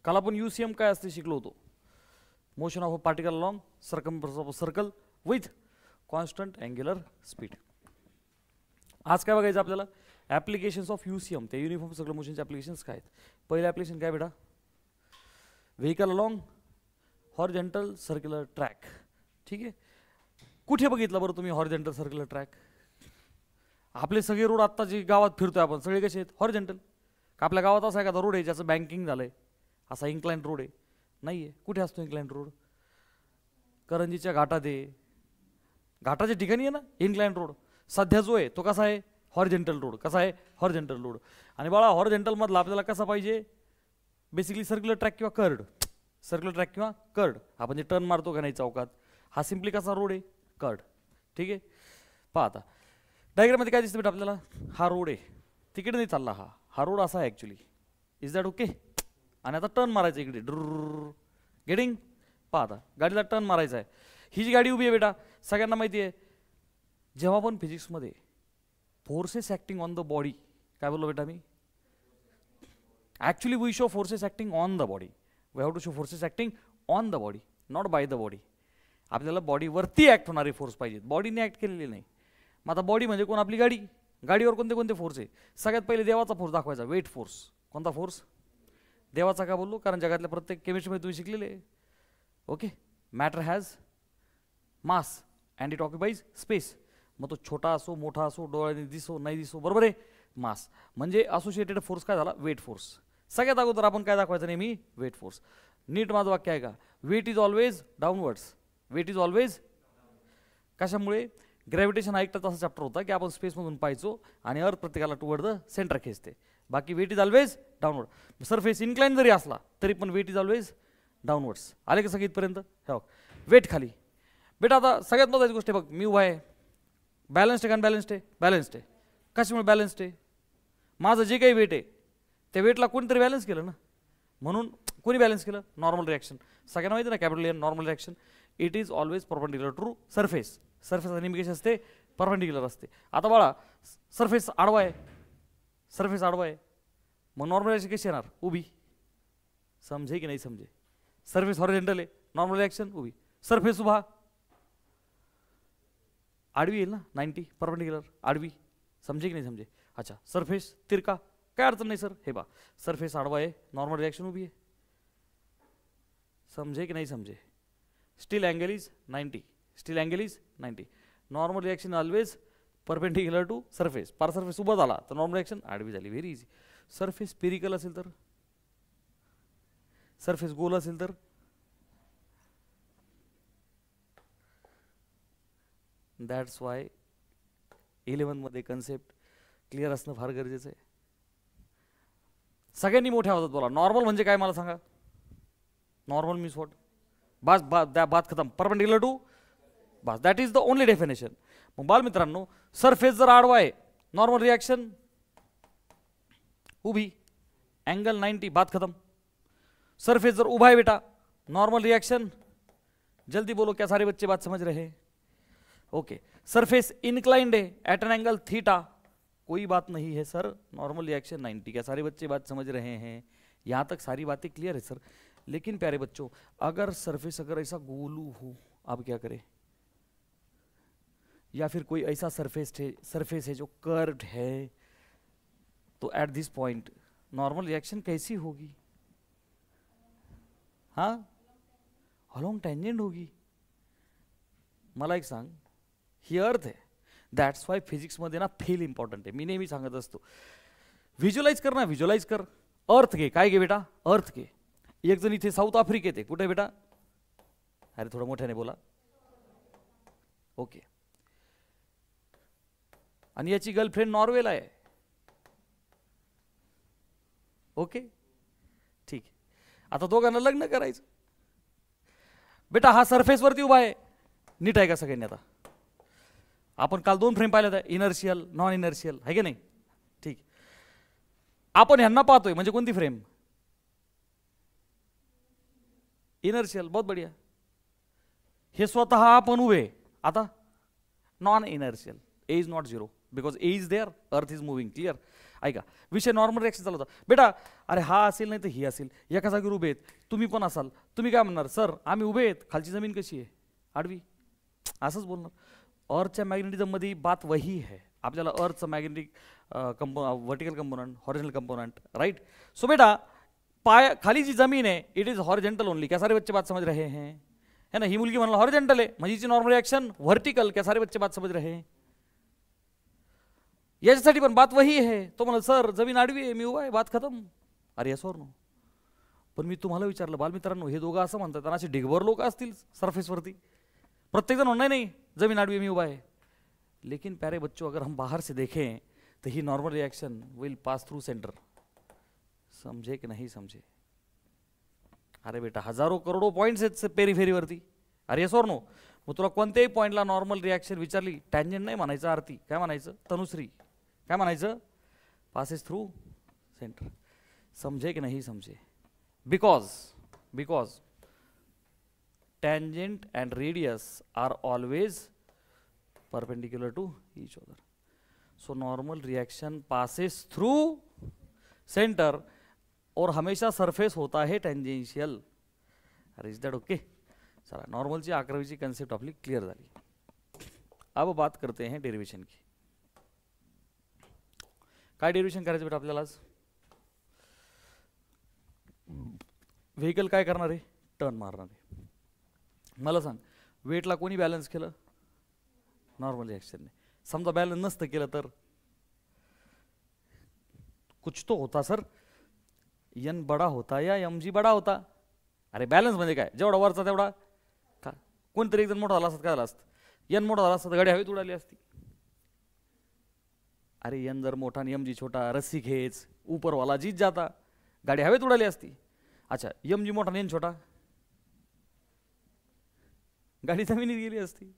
काल आपण UCM काय असते शिकलो होतो. Motion of a particle along circumference of a circle with constant angular speed. आज काय बघायचं आपल्याला, ॲप्लिकेशन्स ऑफ UCM, ते युनिफॉर्म सर्कल मोशनचे ॲप्लिकेशन्स काय आहेत. पहिलं ॲप्लिकेशन काय बेटा, vehicle along horizontal circular track. ठीक आहे, कुठे बघितलं बरं तुम्ही हॉरिझॉन्टल सर्क्युलर ट्रॅक? आपले सगळे रोड आत्ता जे गावात फिरतोय आपण सगळे कसे आहेत, हॉरिझॉन्टल. का आपल्या गावात असा एखादा रोड आहे ज्याचं बँकिंग झालंय, असा इन्क्लाइन रोड आहे? नाही आहे. कुठे असतो इन्क्लाइन रोड? करंजीच्या घाटात आहे, घाटाच्या ठिकाणी आहे ना इन्क्लाइन रोड. सध्या जो आहे तो कसा आहे, हॉरिझॉन्टल रोड. कसा आहे, हॉरिझॉन्टल रोड. आणि बाळा हॉरिझॉन्टल मधला आपल्याला कसा पाहिजे, बेसिकली सर्क्युलर ट्रॅक किंवा कर्ड. सर्क्युलर ट्रॅक किंवा कर्ड, आपण जे टर्न मारतो का नाही चौकात, हा सिम्पली कसा रोड आहे, कर्ड. ठीक आहे, पहा आता डायग्राममध्ये काय दिसतं बेटा आपल्याला, हा रोड आहे, तिकडे नाही चालला, हा रोड असा आहे ॲक्च्युली. Is that okay? आणि आता टर्न मारायचं इकडे, गेटिंग. पहा आता गाडीला टर्न मारायचा आहे. ही जी गाडी उभी आहे बेटा, सगळ्यांना माहिती आहे जेव्हा पण फिजिक्समध्ये forces acting on the body, काय बोललो बेटा मी, actually we show forces acting on the body. We have to show forces acting on the body, not by the body. आपल्याला बॉडीवरती ॲक्ट होणारे फोर्स पाहिजेत, बॉडीने ॲक्ट केलेले नाही. मग आता बॉडी म्हणजे कोण, आपली गाडी. गाडीवर कोणते कोणते फोर्स आहे, सगळ्यात पहिले देवाचा फोर्स दाखवायचा, वेट फोर्स. कोणता फोर्स, देवाचा. का बोललो, कारण जगातल्या प्रत्येक केमिस्ट्रीमध्ये तुम्ही शिकलेले. Okay, matter has mass and it occupies space. मग तो छोटा असो मोठा असो, डोळ्याने दिसो नाही दिसो, बरोबर आहे, मास. म्हणजे असोसिएटेड फोर्स काय झाला, वेट फोर्स. सगळ्यात अगोदर आपण काय दाखवायचं नेहमी, वेट फोर्स. नीट माझं वाक्य आहे का, weight is always downwards. Weight is always, कशामुळे, ग्रॅव्हिटेशन ऐकता तसा चॅप्टर होता की आपण स्पेसमधून पाहायचो आणि अर्थ प्रत्येकाला टुवर्ड द सेंटर खेचते. बाकी weight is always downward. Surface incline जरी असला तरी पण वेट इज ऑलवेज डाऊनवर्ड्स. आले का सगळं इथपर्यंत? हो, वेट खाली. बेटा आता सगळ्यात महत्त्वाची गोष्ट आहे बघ, मी उभा आहे, बॅलन्स्ड आहे का अनबॅलन्स्ड आहे? बॅलन्स्ड आहे. कशामुळे बॅलन्स्ड आहे, माझं जे काही वेट आहे त्या वेटला कोणीतरी बॅलन्स केलं ना, म्हणून कोणी बॅलन्स केलं, नॉर्मल रिॲक्शन. सगळ्यांना माहिती ना, capital N normal reaction. It is always perpendicular to surface. सरफेसचा नेहमी कशी असते, परपेंडिक्युलर असते. आता बाळा सरफेस आडवा आहे, सरफेस आडवा आहे, मग नॉर्मल रिॲक्शन कशी येणार, उभी. समजे की नाही समजे, सरफेस हॉरिझॉन्टल आहे, नॉर्मल रिॲक्शन उभी. सरफेस उभा, आडवी येईल ना, 90 परपेंडिक्युलर आडवी. समजे की नाही समजे? अच्छा, सरफेस तिरका, काय अडचण नाही सर. हे बा, सरफेस आडवा आहे, नॉर्मल रिॲक्शन उभी आहे. समजे की नाही समजे? Steel angle is 90, steel angle is 90. Normal reaction always perpendicular to surface. पार सरफेस उभा झाला तर नॉर्मल रिॲक्शन आडवी झाली, व्हेरी इझी. सरफेस स्पिरिकल असेल तर, सरफेस गोल असेल तर, दॅट्स वाय 11 मध्ये कन्सेप्ट क्लिअर असणं फार गरजेचं आहे. सगळ्यांनी मोठ्या आवाजात बोला, नॉर्मल म्हणजे काय मला सांगा. नॉर्मल मीन्स व्हॉट, बास बात खतम, परपेंडिक्युलर टू, बस that is the only definition. मग बालमित्रांनो, सरफेस जर आडवा आहे, नॉर्मल रिॲक्शन उभी, अँगल 90, बात खतम. सरफेस जर उभा है बेटा, नॉर्मल रिएक्शन, जल्दी बोलो क्या सारे बच्चे बात समझ रहे हैं? ओके. सरफेस इनक्लाइंड है एट एन एंगल थीटा, कोई बात नहीं है सर, नॉर्मल रिएक्शन 90. क्या सारे बच्चे बात समझ रहे हैं? यहाँ तक सारी बातें क्लियर है सर. लेकिन प्यारे बच्चों, अगर सरफेस अगर ऐसा गोलू हो, आप क्या करें? या फिर कोई ऐसा सरफेस है जो कर्व्ड है, तो at this point normal reaction कैसी होगी? हाँ, अलॉन्ग टेंजेंट होगी. मला एक सांग, ही अर्थ आहे, दॅट्स वाय फिजिक्समध्ये ना फील इम्पॉर्टंट आहे. मी नेहमी सांगत असतो, व्हिज्युअलाइज कर ना, व्हिज्युअलाइज कर. अर्थ घे, काय घे बेटा, अर्थ घे. एक जण इथे साऊथ आफ्रिकेत आहे, कुठे बेटा? अरे थोडं मोठ्याने बोला. ओके. आणि याची गर्लफ्रेंड नॉर्वेला आहे. ओके, ठीक. आता दोघांना लग्न करायचं. बेटा हा सरफेसवरती उभा आहे, नीट आहे का सगळ्यांनी? आता आपण काल 2 फ्रेम पाहिल्या होत्या, इनर्शियल नॉन इनर्शियल, आहे की नाही? ठीक. आपण ह्यांना पाहतोय म्हणजे कोणती फ्रेम? इनर्शियल. बहुत बढ़िया. हे स्वतः आपण उभे, आता non inertial, a is not 0, because a is there, earth is moving. Clear? ऐका, विषय नॉर्मल रिॲक्शन चालू होता. बेटा अरे हा असेल नाही तर ही असेल, एका जागेवर उभे आहेत, तुम्ही पण असाल, तुम्ही काय म्हणणार? सर आम्ही उभे आहेत, खालची जमीन कशी आहे? आडवी. असंच बोलणार. अर्थच्या मॅग्नेटिझममध्ये बात वही है. आपल्याला अर्थचं magnetic vertical component, horizontal component, right? So बेटा पाय खाली जी जमीन है इट इज हॉरिजेंटल ओनली. क्या सारे बच्चे बात समझ रहे हैं? है ना? ही मुलगी म्हणाला हॉरिजेंटल आहे, म्हणजे नॉर्मल रिएक्शन व्हर्टिकल. क्या सारे बच्चे बात समझ रहे हैं? याच्यासाठी पण बात वही आहे. तो म्हणा सर जमीन आडवी आहे, मी उभा आहे, बात खतम. अरे येस और नो? पण मी तुम्हाला विचारलं बालमित्रांनो, हे दोघं असं म्हणतात, असे ढिगभर लोक असतील सरफेसवरती, प्रत्येक जण म्हणणार नाही जमीन आडवी मी उभा है. लेकिन प्यारे बच्चों अगर हम बाहर से देखें तो ही normal reaction will pass through centre. समझे कि नहीं समझे? अरे बेटा हजारों करोडो पॉइंट्स आहेत पेरीफेरीवरती. अरे येस और नो? मग तुला कोणत्याही पॉईंटला नॉर्मल रिॲक्शन विचारली, टँजंट नाही म्हणायचं, आरती काय म्हणायचं? तनुश्री काय म्हणायचं? Passes through centre. समझे कि नहीं समझे? Because tangent and radius are always perpendicular to each other. So normal reaction passes through center और हमेशा सरफेस होता है टेंजेंशियल. अरे इज दैट ओके? चला नॉर्मलची 11वीची कन्सेप्ट आपली क्लियर झाली. अब बात करते हैं डेरिवेशन की. काय डेरिवेशन करायचं बेटा आपल्याला आज? व्हेकल काय करणार आहे? टर्न मारणार आहे. मला सांग, वेटला कोणी बॅलन्स केलं? नॉर्मल रिॲक्शनने. समजा बॅलन्स नसतं केलं तर कुछ तो होता सर. एन बडा होता या एम जी बडा होता? अरे बॅलन्स म्हणजे काय? जेवढा वरचा तेवढा का? कोणतरी एकदम मोठा झाला असत काय झालं असतं? एन मोठा झाला असता तर गाडी हवेत उडाली असती. अरे एन जर मोठा आणि एम जी छोटा, रस्सी खेच ऊपरवाला जीत जाता, गाडी हवेत उडाली असती. अच्छा एम जी मोठा आणि एन छोटा, गाडी जमिनीत गेली असती.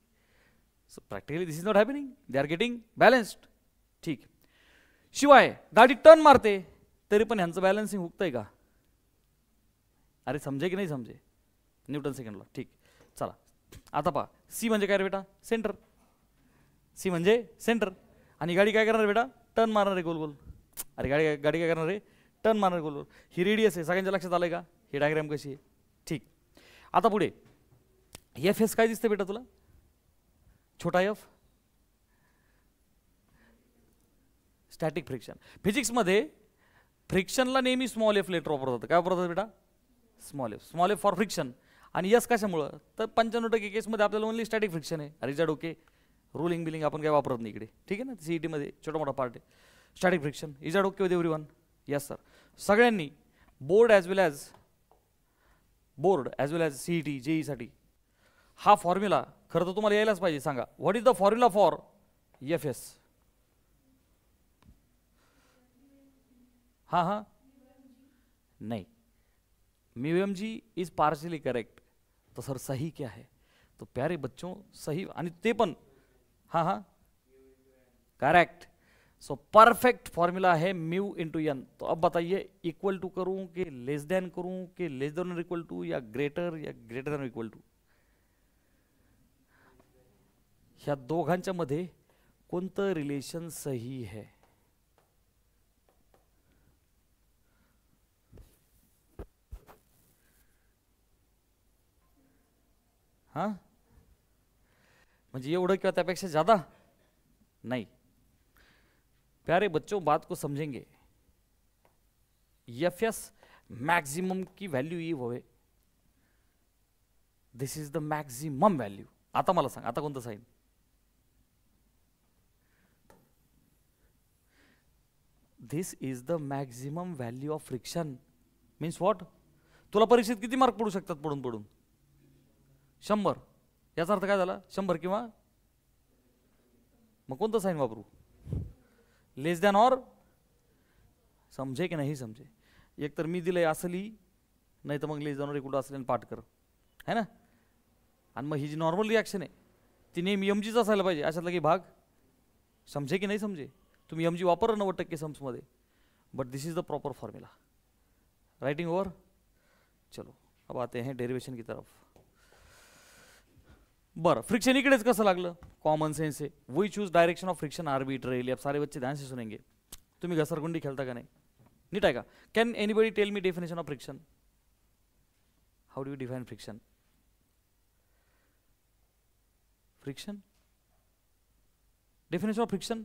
So practically this is not happening. They are getting balanced. ठीक. शिवाय गाडी टर्न मारते तरी पण ह्यांचं बॅलन्सिंग हुकतंय का? अरे समजे की नाही समजे? Newton second law. ठीक. चला आता पहा, सी म्हणजे काय रे बेटा? सेंटर. सी म्हणजे सेंटर. आणि गाडी काय करणार बेटा? टर्न मारणार आहे गोल गोल. अरे गाडी काय करणार आहे? टर्न मारणार गोल गोल. ही रेडियस आहे. सगळ्यांच्या लक्षात आलंय का? ही डायग्राम कशी आहे? ठीक. आता पुढे एफ एस काय दिसते बेटा तुला? छोटा एफ स्टॅटिक फ्रिक्शन. फिजिक्समध्ये फ्रिक्शनला नेहमी स्मॉल एफ लेटर वापरतात. काय वापरतात बेटा? Small F. Small F for friction. आणि यस कशामुळं? तर 95% केसमध्ये आपल्याला ओनली स्टॅटिक फ्रिक्शन आहे. Result okay. रोलिंग बिलिंग आपण काय वापरत नाही इकडे. ठीक आहे ना? सीईटी मध्ये छोटा मोठा पार्ट आहे. Static friction. Is that okay with everyone? Yes sir. सगळ्यांनी board as well as CET जेईसाठी हा फॉर्म्युला खरं तर तुम्हाला यायलाच पाहिजे. सांगा what is the formula for F S? हाँ हाँ नहीं, mu M G is partially correct. तो सर सही क्या है? तो प्यारे बच्चों सही आणि ते पण हाँ हाँ करेक्ट. सो परफेक्ट फॉर्मूला है म्यू इंटू एन. तो अब बताइए इक्वल टू करूं कि लेस देन करूं कि लेस देन इक्वल टू या ग्रेटर देन इक्वल टू? ह्या दोघांच्या मध्ये कोणतं रिलेशन सही है? हाँ म्हणजे एवढं किंवा त्यापेक्षा ज्यादा नहीं. प्यारे बच्चों बात को समझेंगे. एफ एस मैक्सिमम की वैल्यू ये हवे. This is the maximum value. आता मला सांग आता कोणतं sign? This is the maximum value of friction. Means what? तुला परीक्षेत किती मार्क पडू शकतात पडून पडून? 100. याचा अर्थ काय झाला? 100 किंवा मग कोणतं साइन वापरू? लेस दॅन ऑर? समझे की नाही समझे? एक तर मी दिलंय असं लिही, नाही तर मग लेस दॅन ऑर इक्वल टू असल्याने पाठ कर, है ना? आणि मग ही जी नॉर्मल रिॲक्शन आहे ती नेहमी एम जीच असायला पाहिजे. अशातला काही भाग? समझे की नाही समझे? तुम्ही एम जी वापर 90% सम्समध्ये, but this is the proper formula. Writing over. चलो अब आते हैं डेरिवेशन की तरफ. बरं, फ्रिक्शन इकडेच कसं लागलं? कॉमन सेन्स आहे. We choose direction of friction arbitrarily. अब सारे बच्चे ध्यान से सुनेंगे. तुम्ही घसरगुंडी खेळता का नाही? नीट आहे का? Can anybody tell me definition of friction? How do you define friction? Friction, definition of friction.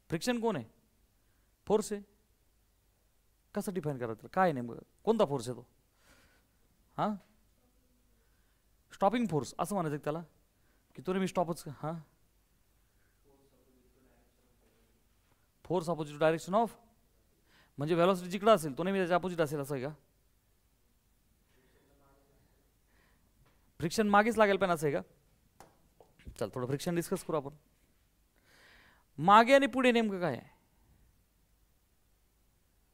Friction कोण आहे? फोर्स आहे. कसं डिफाइन करायचं? काय नेमकं कोणता फोर्स आहे तो? हां, स्टॉपिंग फोर्स असं म्हणायचं त्याला, की तो मी स्टॉपच. हां, फोर्स अपोजिट डायरेक्शन ऑफ, म्हणजे व्हेलॉसिटी जिकडे असेल तो नेहमी त्याच्या अपोजिट असेल असं आहे का? फ्रिक्शन मागेच लागेल पण असं आहे का? चल थोडं फ्रिक्शन डिस्कस करू आपण. मागे आणि पुढे नेमकं काय आहे?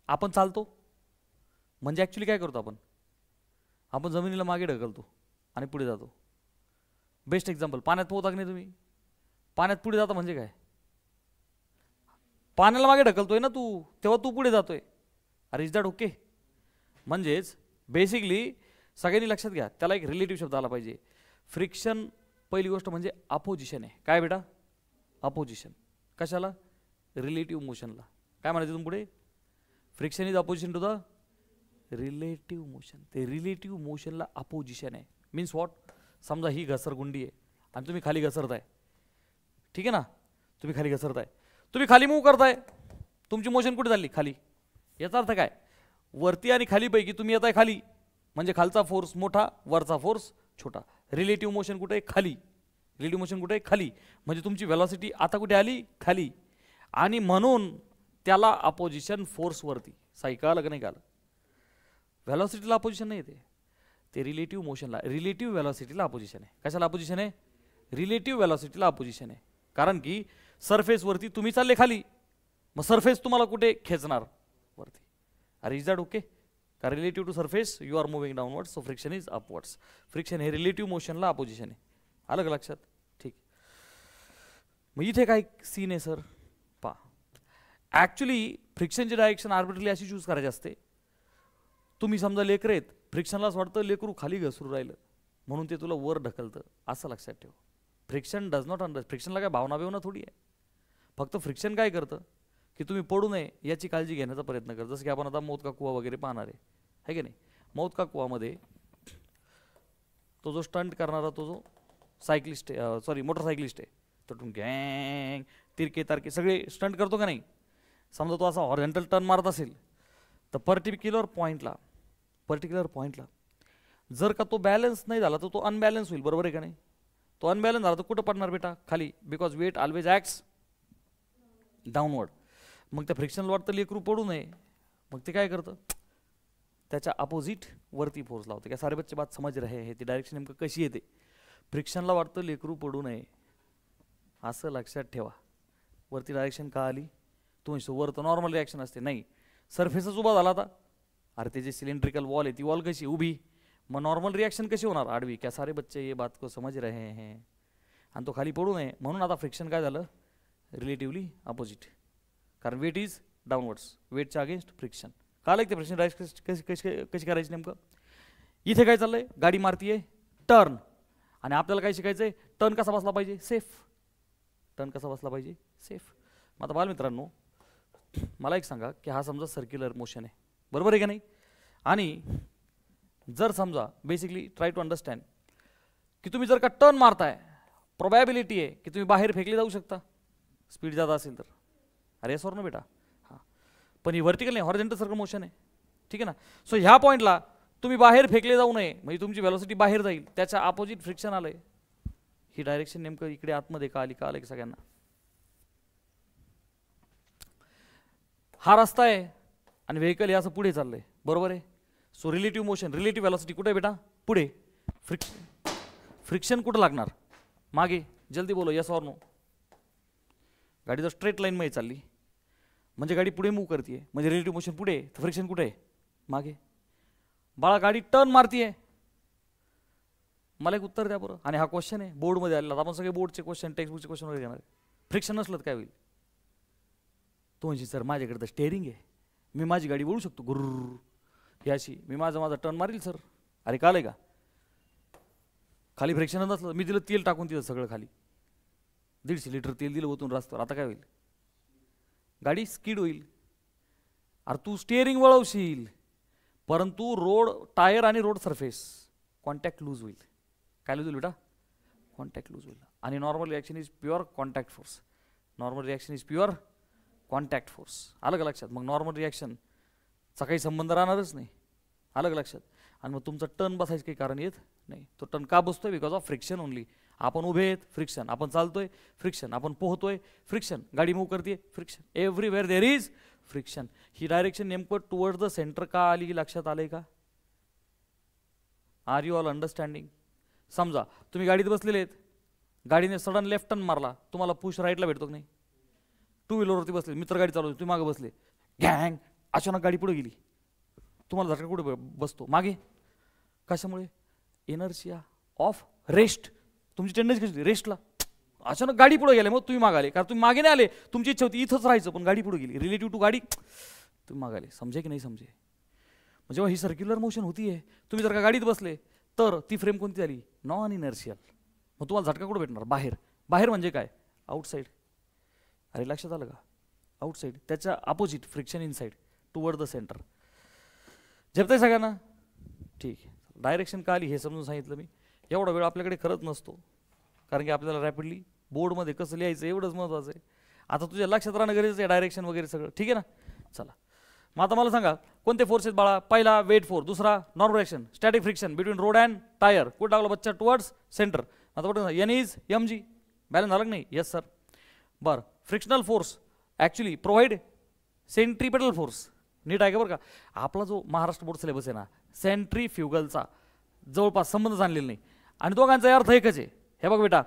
आपण चालतो म्हणजे ॲक्च्युली काय करतो आपण? आपण जमिनीला मागे ढकलतो आणि पुढे जातो. बेस्ट एक्झाम्पल, पाण्यात पोहता की नाही तुम्ही? पाण्यात पुढे जाता म्हणजे काय? पाण्याला मागे ढकलतोय ना तू, तेव्हा तू पुढे जातोय. अरे इज दॅट ओके? म्हणजेच बेसिकली सगळ्यांनी लक्षात घ्या, त्याला एक रिलेटिव्ह शब्द आला पाहिजे. फ्रिक्शन पहिली गोष्ट म्हणजे अपोजिशन आहे. काय बेटा? अपोजिशन. कशाला? रिलेटिव्ह मोशनला. काय म्हणायचं तुम्ही पुढे? Friction is opposition to the relative motion. ते रिलेटिव्ह मोशनला अपोजिशन आहे. Means what? समजा ही घसरगुंडी आहे आणि तुम्ही खाली घसरताय, ठीक आहे ना? तुम्ही खाली घसरताय, तुम्ही खाली मूव्ह करताय, तुमची मोशन कुठे झाली? खाली. याचा अर्थ काय? वरती आणि खालीपैकी तुम्ही येताय खाली, म्हणजे खालचा फोर्स मोठा, वरचा फोर्स छोटा. रिलेटिव्ह मोशन कुठे? खाली. रिलेटिव्ह मोशन कुठे? खाली. म्हणजे तुमची व्हेलॉसिटी आता कुठे आली? खाली. आणि म्हणून त्याला अपोजिशन फोर्स वरती. सायकल का नाही? काल व्हेलॉसिटीला अपोजिशन नाही येते, ते रिलेटिव्ह मोशनला, रिलेटिव्ह व्हेलॉसिटीला अपोजिशन आहे. कशाला अपोजिशन आहे? रिलेटिव्ह व्हेलॉसिटीला अपोजिशन आहे. कारण की सरफेसवरती तुम्ही चालले खाली, मग सरफेस तुम्हाला कुठे खेचणार? वरती. अरे इज दॅट ओके? का relative to surface you are moving downwards, so friction is upwards. Friction हे रिलेटिव्ह मोशनला अपोजिशन आहे. आलं का लक्षात? ठीक. मग इथे काय सीन आहे सर? पा, ॲक्च्युली फ्रिक्शनची डायरेक्शन आर्बिट्ररी अशी चूज करायची असते. तुम्ही समजा लेकर आहेत, फ्रिक्शनलाच वाटतं लेकरू खाली घसरू राहिलं म्हणून ते तुला वर ढकलतं, असं लक्षात ठेव. फ्रिक्शन डज नॉट अंडर, फ्रिक्शनला काय भावना बिवना थोडी आहे. फक्त फ्रिक्शन काय करतं की तुम्ही पडू नये याची काळजी घेण्याचा प्रयत्न करतो. जसं की आपण आता मौत का कुवा वगैरे पाहणार आहे की नाही? मौत का कुवामध्ये तो जो स्टंट करणारा, तो जो सायकलिस्ट आहे, सॉरी मोटरसायकलिस्ट आहे, तो गँग तिरके तारके सगळे स्टंट करतो का नाही? समजा तो असा हॉरिझॉन्टल टर्न मारत असेल तर पर्टिक्युलर पॉईंटला जर का तो बॅलन्स नाही झाला तर तो अनबॅलन्स होईल. बरोबर आहे का नाही? तो अनबॅलन्स झाला तर कुठं पडणार बेटा? खाली. Because weight always acts downward. मग त्या फ्रिक्शनला वाटतं लेकरू पडू नये, मग ते काय करतं? त्याच्या अपोजिट वरती फोर्स लावते. काय सारे बच्चे बात समज रहे हैं? ती डायरेक्शन नेमकं कशी येते? फ्रिक्शनला वाटतं लेकरू पडू नये, असं लक्षात ठेवा. वरती डायरेक्शन का आली? तुम्ही वर तर नॉर्मल रिॲक्शन असते. नाही, सरफेसच उभा झाला आता. अरे ते जे सिलेंड्रिकल वॉल आहे ती वॉल कशी उभी, मग नॉर्मल रिॲक्शन कशी होणार? आडवी. क्या सारे बच्चे ये बात को समझ रहे हैं? आणि तो खाली पडू नये म्हणून आता फ्रिक्शन काय झालं? Relatively opposite. कारण वेट इज डाऊनवर्ड्स, वेटच्या अगेन्स्ट फ्रिक्शन. काल एक ते फ्रिक्शन कशी करायची नेमकं? इथे काय चाललंय? गाडी मारतीये टर्न, आणि आपल्याला काय शिकायचंय? टर्न कसा बसला पाहिजे? सेफ. टर्न कसा बसला पाहिजे? सेफ. मग आता बालमित्रांनो मला एक सांगा की हा समजा सर्क्युलर मोशन आहे, बरोबर आहे का नाही? आणि जर समजा बेसिकली ट्राय टू अंडरस्टँड की तुम्ही जर का टर्न मारताय, प्रोबॅबिलिटी आहे की तुम्ही बाहेर फेकले जाऊ शकता स्पीड जादा असेल तर. अरे येस ऑर नो बेटा? हां. पण ही व्हर्टिकल नाही, हॉरिझॉन्टल सर्कल मोशन आहे, ठीक आहे ना? सो ह्या पॉईंटला तुम्ही बाहेर फेकले जाऊ नये, म्हणजे तुमची व्हेलॉसिटी बाहेर जाईल, त्याच्या अपोजिट फ्रिक्शन आलंय. ही डायरेक्शन नेमकं इकडे आतमध्ये का आली? का आलं की सगळ्यांना? हा रस्ता आहे आणि व्हेकल हे असं पुढे चाललंय, बरोबर आहे? So relative motion, relative velocity कुठे आहे बेटा? पुढे. फ्रिक्शन कुठं लागणार? मागे. जल्दी बोलो, यस ऑर नो? गाडी जर स्ट्रेट लाईनमध्ये चालली म्हणजे गाडी पुढे मूव्ह करते, म्हणजे रिलेटिव्ह मोशन पुढे, तर फ्रिक्शन कुठे आहे? मागे. बाळा गाडी टर्न मारतीये, मला एक उत्तर द्या बरं. आणि हा क्वेश्चन आहे बोर्डमध्ये आलेला, आपण सगळे बोर्डचे क्वेश्चन, टेक्स्टबुकचे क्वेश्चन वगैरे घेणार आहे. फ्रिक्शन नसलं तर काय होईल? तो म्हणजे सर माझ्याकडे तर स्टेअरिंग आहे, मी माझी गाडी वळू शकतो गुर्र ही अशी, मी माझा टर्न मारील सर. अरे काल आहे का? खाली फ्रिक्शनच नसलं, मी दिलं तेल टाकून तिथं सगळं खाली, 150 लिटर तेल दिलं ओतून रस्त्यावर, आता काय होईल? गाडी स्किड होईल. अरे तू स्टिअरिंग वळवशील, परंतु रोड टायर आणि रोड सरफेस कॉन्टॅक्ट लूज होईल. काय लूज होईल बेटा? कॉन्टॅक्ट लूज होईल. आणि normal reaction is pure contact force. Normal reaction is pure contact force. आलं का लक्षात? मग नॉर्मल रिॲक्शनचा काही संबंध राहणारच नाही. आलं का लक्षात? आणि मग तुमचा टर्न बसायचं काही कारण येत नाही. तो टर्न का बसतोय? Because of friction only. आपण उभे आहेत, फ्रिक्शन. आपण चालतोय, फ्रिक्शन. आपण पोहतोय, फ्रिक्शन. गाडी मूव्ह करते, friction. Everywhere there is friction. ही डायरेक्शन नेमकं टुवर्ड द सेंटर का आली? लक्षात आलंय का? Are you all understanding? समजा तुम्ही गाडीत बसलेले आहेत, गाडीने सडन लेफ्ट टर्न मारला, तुम्हाला पुश राईटला भेटतो की नाही? टू व्हीलरवरती बसले, मित्र गाडी चालवतो, तुम्ही मागे बसले, गँग अचानक गाडी पुढे गेली, तुम्हाला झटका कुठे बसतो? मागे. कशामुळे? Inertia of rest. तुमची टेंडन्सी कशी? रेस्टला. अचानक गाडी पुढे गेले, मग तुम्ही मागाले, कारण तुम्ही मागे नाही आले, तुमची इच्छा होती इथंच राहायचं, पण गाडी पुढे गेली, रिलेटिव्ह टू गाडी तुम्ही मागाले. समजे की नाही समजे? जेव्हा ही सर्क्युलर मोशन होतीये, तुम्ही जर का गाडीत बसले तर ती फ्रेम कोणती झाली? Non inertial. मग तुम्हाला झटका कुठे भेटणार? बाहेर. बाहेर म्हणजे काय? आउटसाईड. अरे लक्षात आलं का? आउटसाईड. त्याच्या opposite friction inside toward the centre. झेपतंय सगळ्यांना? ठीक आहे. डायरेक्शन का आली हे समजून सांगितलं मी. एवढा वेळ आपल्याकडे खरंच नसतो, कारण की आपल्याला रॅपिडली बोर्डमध्ये कसं लिहायचं एवढंच महत्त्वाचं आहे. आता तुझ्या लक्षात राहणं गरजेचं आहे, डायरेक्शन वगैरे सगळं. ठीक आहे ना? चला, मग आता मला सांगा कोणते फोर्स आहेत बाळा? पहिला वेट फोर्स, दुसरा normal reaction, static friction between road and tyre. कुठं टाकलं बच्चा? Towards centre. आता बघा N is M G. Balance झालं की नाही? Yes sir. बरं, frictional force actually provide centripetal force. नीट आहे का बरं का? आपला जो महाराष्ट्र बोर्ड सिलेबस आहे ना, सेंट्रीफ्युगलचा जवळपास संबंध आणलेला नाही, आणि दोघांचा अर्थ एकच आहे. हे बघ बेटा,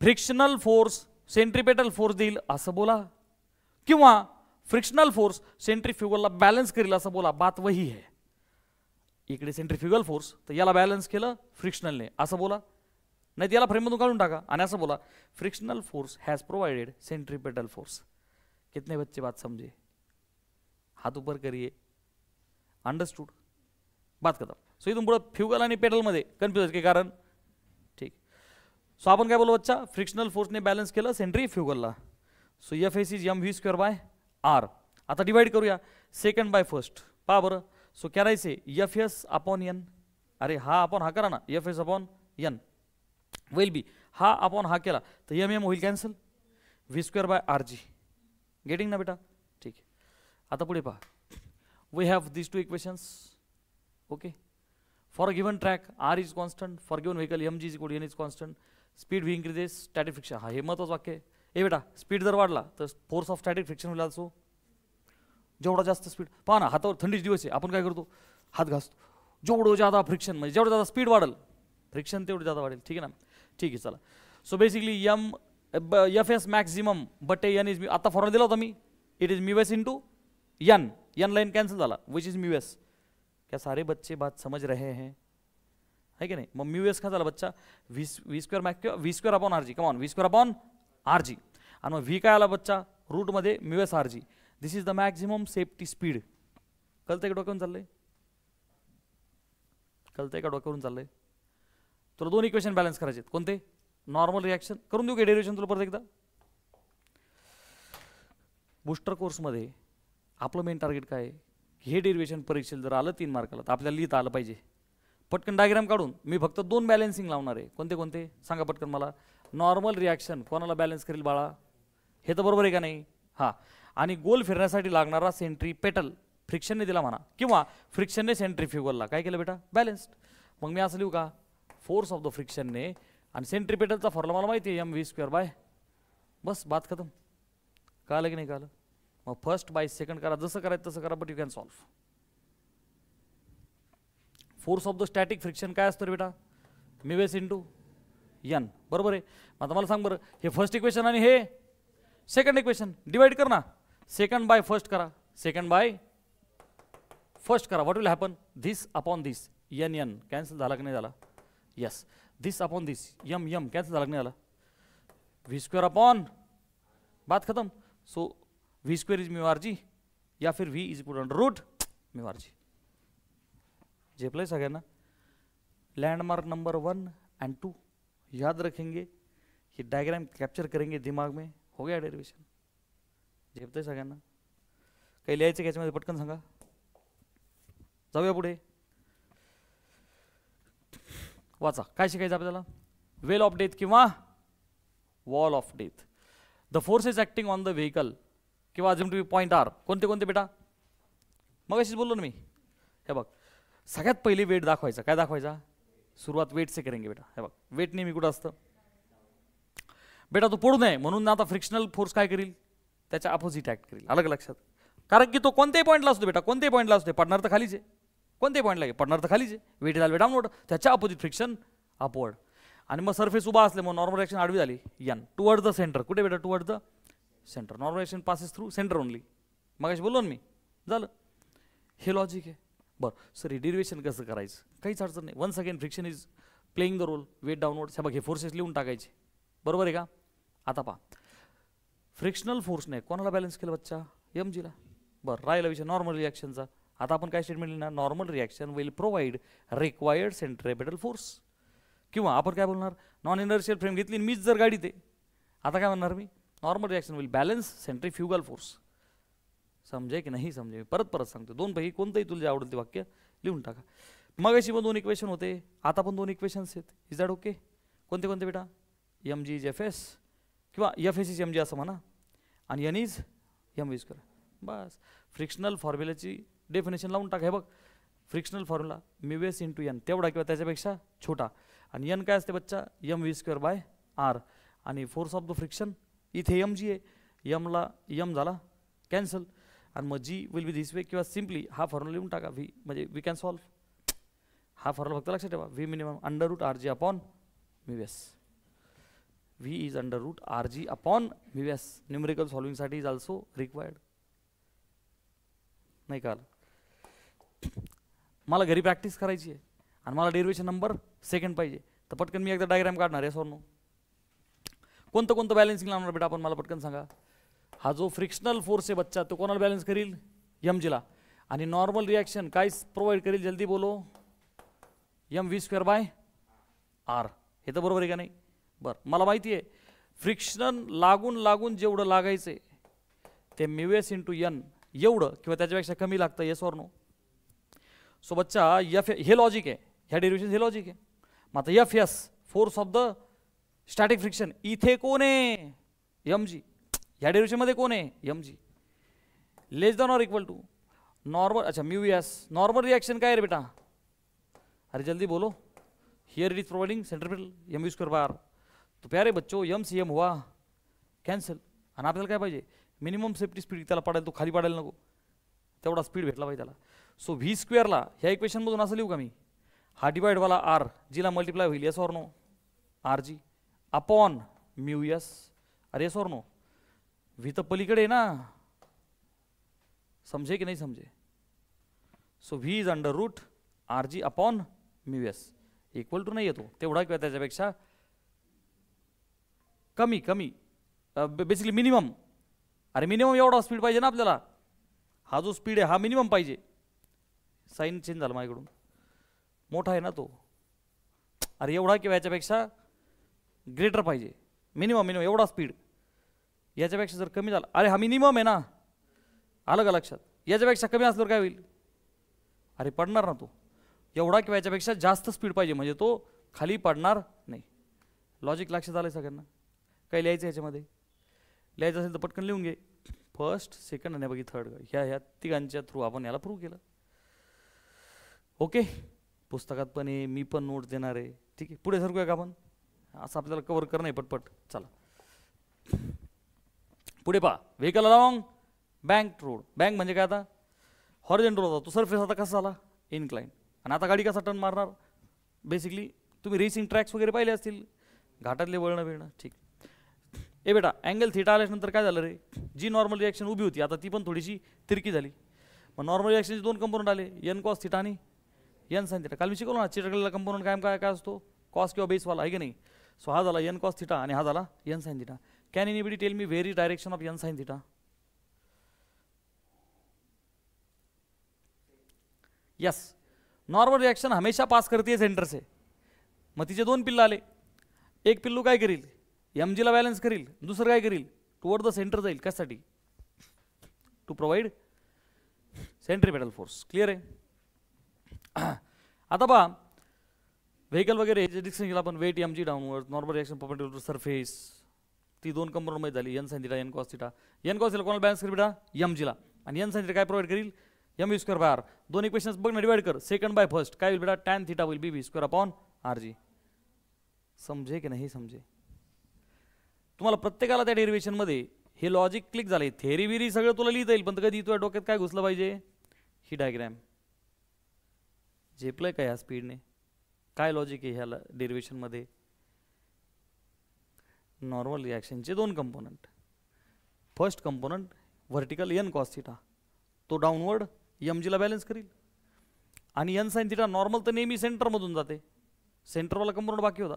फ्रिक्शनल फोर्स सेंट्रीपेटल फोर्स देईल असं बोला, किंवा फ्रिक्शनल फोर्स सेंट्रीफ्युगलला बॅलन्स करेल असं बोला. बात वही है. इकडे सेंट्रीफ्युगल फोर्स तर याला बॅलन्स केलं फ्रिक्शनलने असं बोला, नाही याला फ्रेममधून काढून टाका आणि असं बोला, frictional force has provided centripetal force. कितने बच्चे बात समझे? हाथ ऊपर करिए. अंडरस्टूड? बात खतम. सो इथून पुढे फ्युगल आणि पेडलमध्ये कन्फ्युज के कारण. ठीक. सो आपण काय बोलू बच्चा? फ्रिक्शनल फोर्सने बॅलन्स केलं सेंट्रीफ्युगलला. So F S is M V square by R. आता डिवाइड करूया सेकंड बाय फर्स्ट. पहा बरं. सो क्या राहायचे? F S upon N. अरे हा अपॉन हा करा ना, F S upon N will be, हा अपॉन हा केला तर एम एम होईल cancel, V square by R G. Getting ना बेटा? ठीक आहे. आता पुढे पहा. We have this two equations. Okay. For a given track r is constant, for given vehicle m G is equal n is constant, speed v increases, static friction. हा हे महत्त्वाचं वाक्य आहे. ए बेटा, स्पीड जर वाढला तर फोर्स ऑफ स्टॅटिक फ्रिक्शन होईल असो. जेवढा जास्त स्पीड, पहा ना, हातावर थंडीचे दिवस आहे, आपण काय करतो? हात घासतो. जेवढं जादा फ्रिक्शन म्हणजे जेवढं जादा स्पीड वाढेल, फ्रिक्शन तेवढं जादा वाढेल. ठीक आहे ना? ठीक आहे. चला, so basically M F S maximum बटे एन इज, आता फॉर्म्युला दिला होता मी, it is mu S into N. N line cancel झाला, विच इज म्यू एस. क्या सारे बच्चे बात समझ रहे हैं? है कि नहीं? मग म्यू एस का झाला बच्चा? V square max, V square upon R G. Come on, V square upon R G. आणि मग व्ही काय आला बच्चा? रूटमध्ये mu S R G. This is the maximum safety speed. कळतंय का डोक्यावरून चाललंय? कळतंय का डोक्यावरून चाललंय? तुला दोन इक्वेशन बॅलन्स करायचे. कोणते? नॉर्मल रिॲक्शन करून देऊ का डेरिव्हेशन तुला परत एकदा? बूस्टर कोर्समध्ये आपलं मेन टार्गेट काय आहे? हे डेरिव्हेशन परीक्षेला जर आलं 3 मार्काला तर आपल्याला लिहिता आलं पाहिजे. पटकन डायग्राम काढून मी फक्त 2 बॅलन्सिंग लावणार आहे. कोणते कोणते सांगा पटकन मला. नॉर्मल रिॲक्शन कोणाला बॅलन्स करेल बाळा? हे तर बरोबर आहे का नाही? हां. आणि गोल फिरण्यासाठी लागणारा सेंट्रीपेटल फ्रिक्शनने दिला म्हणा, किंवा फ्रिक्शनने सेंट्रीफ्युगलला काय केलं बेटा? बॅलन्स्ड. मग मी असं लिहू का? फोर्स ऑफ द फ्रिक्शनने, आणि सेंट्रीपेटलचा फॉर्म्युला मला माहिती आहे, एम व्ही स्क्वेअर बाय. बस बात खतम. कळलं की नाही कळलं? मग फर्स्ट बाय सेकंड करा, जसं करायचं तसं करा, but you can solve. Force of the static friction काय असतं रे बेटा? Mu S into n. बरोबर आहे. आता मला सांग बरं, हे फर्स्ट इक्वेशन आणि हे सेकंड इक्वेशन डिवाइड कर ना. सेकंड बाय फर्स्ट करा, सेकंड बाय फर्स्ट करा. What will happen? This upon this, N N cancel झाला की नाही झाला? Yes. This upon this, M M cancel झाला की नाही झाला? व्ही स्क्वेअर अपॉन, बात खतम. So V square is mu R G, या फिर V is equal under root mu R G. झेपलंय सगळ्यांना? Landmark number 1 and 2। याद रखेंगे, ये डायग्राम कॅप्चर करेंगे दिमाग में. हो गया डेरिवेशन. झेपतंय सगळ्यांना? काही लिहायचं याच्यामध्ये पटकन सांगा. जाऊया पुढे. वाचा. काय शिकायचं आपल्याला? वेल ऑफ डेथ किंवा wall of death. The forces acting on the vehicle किंवा अजून तुम्ही पॉईंट आर. कोणते कोणते बेटा? मग अशीच बोललो ना मी. हे बघ, सगळ्यात पहिले वेट दाखवायचा. काय दाखवायचा? सुरुवात वेट से करेंगे बेटा. हे बघ, वेट नेहमी कुठं असतं बेटा? तो पडू नये म्हणून आता फ्रिक्शनल फोर्स काय करील? त्याच्या अपोजिट ऍक्ट करेल. अलग लक्षात. कारण की तो कोणत्याही पॉईंटला असतो बेटा, कोणत्याही पॉईंटला असतो. पडणार तर खालीच आहे. कोणत्याही पॉईंटला आहे पडणार तर खालीच आहे. वेट झालं डाऊनवर्ड, त्याच्या अपोजिट फ्रिक्शन अपवर्ड. आणि मग सरफेस उभा असले मग नॉर्मल रिएक्शन आडवी झाली एन टुवर्ड द सेंटर. कुठे बेटा? Toward the centre. Normal reaction passes through centre only. मग अशी बोललो ना मी. झालं. हे लॉजिक आहे. बरं सर, डेरिवेशन कसं करायचं? काहीच अडचण नाही. Once again friction is playing the role. Weight downward. हे बघ, हे फोर्सेस लिहून टाकायचे. बरोबर आहे का? आता पहा, फ्रिक्शनल फोर्सने कोणाला बॅलन्स केलं बच्चा? mg ला. बरं, राहिला विषय नॉर्मल रिॲक्शनचा. आता आपण काय स्टेटमेंट लिहिणार? Normal reaction will provide required centripetal force. किंवा आपण काय बोलणार? नॉन इनर्शियल फ्रेम घेतली मीच जर गाडी ते, आता काय म्हणणार मी? Normal reaction will balance centrifugal force. समजे की नाही समजे? परत परत सांगतो. दोन पैकी कोणतंही तुला जे आवडेल ते वाक्य लिहून टाका. मग अशी पण दोन इक्वेशन होते, आता पण दोन इक्वेशन्स आहेत. Is that okay? कोणते कोणते बेटा? mg इज fs किंवा fs इज mg असं म्हणा, आणि n इज mv स्क्वेअर. बस, फ्रिक्शनल फॉर्म्युलाची डेफिनेशन लावून टाका. हे बघ, frictional formula μs into n तेवढा किंवा त्याच्यापेक्षा छोटा. आणि n काय असते बच्चा? mv square by r. आणि फोर्स ऑफ द फ्रिक्शन इथे mg आहे. m ला m झाला कॅन्सल. आणि मग g will be this way. किंवा सिम्पली हा फॉर्म्युला लिहून टाका. v म्हणजे वी कॅन सॉल्व. हा फॉर्म्युला फक्त लक्षात ठेवा. v minimum under root rg upon μs. v is under root rg upon μs. Numerical solving साठी इज ऑल्सो रिक्वायर्ड. नाही का? मला घरी प्रॅक्टिस करायची आहे आणि मला डेरिवेशन नंबर सेकंड पाहिजे. तर पटकन मी एकदा डायग्राम काढणार आहे. सोनो कोणतं कोणतं बॅलन्सिंग लावणार बेटा आपण? मला पटकन सांगा. हा जो फ्रिक्शनल फोर्स आहे बच्चा, तो कोणाला बॅलन्स करील? mg ला. आणि नॉर्मल रिॲक्शन काय प्रोव्हाइड करेल? जल्दी बोलो. mv square by r. हे तर बरोबर आहे का नाही? बरं, मला माहिती आहे फ्रिक्शन लागून लागून जेवढं लागायचं ते μs इंटू n एवढं किंवा त्याच्यापेक्षा कमी लागतं. Yes or no? सो बच्चा हे लॉजिक आहे. ह्या डेरिवेशन हे लॉजिक आहे. मग आता fs force of the static friction इथे कोण आहे? mg. ह्या डेरिवेशनमध्ये कोण आहे? mg. Less than or equal to normal. अच्छा, μs नॉर्मल रिॲक्शन काय रे बेटा? अरे जल्दी बोलो. Here it is providing centripetal mv square by r. तो प्यारे बच्चों m से m हुआ कॅन्सल. आणि आपल्याला काय पाहिजे? Minimum safety speed. त्याला पडायला, तो खाली पडायला नको, तेवढा स्पीड भेटला पाहिजे त्याला. सो व्ही स्क्वेअरला ह्या इक्वेशनमधून असं लिहू का मी? हा डिवाइडवाला आर जीला मल्टिप्लाय होईल. Yes or no? R G upon μs. अरे येस ऑर नो? व्ही तर पलीकडे आहे ना. समजे की नाही समजे? So V is under root R G upon μs. Equal to नाही येतो तेवढा किंवा त्याच्यापेक्षा कमी. कमी बेसिकली मिनिमम. अरे मिनिमम एवढा स्पीड पाहिजे ना आपल्याला. हा जो स्पीड आहे हा मिनिमम पाहिजे. साईन चेंज झाला माझ्याकडून, मोठा आहे ना तो. अरे एवढा किंवा याच्यापेक्षा ग्रेटर पाहिजे. मिनिमम मिनिमम एवढा स्पीड. याच्यापेक्षा जर कमी झाला, अरे हा मिनिमम आहे ना. आलं का लक्षात? याच्यापेक्षा कमी असल्यावर काय होईल? अरे पडणार ना तो. एवढा किंवा याच्यापेक्षा जास्त स्पीड पाहिजे म्हणजे तो खाली पडणार नाही. लॉजिक लक्षात आलं सगळ्यांना? काही लिहायचं ह्याच्यामध्ये? लिहायचं असेल तर पटकन लिहून घे. फर्स्ट, सेकंड आणि बघी थर्ड. ह्या तिघांच्या थ्रू आपण याला प्रूव्ह केलं. ओके, पुस्तकात पण आहे, मी पण नोट्स देणार आहे. ठीक आहे, पुढे सरकूया का आपण? असं आपल्याला कव्हर करणं आहे पटपट. चला पुढे पहा. Vehicle along bank road. Bank म्हणजे काय? आता हॉरिझॉन्टल होता तो सरफेस, आता कसा झाला? इनक्लाइन. आणि आता गाडी कसा टर्न मारणार? बेसिकली तुम्ही रेसिंग ट्रॅक्स वगैरे पाहिले असतील, घाटातले वळणं बिळणं. ठीक. ए बेटा, अँगल थिटा आल्यानंतर काय झालं रे? जी नॉर्मल रिॲक्शन उभी होती आता ती पण थोडीशी तिरकी झाली. मग नॉर्मल रिॲक्शनचे दोन कंपोनंट आले, एन कॉस थिटा आणि एन साइन थिटा. काल मी शिकवलं ना चिटकलेला कंपोनंट काय काय असतो? कॉस किंवा बेसवाला, आहे की नाही? सो हा झाला एन कॉस थिटा आणि हा झाला n sine theta. Can anybody tell me very direction of n sine theta? Yes, normal reaction हमेशा पास करती है सेंटर से. मग तिचे 2 पिल्लं आले. एक पिल्लू काय करील, mg ला बॅलन्स करील, दुसरं काय करील, टुवर्ड द सेंटर जाईल. कशासाठी, to provide centripetal force. Clear आहे. आता पहा व्हेकल वगैरे जे डिस्कशन केलं आपण, weight mg downward, normal reaction perpendicular to surface, ती 2 कंपोनंट मध्ये झाली, n sin theta n cos theta. n cos theta कोणाला बॅलन्स करेल बेटा, mg ला, आणि n sin थीटा काय प्रोव्हाइड करील, mv स्क्वेअर बाय r. दोन इक्वेशन्स बघ ना, डिवाइड कर, सेकंड बाय फर्स्ट, काय होईल बेटा, tan theta will be v square upon rg. समजे की नाही समजे, तुम्हाला प्रत्येकाला त्या डेरिवेशन मध्ये हे लॉजिक क्लिक झाले. थेरी विरी सगळं तुला लिहिता येईल, पण कधी तुझ्या डोक्यात काय घुसलं पाहिजे, ही डायग्रॅम झेपलंय का ह्या स्पीडने, काय लॉजिक आहे ह्या डेरिवेशन मध्ये. नॉर्मल रिॲक्शनचे 2 component, first component vertical n cos theta, तो डाऊनवर्ड mg ला बॅलन्स करील, आणि n sin थीटा नॉर्मल तर नेहमी सेंटरमधून जाते, सेंटरवाला कंपोनंट बाकी होता.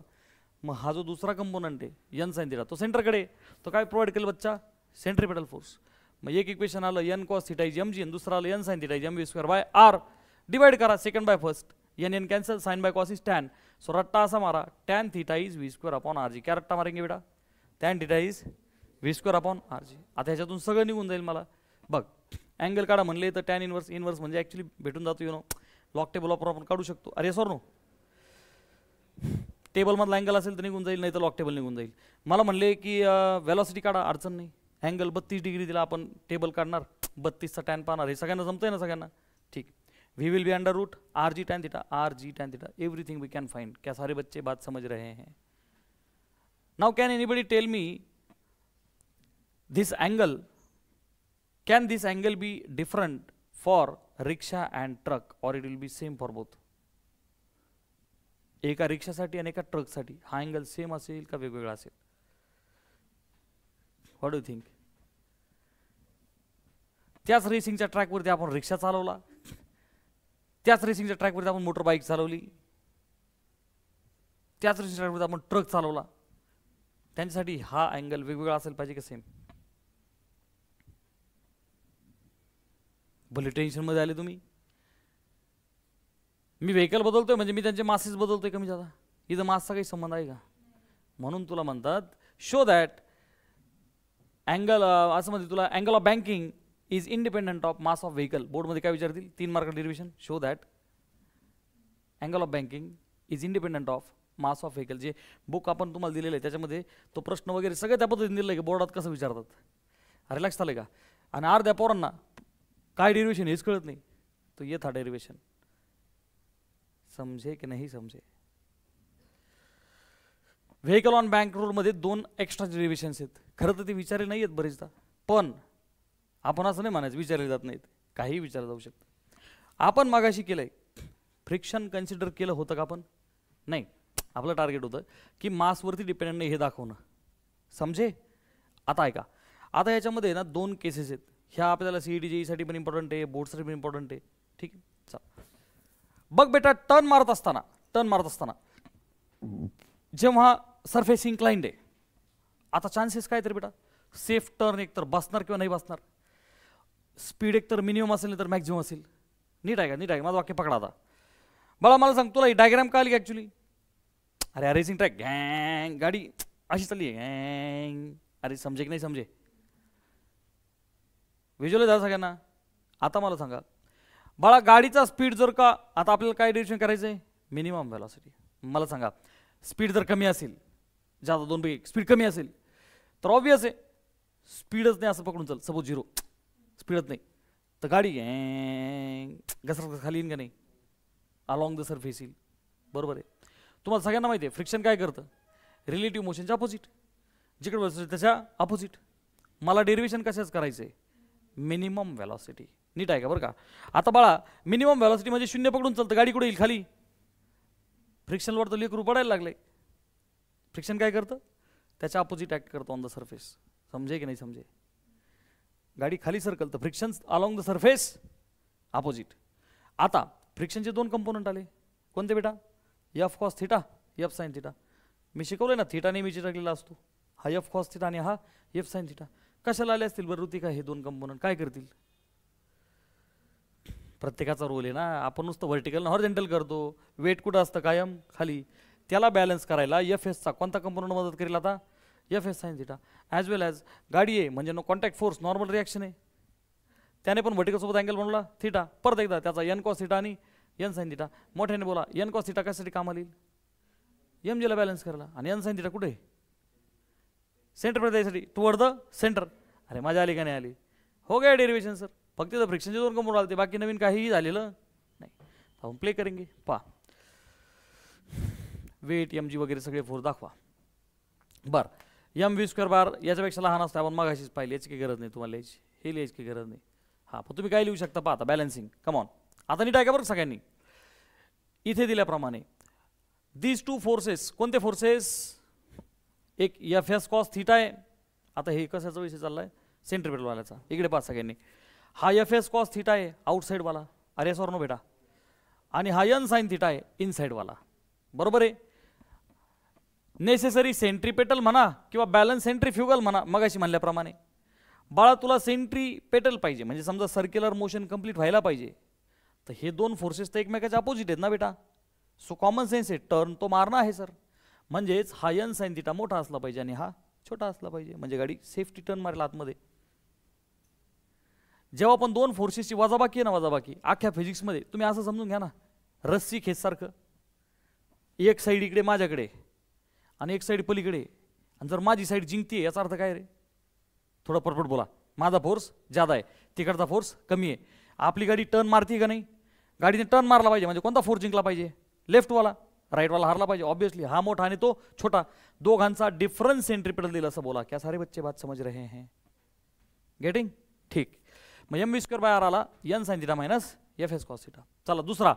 मग हा जो दुसरा कंपोनंट आहे n sin थीटा, तो सेंटरकडे, तो काय प्रोव्हाइड करेल बच्चा, सेंट्रीपेटल फोर्स. मग एक इक्वेशन आलं n cos theta is mg, आणि दुसरं आलं n sin theta is mv square by r. Divide करा, second by first, n cancel, sine by cos is tan. So रट्टा असा मारा, tan theta is v square upon rg. क्या रट्टा मारेंगे बेटा, tan theta is v square upon rg. आता ह्याच्यातून सगळं निघून जाईल. मला बघ अँगल काढा म्हणले तर टॅन इनवर्स, इनवर्स म्हणजे ॲक्च्युली भेटून जातो, लॉग टेबल वापरून आपण काढू शकतो. अरे सॉर नो, टेबलमधला अँगल असेल तर निघून जाईल, नाही तर लॉग टेबल निघून जाईल. मला म्हणले की वेलॉसिटी काढा, अडचण नाही. अँगल 32 डिग्री दिला, आपण टेबल काढणार, 32चा टॅन पाहणार, हे सगळ्यांना जमतंय ना सगळ्यांना, ठीक. We will be under root rg tan theta, rg tan theta, everything we can find. क्या सारे बच्चे बात समझ रहे हैं? Now can anybody tell me this angle, can this angle be different for rickshaw and truck, और it will be same for both. एका रिक्षासाठी आणि एका ट्रकसाठी हा अँगल सेम असेल का वेगवेगळा असेल? What do think? त्याच रेसिंगच्या ट्रॅकवरती आपण रिक्षा चालवला, त्याच रेसिंगच्या ट्रॅकवरती आपण मोटर बाईक चालवली, त्याच रेसिंगच्या ट्रॅकवरती आपण ट्रक चालवला, त्यांच्यासाठी हा अँगल वेगवेगळा असेल पाहिजे का सेम? भले टेन्शन मध्ये आले तुम्ही. मी व्हेकल बदलतोय म्हणजे मी त्यांचे मासेस बदलतोय कमी जादा, इथं मासचा काही संबंध आहे का? म्हणून तुला म्हणतात शो दॅट अँगल, असं म्हणजे तुला angle of banking is independent of mass of vehicle. बोर्डमध्ये काय विचारतील, 3 mark derivation. Show that angle of banking is independent of mass of vehicle. जे बुक आपण तुम्हाला दिलेलं आहे त्याच्यामध्ये तो प्रश्न वगैरे सगळं त्या पद्धतीने दिलेलं आहे की बोर्डात कसं विचारतात. अरे लक्षात आलं का? आणि अर्ध्या पोरांना काय डेरिवेशन हेच कळत नाही, तो येत हा डेरिवेशन. समजे की नाही समजे? व्हेकल ऑन बँक रूलमध्ये 2 एक्स्ट्रा डेरिवेशन्स आहेत. खरं तर ते विचारले नाही आहेत बरेचदा, पण आपण असं नाही म्हणायचं विचारले जात नाहीत, काही विचारलं जाऊ शकतं. आपण मागाशी केलंय फ्रिक्शन कन्सिडर केलं होतं का आपण? नाही. आपलं टार्गेट होतं की मासवरती डिपेंडंट नाही हे दाखवणं. समजे? आता ऐका, आता याच्यामध्ये ना 2 केसेस आहेत. ह्या आपल्याला CET JEE साठी पण इम्पॉर्टंट आहे, बोर्डसाठी पण इम्पॉर्टंट आहे, ठीक आहे. चल बघ बेटा, टर्न मारत असताना जेव्हा सरफेस इन्क्लाइंड आहे, आता चान्सेस काय तर बेटा, सेफ टर्न एक तर बसणार किंवा नाही बसणार, स्पीड एक तर मिनिमम असेल नाही तर मॅक्झिमम असेल. नीट आहे का? नीट आहे, माझं वाक्य पकडा. आता बाळा मला सांग, तुला ही डायग्राम काय आली का ॲक्च्युली? अरे रेसिंग ट्रॅक गँग, गाडी अशी चालली आहे गँग. अरे समजे की नाही समजे? व्हिज्युअलाइज झालं सगळ्यांना? आता मला सांगा बाळा, गाडीचा स्पीड जर का, आता आपल्याला काय डिरेक्शन करायचं आहे, मिनिमम व्हेलॉसिटी. मला सांगा स्पीड जर कमी असेल, जादा 2 पैकी स्पीड कमी असेल तर ऑब्वियस आहे स्पीडच नाही असं पकडून चल. सपोज 0 स्पीडच नाही तर गाडी घसरत खाली येईन का नाही, अलॉंग द सरफेस येईल. बरोबर आहे. तुम्हाला सगळ्यांना माहिती आहे फ्रिक्शन काय करतं, रिलेटिव्ह मोशनच्या अपोजिट, जिकडे व्हेलॉसिटी त्याच्या अपोजिट. मला डेरिवेशन कशाच करायचं आहे, मिनिमम व्हेलॉसिटी. नीट आहे का? बरं का? आता बाळा मिनिमम व्हेलॉसिटी म्हणजे 0 पकडून चालतं, गाडी कुठे येईल खाली. फ्रिक्शनवर तर लेकरू पडायला लागले. फ्रिक्शन काय करतं, त्याच्या अपोजिट ॲक्ट करतो ऑन द सरफेस. समजे की नाही समजे? गाडी खाली सरकल तर friction along the surface opposite. आता फ्रिक्शनचे 2 कंपोनंट आले, कोणते बेटा? F cos theta, F sine theta. मी शिकवलंय ना, थिटा नेहमी चिटकलेला असतो. हा एफ कॉस थिटा आणि हा एफ साइन थिटा. कशाला आले असतील बरं ऋतिका हे 2 कंपोनंट? काय करतील? प्रत्येकाचा रोल आहे ना. आपण नुसतं व्हर्टिकल हॉरिझॉन्टल करतो, वेट कुठं असतं कायम खाली. त्याला बॅलन्स करायला एफ एसचा कोणता कंपोनंट मदत करेल आता, F S sine theta, as well as गाडी आहे म्हणजे कॉन्टॅक्ट फोर्स नॉर्मल रिॲक्शन आहे, त्याने पण व्हर्टिकल सोबत अँगल बनवला थिटा, परत एकदा त्याचा एन कॉस थिटा आणि एन साईन थिटा. मोठ्याने बोला, एन कॉस थिटा कशासाठी कामाला येईल, एम जीला बॅलन्स करायला, आणि एन साईन थिटा कुठे आहे, सेंटरमध्ये द्यायसाठी, टुवर्ड द सेंटर. अरे मजा आली का नाही आली, हो गया डेरिवेशन सर. फक्त तर फ्रिक्शनचे 2 कंपोनंट आले, बाकी नवीन काहीही झालेलं नाही. आपण प्ले करेंगे, पहा वेट एम जी वगैरे सगळे फोर्स दाखवा. बरं एम व्ही स्क्वेअर बार याच्यापेक्षा लहान असतं, आपण मगाशीच पाहिली, याची काही गरज नाही तुम्हाला लिहायची, हे लिहायची काही गरज नाही. हां पण तुम्ही काय लिहू शकता पहा आता, बॅलन्सिंग कमॉन. आता नीट आहे का बरं सगळ्यांनी, इथे दिल्याप्रमाणे दीज टू फोर्सेस, कोणते फोर्सेस, एक एफ एस कॉस थिटा आहे. आता हे कशाचा विषय चाललाय, सेंट्रिपेटलवाल्याचा. इकडे पहा सगळ्यांनी, हा एफ एस कॉस थिटा आहे आउटसाईडवाला, अरे एस नो बेटा, आणि हा एन साईन थिटा आहे इनसाईडवाला, बरोबर आहे. नेसेसरी सेंट्रिपेटल म्हणा किंवा बॅलन्स सेंट्रीफ्युगल म्हणा, मगाशी म्हणल्याप्रमाणे. बाळा तुला सेंट्रीपेटल पाहिजे म्हणजे समजा सर्क्युलर मोशन कंप्लीट व्हायला पाहिजे, तर हे 2 फोर्सेस तर एकमेकाच्या अपोजिट आहेत ना बेटा. सो कॉमन सेन्स आहे, टर्न तो मारणं आहे सर, म्हणजेच हा एन साईन थिटा मोठा असला पाहिजे आणि हा छोटा असला पाहिजे, म्हणजे गाडी सेफ्टी टर्न मारेल आतमध्ये. जेव्हा पण 2 फोर्सेसची वजाबाकी आहे ना, वजाबाकी अख्ख्या फिजिक्समध्ये तुम्ही असं समजून घ्या ना, रस्सी खेचसारखं, एक साईड इकडे माझ्याकडे आणि एक साईड पलीकडे, आणि जर माझी साईड जिंकते याचा अर्थ काय रे, थोडं पटपट बोला, माझा फोर्स जादा आहे तिकडचा फोर्स कमी आहे. आपली गाडी टर्न मारते का नाही, गाडीने टर्न मारला पाहिजे म्हणजे कोणता फोर्स जिंकला पाहिजे, लेफ्टवाला, राईटवाला हारला पाहिजे ऑब्वियसली. हा मोठा आणि तो छोटा, दोघांचा डिफरन्स सेंट्रिपेटल दिला असं बोला. क्या सारे बच्चे बात समझ रहे हैं, गेटिंग, ठीक. मग M V square by R आला N sine theta minus F S cos theta. चला दुसरा,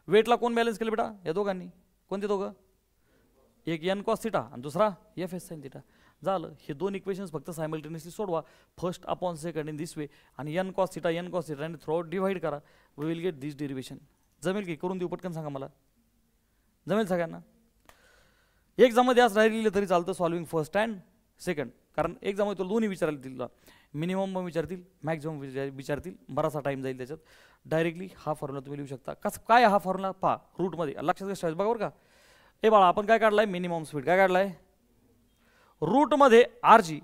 वेटला कोण बॅलन्स केलं बेटा, या दोघांनी, कोणते दोघं, एक एन कॉस थिटा आणि दुसरा एफ एस साईन थिटा. झालं, हे 2 इक्वेशन्स फक्त सायमल्टेनियसली सोडवा, first upon second in this way, आणि एन कॉस थिटा आणि थ्रू आउट डिवाइड करा, we will get this derivation. जमेल की, करून देऊ पटकन सांगा मला, जमेल सगळ्यांना. एक्झाममध्ये आज नाही लिहिलं तरी चालतं, सॉल्विंग फर्स्ट अँड सेकंड, कारण एक्झाममध्ये तुला दोन्ही विचारायला तुला, मिनिमम विचारतील, मॅक्झिमम विचारतील, बराचसा टाईम जाईल त्याच्यात. डायरेक्टली हा फॉर्म्युला तुम्ही लिहू शकता. कसं काय हा फॉर्म्युला पहा, रूटमध्ये लक्षात कसं बघा बरं का. ए बाळा आपण काय काढलाय, मिनिमम स्पीड काय काढलाय, रूटमध्ये आर जी,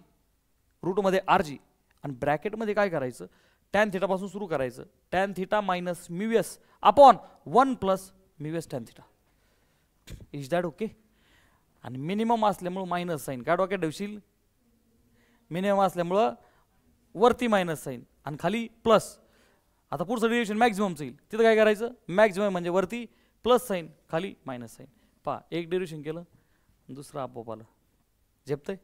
रूटमध्ये आर जी, आणि ब्रॅकेटमध्ये काय करायचं, टॅन थिटापासून सुरू करायचं, tan theta minus mu S upon 1 plus mu S tan theta. Is that okay. आणि मिनिमम असल्यामुळं मायनस साईन काय डोक्यात ठेवशील, मिनिमम असल्यामुळं वरती मायनस साईन आणि खाली प्लस. आता पुढचं डेरिवेशन मॅक्झिममचं येईल, तिथं काय करायचं, मॅक्झिमम म्हणजे वरती प्लस साईन खाली मायनस साईन. पहा एक डेरिवेशन केलं, दुसरं आपोआप आलं, झेपतंय.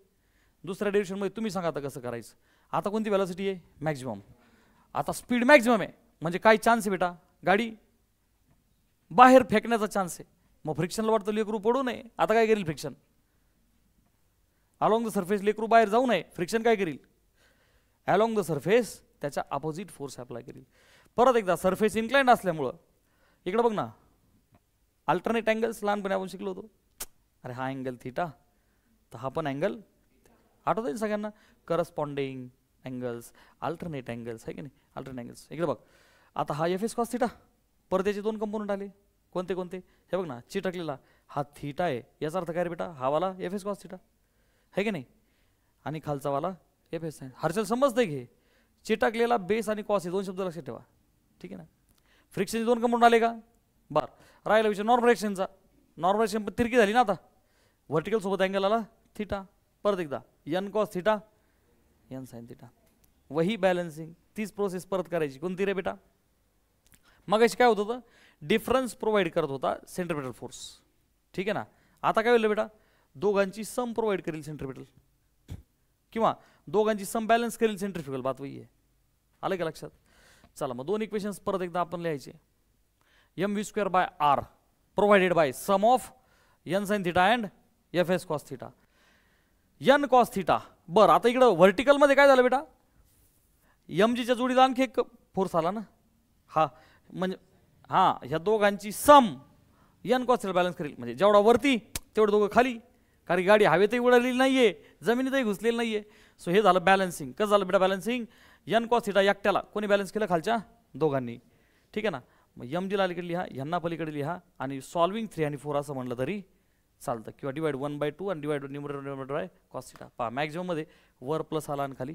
दुसऱ्या डेरिवेशनमध्ये तुम्ही सांगा आता कसं करायचं. आता कोणती व्हेलॉसिटी आहे, मॅक्झिमम. आता स्पीड मॅक्झिमम आहे म्हणजे काय चान्स आहे बेटा, गाडी बाहेर फेकण्याचा चान्स आहे. मग फ्रिक्शनला वाटतं लेकरू पडू नये, आता काय करेल, फ्रिक्शन अलॉंग द सरफेस, लेकरू बाहेर जाऊ नये, फ्रिक्शन काय करेल, अलॉंग द सरफेस त्याच्या अपोजिट फोर्स अप्लाय करेल. परत एकदा सरफेस इन्क्लाइंड असल्यामुळं, इकडं बघ ना, अल्टरनेट अँगल्स लहानपणी आपण शिकलो होतो. अरे हा अँगल थिटा, तर हा पण अँगल आठवत आहे सगळ्यांना, करस्पॉन्डिंग अँगल्स, अल्टरनेट अँगल्स आहे की नाही, अल्टरनेट अँगल्स. इकडे बघ, आता हा एफ एस कॉस थिटा, परत त्याचे 2 कंपोनंट आले, कोणते कोणते, हे बघ ना चिटकलेला हा थिटा आहे, याचा अर्थ काय रे बेटा, हा वाला एफ एस कॉस थिटा आहे की नाही, आणि खालचा वाला एफ एस साईन. हर्षल समजतंय घे, चिटकलेला बेस आणि कॉस हे 2 शब्द लक्षात ठेवा, ठीक आहे ना. फ्रिक्शनचे 2 कंपोनंट आले का, बरं राहिला विषय नॉर्मल रिएक्शनचा. नॉर्मल रिएक्शन पण तिरकी झाली ना, आता व्हर्टिकल सोबत अँगल आला थिटा, परत एकदा n cos theta n sine theta, वही बॅलन्सिंग, तीच प्रोसेस परत करायची. कोणती रे बेटा, मग अशी काय होत होतं, डिफरन्स प्रोव्हाइड करत होता सेंट्रिपेटल फोर्स, ठीक आहे ना. आता काय होईल बेटा, दोघांची सम प्रोव्हाइड करेल सेंट्रिपेटल, किंवा दोघांची सम बॅलन्स करेल सेंट्रिफ्युगल, बात वही आहे. आलं का लक्षात. चला मग 2 इक्वेशन्स परत एकदा आपण लिहायचे. M V square by r provided by sum of n sine theta and f S cos theta, n cos theta. बरं आता इकडं व्हर्टिकलमध्ये काय झालं बेटा, एम जीच्या जोडीला आणखी एक फोर्स आला ना, हा म्हणजे हां ह्या दोघांची सम एन कॉस थिटा बॅलन्स करेल, म्हणजे जेवढा वरती तेवढं दोघं खाली, कारण गाडी हवेतही उडालेली नाही आहे, जमिनीतही घुसलेली नाही आहे. सो हे झालं बॅलन्सिंग. कसं झालं बेटा बॅलन्सिंग, एन कॉस थिटा एकट्याला कोणी बॅलन्स केलं, खालच्या दोघांनी, ठीक आहे ना. मग एम जीला अलीकडे लिहा, ह्यांना पलीकडे लिहा, आणि सॉल्विंग 3 आणि 4 असं म्हणलं तरी चालतं, किंवा डिवाइड 1/2 आणि divide numerator by cos theta. पहा मॅक्झिमम मध्ये वर प्लस आला आणि खाली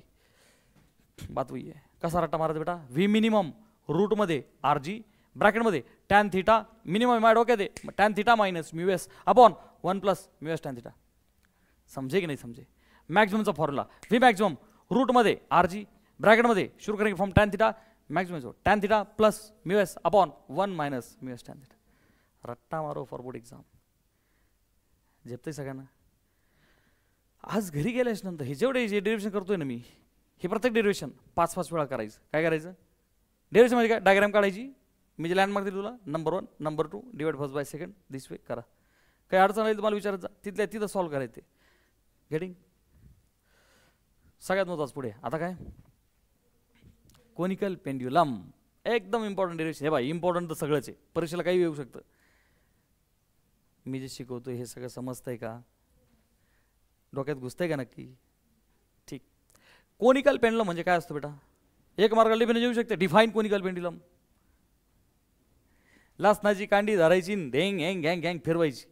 बात हुई आहे. कसा रट्टा मारायचा बेटा, व्ही मिनिमम रूट मध्ये आर जी ब्रॅकेटमध्ये टॅन थिटा मिनिमम माझ्या डोक्यात आहे, tan theta minus mu S upon 1 plus mu S tan theta. समजे की नाही समजे. मॅक्झिममचा फॉर्म्युला व्ही मॅक्झिमम रूटमध्ये आर जी ब्रॅकेटमध्ये शुरू करेंगे from tan theta maximum tan theta plus mu S upon 1 minus mu S tan theta. रट्टा मारो फॉर बोर्ड एक्झाम. झेपतंय सगळ्यांना. आज घरी गेल्याच नंतर हे जेवढे जे डेरिव्हेशन करतोय ना मी, हे प्रत्येक डेरिव्हेशन 5-5 वेळा करायचं. काय करायचं डेरिव्हेशन मध्ये, काय डायग्राम काढायची. मी जे लँडमार्क दिली तुला, number 1 number 2 divide first by second this way करा. काही अडचण आली तर मला विचारत जा, तिथल्या तिथं सॉल्व्ह करायचं. गेटिंग. सगळ्यात महत्त्वाचं पुढे आता काय, कोनिकल पेंड्युलम. एकदम इम्पॉर्टंट डेरिव्हेशन. हे बाय इम्पॉर्टंट तर सगळंच आहे, परीक्षेला काही येऊ शकतं. मी जे शिकवतो हे सगळं समजतंय का, डोक्यात घुसतंय का नक्की. ठीक. कोनिकल पेंड्युलम म्हणजे काय असतं बेटा, एक मार्गाला डिफाइन येऊ शकते. Define conical pendulum. लसणाची कांडी धरायची, धेंग हँग हँग हँग फिरवायची,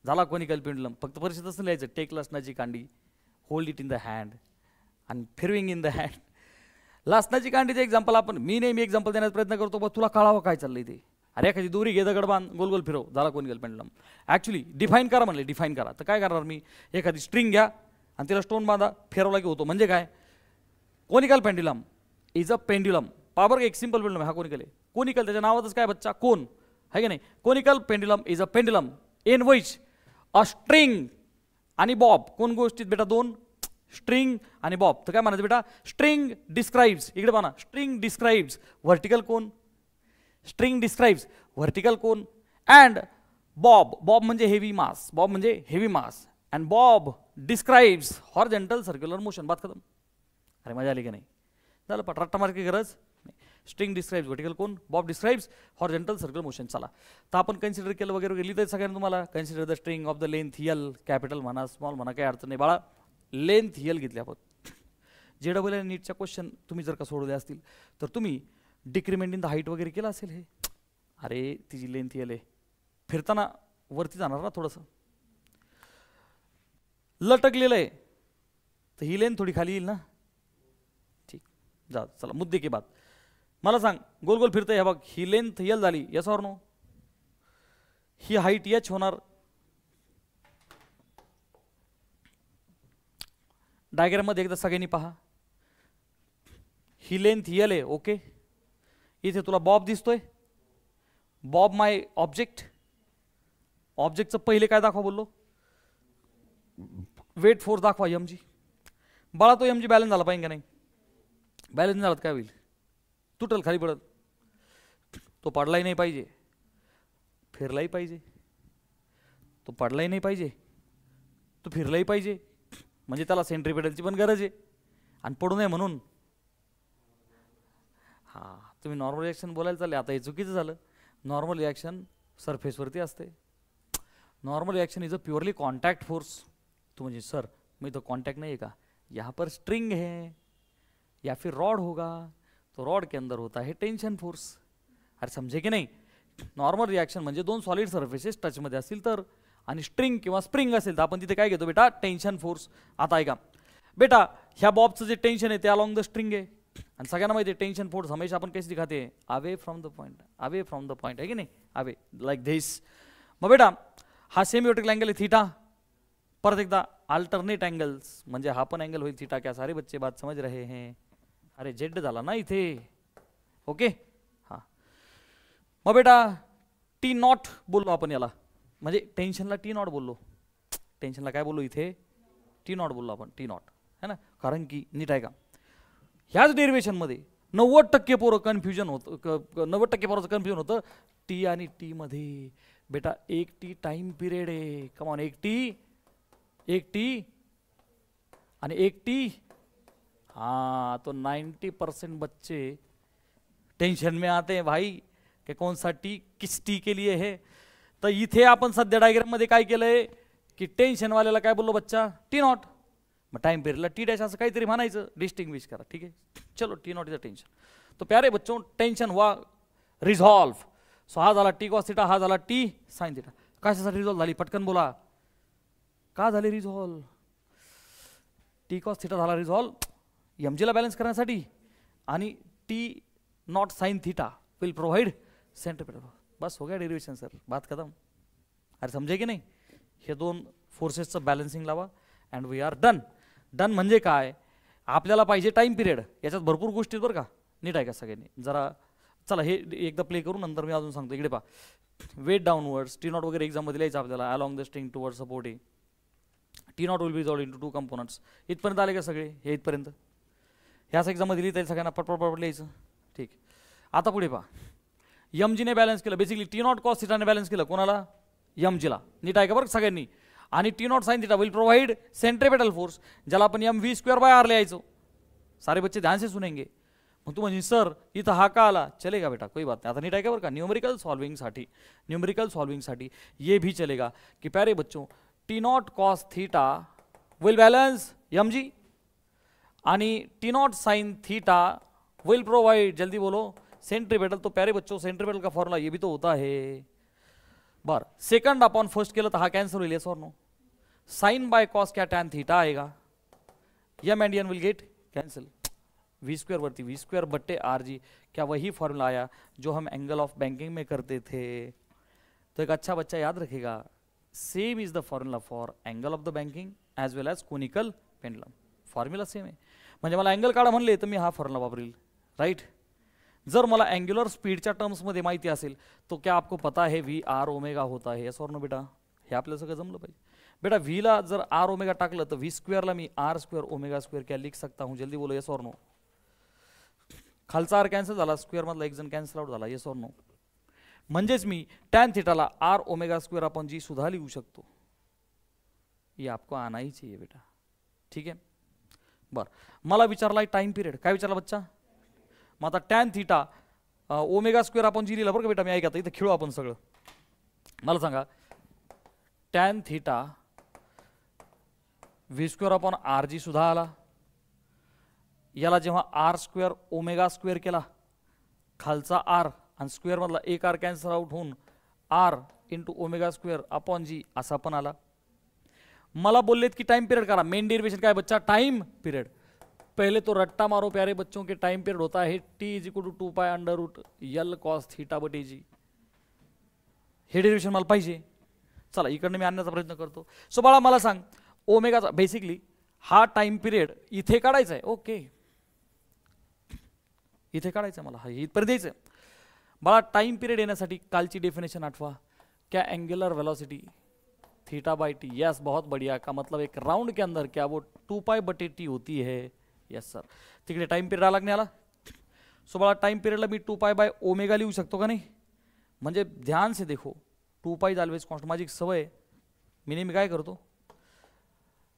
झाला कोनिकल पेंड्युलम. फक्त परीक्षेत असं लिहायचं, टेक लसणाची कांडी, hold it in the hand आणि फिरविंग इन द हँड. लसणाची कांडीचं एक्झाम्पल आपण, मी नेहमी एक्झाम्पल देण्याचा प्रयत्न करतो, बघ तुला कळावं काय चाललंय ते. अरे एखादी दोरी घे, दगड बांध, गोल गोल फिरव, झाला कोनिकल पेंड्युलम. ॲक्च्युली डिफाईन करा म्हणले, डिफाईन करा. तर काय करणार मी, एखादी स्ट्रिंग घ्या आणि तिला स्टोन बांधा, फिरवला की होतो. म्हणजे काय, conical pendulum is a pendulum. Power एक सिंपल पेंड्युलम हा कोनिकल आहे. कोनिकल त्याच्या नावातच काय बच्चा, कोन है की नाही. Conical pendulum is a pendulum in which a string आणि बॉब. कोण गोष्टीत बेटा, दोन, स्ट्रिंग आणि बॉब. तर काय म्हणायचं बेटा, स्ट्रिंग डिस्क्राइब्स, इकडे पाहा, string describes vertical cone, string describes vertical cone and Bob, Bob म्हणजे हेवी मास, बॉब म्हणजे heavy mass and Bob describes horizontal circular motion. बात खतम. अरे मजा आली की नाही, झालं पटरट्टा मार की गरज. String describes vertical cone, bob describes horizontal circular motion. चला तर आपण कन्सिडर केलं वगैरे लिहित आहे सगळ्यांना तुम्हाला. Consider the string of the length L, capital म्हणा स्मॉल म्हणा काही अडचण नाही बाळा. लेंथ एल घेतली आपण. JEE नीटच्या क्वेश्चन तुम्ही जर का सोडवले असतील तर तुम्ही डिक्रिमेंट इन द हाईट वगैरे केलं असेल. हे अरे तिची लेंथ एल आहे, फिरताना वरती जाणार ना थोडंसं, लटकलेलं आहे तर ही लेंथ थोडी खाली येईल ना. ठीक, जा चला मुद्दे की बात. मला सांग, गोल गोल फिरतंय, हे बघ ही लेंथ एल झाली, यस ऑर नो. ही हाईट एच होणार. डायग्राम मध्ये एकदा सगळ्यांनी पहा. ही लेंथ एल आहे, ओके. इथे तुला बॉब दिसतोय, बॉब माय ऑब्जेक्ट. ऑब्जेक्टचं पहिले काय दाखवा बोललो, वेट फोर्स दाखवा mg. बाळा तो mg बॅलन्स झाला पाहिजे का नाही, बॅलन्स झाला काय होईल, तुटल खाली पडत. तो पडलाही नाही पाहिजे, फिरलाही पाहिजे. तो पडलाही नाही पाहिजे, तो फिरलाही पाहिजे. म्हणजे त्याला सेंट्रीपेटलची पण गरज आहे आणि पडू नये म्हणून. हां तुम्ही नॉर्मल रिॲक्शन बोलायला चालले, आता हे चुकीचं झालं. नॉर्मल रिॲक्शन सरफेसवरती असते. Normal reaction is a purely contact force. तो म्हणजे सर मैं तो कॉन्टैक्ट नहीं है का, यहाँ पर स्ट्रिंग है या फिर रॉड होगा, तो रॉड के अंदर होता है टेंशन फोर्स. अरे समझे की नाही. नॉर्मल रिॲक्शन म्हणजे दोन सॉलिड सरफेसेस टचमध्ये असतील तर, आणि स्ट्रिंग किंवा स्प्रिंग असेल तर आपण तिथे काय घेतो बेटा, टेंशन फोर्स. आता ऐका बेटा, ह्या बॉबचं जे टेंशन आहे ते अलॉंग द स्ट्रिंग आहे आणि सगळ्यांना माहिती आहे टेंशन फोर्स हमेशा आपण कैसे दिखाते हैं, away from the point, away from the point है की नाही, अवे लाइक दिस. मग बेटा हा सेमीवर्टिकल अँगल आहे थीटा. परत एकदा अल्टरनेट एंगल्स म्हणजे हा पण अँगल होईल थीटा. क्या सारे बच्चे बात समझ रहे हैं. अरे जेड झाला ना इथे, ओके. हां मग बेटा टी नॉट बोललो आपण याला, म्हणजे टेन्शनला टी नॉट बोललो. टेन्शनला काय बोललो इथे, टी नॉट बोललो आपण, टी नॉट है ना. कारण की नीट आहे का, ह्याच डेरिवेशनमध्ये 90% पोरं कन्फ्युजन होतं, 90% पोराचं कन्फ्युजन होतं टी आणि टी मध्ये. बेटा एक टी टाइम पिरियड आहे, कमॉन, एक टी आणि एक टी. हाँ तो 90% बच्चे टेंशन में आते हैं भाई कि कौन सा टी किस टी के लिए है. तर इथे आपण सध्या डायग्राम मध्ये काय केलंय की टेंशन वाल्याला काय बोललो बच्चा, टी नॉट. मग टाइम पिरियडला टी डॅश असं काहीतरी म्हणायचं, डिस्टिंग्विश करा. ठीक आहे, चलो T not is a tension. तो प्यारे बच्चों टेंशन हुआ रिझॉल्व. सो हा झाला टी कॉस थिटा, हा झाला टी साइन थिटा. कशासाठी रिझॉल्व झाली पटकन बोला. का झाले रिझॉल्व? टी कॉस थिटा झाला रिझॉल्व एमजीला बॅलन्स करण्यासाठी, आणि T naught sine theta will provide centripetal. बस हो गया डेरिवेशन सर, बात खत्म. अरे समजे की नाही? हे दोन फोर्सेसचं बॅलन्सिंग लावा and we are done. Done म्हणजे काय? आपल्याला पाहिजे टाइम पिरियड. याच्यात भरपूर गोष्टी बरं का, नीट आहे का सगळ्यांनी जरा. चला हे एकदा प्ले करू, नंतर मी अजून सांगतो. इकडे पहा, वेट डाऊनवर्ड्स टी नॉट वगैरे एक्झाममध्ये लिहायचं आपल्याला. Along the string toward support A T naught will be resolved into 2 components. इथपर्यंत आले का सगळे? हे इथपर्यंत ह्याच एक्झाममध्ये लिहिता येईल सगळ्यांना, पटपट लिहायचं. ठीक. आता पुढे पहा, एमजीने बॅलन्स केलं, बेसिकली टी नॉट कॉस थिटाने बॅलन्स केलं. कोणाला? एमजीला. नीट आहे का बरं सगळ्यांनी? आणि T naught sine theta will provide centripetal force, ज्याला आपण M V square by R लिहायचो. सारे बच्चे ध्यान से सुनेंगे. मग तू म्हणजे सर इथं हा का आला? चलेगा बेटा, कोई बात नहीं. आता नीट आहे का बरं का? न्यूमेरिकल सॉल्विंगसाठी ये भी चलेगा कि प्यारे बच्चों T naught cos theta will balance M जी, आणि T naught sine theta will provide, जल्दी बोलो, सेंट्रिपेटल. तो प्यारे बच्चों सेंट्रिपेटल का फॉर्मूला ये भी तो होता है. बार सेकंड अपॉन फर्स्ट केलं तर हा कॅन्सल होईल. येस और नो? साइन बाय कॉस क्या टैन थीटा आएगा, M and N will get cancel. V square वर्ती वी स्क्वायर बट्टे आर जी, क्या वही फॉर्मूला आया जो हम एंगल ऑफ बैंकिंग में करते थे? तो एक अच्छा बच्चा याद रखेगा, same is the formula for angle of the banking as well as conical pendulum. Formula same आहे. म्हणजे मला अँगल काढा म्हणले तर मी हा फॉर्म्युला वापरेल, राईट. जर मला अँग्युलर स्पीडच्या टर्म्समध्ये माहिती असेल तो क्या आपको पता है वी आर ओमेगा होता है? यस और नो बेटा? हे आपल्याला सगळं जमलं पाहिजे बेटा. व्हीला जर आर ओमेगा टाकलं तर व्ही स्क्वेअरला मी आर स्क्वेअर ओमेगा स्क्वेअर क्या लिख सकता हूँ? जल्दी बोलो, यस और नो? खालचा आर कॅन्सल झाला, स्क्वेअर मधला एक जण कॅन्सल आउट झाला. येस और नो? म्हणजेच मी टॅन थिटाला R omega square upon G सुद्धा लिहू शकतो. ये आपको आना ही चाहिए बेटा, ठीक आहे. बर, मला विचारला टाइम पिरियड. काय विचारला बच्चा? मग आता tan theta omega square upon G लिहिला बरं का बेटा. मी ऐका, इथं खेळू आपण सगळं. मला सांगा, tan theta v square upon R g सुद्धा आला. याला जेव्हा आर स्क्वेअर ओमेगा स्क्वेअर केला, खालचा आर आणि स्क्वेअर मधला एक आर कॅन्सल आउट होऊन R into omega square upon G असा पण आला. मला बोललेत की टाइम पीरियड करा. मेन डेरिवेशन काय बच्चा? Time period. पहले तो रट्टा मारो प्यारे बच्चों के. टाइम पीरियड होता है T is equal to 2 pi under root l cos theta बटे जी. हे डेरिवेशन मला पाहिजे. चला इकडनं मी आणण्याचा प्रयत्न करतो. सो बाळा मला सांग, ओमेगाचा बेसिकली हा टाइम पिरियड इथे काढायचा आहे. ओके, इथे काढायचं मला, हा इथपर्यंत द्यायचं. बाळा टाइम पिरियड येण्यासाठी कालची डेफिनेशन आठवा. क्या एंगुलर वेलोसिटी थीटा बाई टी. यस, बहुत बढ़िया. का मतलब एक राउंड के अंदर क्या वो 2 पाई बटे टी होती है. Yes sir. तिकडे टाइम पिरियड आला की नाही आला? सो बाळा टाइम पिरियडला मी 2 पाई बाय ओमेगा लिहू शकतो का नाही? म्हणजे ध्यान से देखो, 2 पाई ऑलवेज कॉन्स्टंट. माझी एक सवय, मी नेहमी काय करतो,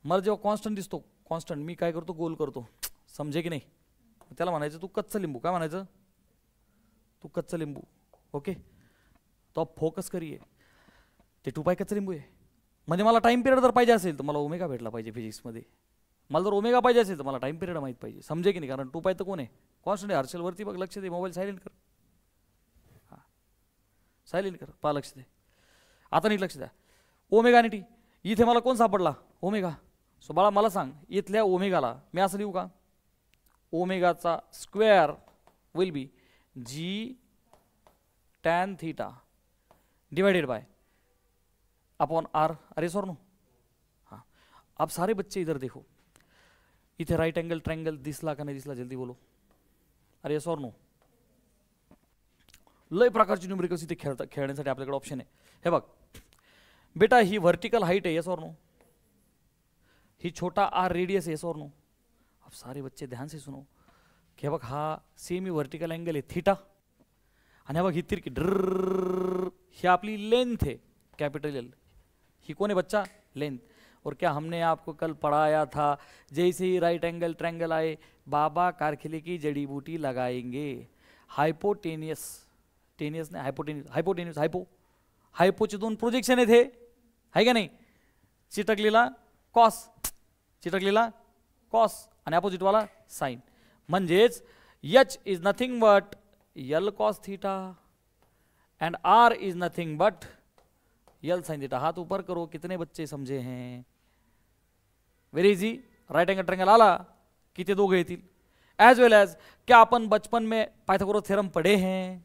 मला जेव्हा कॉन्स्टंट दिसतो कॉन्स्टंट, मी काय करतो, गोल करतो. समजे की नाही? त्याला म्हणायचं तू कच्चं लिंबू. काय म्हणायचं? तू कच्चं लिंबू. ओके, तो आप फोकस करिए. ते 2 पाई कच्चं लिंबू आहे. म्हणजे मला टाइम पिरियड जर पाहिजे असेल तर मला ओमेगा भेटला पाहिजे फिजिक्समध्ये. मला जर ओमेगा पाहिजे असेल तर मला टाइम पिरियड माहीत पाहिजे. समजे की नाही? कारण 2 पाई तर कोण आहे? कॉन्स्टंट आहे. हर्षल वरती बघ, लक्ष दे. मोबाईल सायलेंट कर. हां, सायलेंट कर. पहा, लक्ष दे. आता नीट लक्ष द्या. ओमेगा आणि टी, इथे मला कोण सापडला? ओमेगा. सो बाळा मला सांग, इथल्या ओमेगाला मी असं लिहू का? ओमेगाचा square will be G tan theta divided by upon R. अरे सर नो? हाँ, अब सारे बच्चे इधर देखो. इथे राइट एंगल ट्रायंगल दिसला का नाही दिसला? जल्दी बोलो. अरे सर नो? लय प्रकारची न्यूमेरिकल्स इथे खेळण्यासाठी आपल्याकडे ऑप्शन आहे. हे बघ बेटा, ही व्हर्टिकल हाइट है. यस और नो? ही छोटा आर रेडियस है. यस और नो? अब सारे बच्चे ध्यान से सुनो कि बघ हा सेमी व्हर्टिकल एंगल आहे थीटा, आणि बघ ही तिरकी ड्र, ही आपली लेंथ है कैपिटल एल. ही कौन है बच्चा? लेंथ. और क्या हमने आपको कल पढ़ाया था, जैसे ही राइट एंगल ट्रायंगल आए बाबा कारखिले की जड़ी बूटी लगाएंगे. हाइपोटेनियस, टेनियस ने हाइपोटेनियस, हाइपोटेनियस हाइपो, हाइपोचे 2 प्रोजेक्शन आहे, है का नाही? चिटकलेला कॉस, चिटकलेला कॉस आणि अपोजिट वाला साइन. म्हणजेच h is nothing but l cos theta and r is nothing but l sine theta. हाथ ऊपर करो. कितने बच्चे समझे हैं? Very easy, right angle triangle आला कि ते दोघं येतील. एज वेल एज क्या अपन बचपन में पाइथागोरस थ्योरम पढ़े हैं,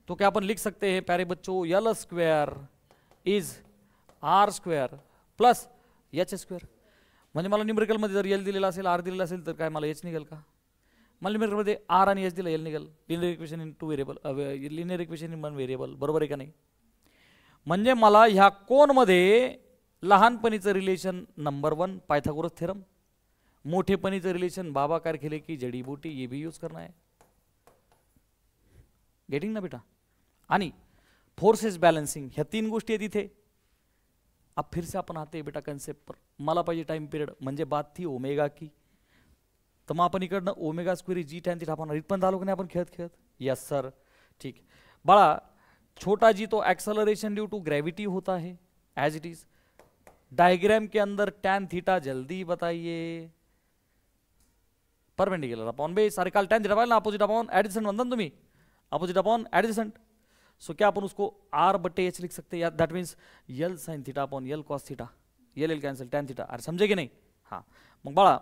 तो क्या अपन लिख सकते हैं प्यारे बच्चों, l square is r square plus h square. म्हणजे मला न्यूमेरिकलमध्ये जर एल दिलेला असेल, आर दिलेला असेल, तर काय मला एच निघेल का? मला न्यूमेरिकलमध्ये आर आणि एच दिलं, एल निघेल. Linear equation in 2 variable, linear equation in 1 variable, बरोबर आहे का नाही? म्हणजे मला ह्या कोणमध्ये लहानपणीचं रिलेशन नंबर 1 पाइथागोरस थ्योरम, मोठेपणीचं रिलेशन बाबा कारखेले की जड़ी बूटी, ये भी यूज करना है. गेटिंग ना बेटा? आणि फोर्सेस बॅलन्सिंग, ह्या 3 गोष्टी आहेत इथे. अब फिर से अपन आते हैं बेटा कंसेप्ट पर. मला पाहिजे टाइम पिरियड, म्हणजे बात थी ओमेगा की, तर मग आपण इकडनं ओमेगा स्क्वेअर जी टॅन थीटा आपण इथपर्यंत आलो की नाही आपण खेळत खेळत? Yes sir. ठीक बाळा, छोटा जी तो एक्सेलरेशन ड्यू टू ग्रेविटी होता है एज इट इज. डायग्राम के अंदर टैन थीटा जल्दी बताइए. Perpendicular upon base. अरे काल टैन थीटा पाहिलं ना, अपोजिट अपॉन ऍडजसेंट म्हणता ना तुम्ही, अपोजिट अपॉन ऍडजसेंट. सो क्या अपन उसको आर बटे एच लिख सकते हैं? That means l sine theta upon l cos theta, l l cancel, tan theta. अरे समजे की नाही? हां, मग बाळा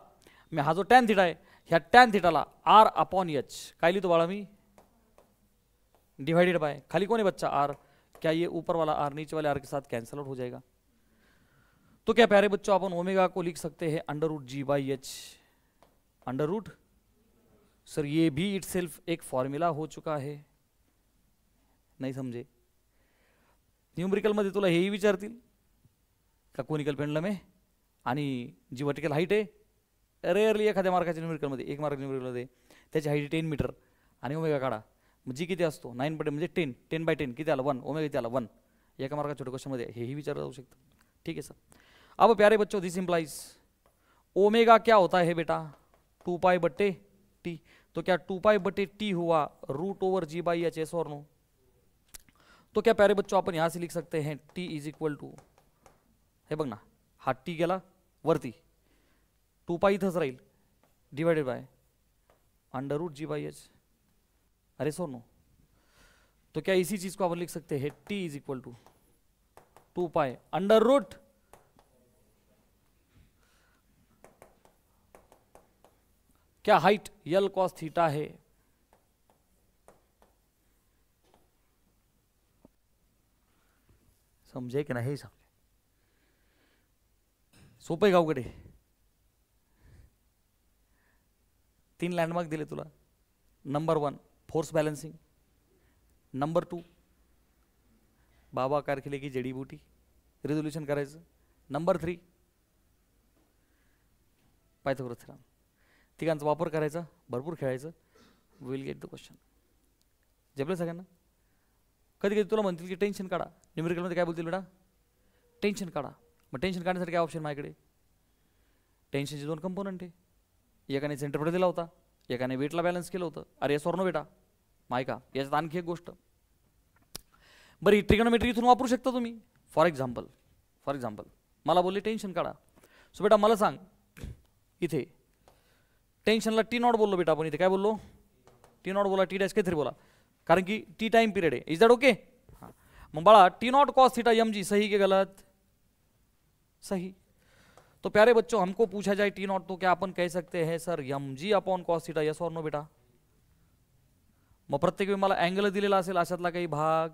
मी हा जो टॅन थीटा आहे, ह्या टॅन थीटाला आर अपॉन एच काय लिहितो बाळा मी? डिवाइडेड बाय, खाली कौन है बच्चा? आर. क्या ये ऊपर वाला आर नीचे वाले आर के साथ कैंसल आउट हो जाएगा? तो क्या प्यारे बच्चों अपन ओमेगा को लिख सकते हैं अंडर रूट जी बाई एच, अंडर रूट. सर ये भी इटसेल्फ एक फॉर्म्युला हो चुका है. नाही समजे? न्यूमेरिकल मध्ये तुला हेही विचारतील का कोनिकल पेंडलम आहे आणि जी वर्टिकल हाईट आहे, रेअरली एखाद्या मार्काच्या न्यूमेरिकलमध्ये, 1 मार्क न्यूमेरिकलमध्ये त्याची हाईट 10 मीटर आणि ओमेगा काढा. मग जी किती असतो? 9 बटे म्हणजे 10, 10 बाय 10 किती आला? 1. ओमेगा किती आला? 1. एका मार्काच्या छोट्या क्वेश्चनमध्ये हेही विचारलं जाऊ शकतं. ठीक है सर. अब प्यारे बच्चों दिस इंप्लाइज ओमेगा क्या होता है बेटा? 2 पाई बट्टे टी. तो क्या 2 पाई बट्टे टी हुआ रूट ओवर जी बाई एच, एस और नो? तो क्या प्यारे बच्चों अपन यहां से लिख सकते हैं टी इज इक्वल टू, हे बघ ना, हा टी गेला वरती, 2 पाई इथंच राहील डिवाइडेड बाय अंडर रूट जी बाई एच. अरे सो नो. तो क्या इसी चीज को अपन लिख सकते हैं t is equal to 2 pi under root, क्या हाइट यल कॉस थीटा है, समझे की नाही समजे? सोपं गाव कडे 3 लँडमार्क दिले तुला. नंबर 1 फोर्स बॅलन्सिंग, नंबर 2 बाबा कारखेले की जडी बूटी, रिझोल्युशन करायचं. Number 3 Pythagoras theorem. तिघांचा वापर करायचा, भरपूर खेळायचं. Will get the question. जमलं सगळ्यांना? कधी कधी तुला म्हणतील की टेन्शन काढा. न्यूमेरिकलमध्ये काय बोलतील बेटा? टेन्शन काढा. मग टेन्शन काढण्यासाठी काय ऑप्शन माझ्याकडे? टेन्शनचे 2 कंपोनंट आहे. एकाने सेंटरकडे दिला होता, एकाने वेटला बॅलन्स केलं होतं. अरे येस ऑर नो बेटा? मायका याच्यात आणखी एक गोष्ट बरी, ट्रिगोनोमेट्री इथून वापरू शकता तुम्ही. फॉर एक्झाम्पल मला बोलले टेन्शन काढा. सो बेटा मला सांग, इथे टेन्शनला टी नॉट बोललो बेटा आपण. इथे काय बोललो? टी नॉट बोला, टी डॅश काहीतरी बोला, कारण की टी टाइम पीरियड आहे. Is that okay? हां, मग बाळा t naught cos theta M g, सही के गलत? सही. तो प्यारे बच्चों हमको पूछा जाए टी नॉट, तो क्या अपन कह सकते हैं sir m g upon cos theta, yes और नो बेटा? मग प्रत्येक वेळी मला अँगल दिलेला असेल अशातला काही भाग,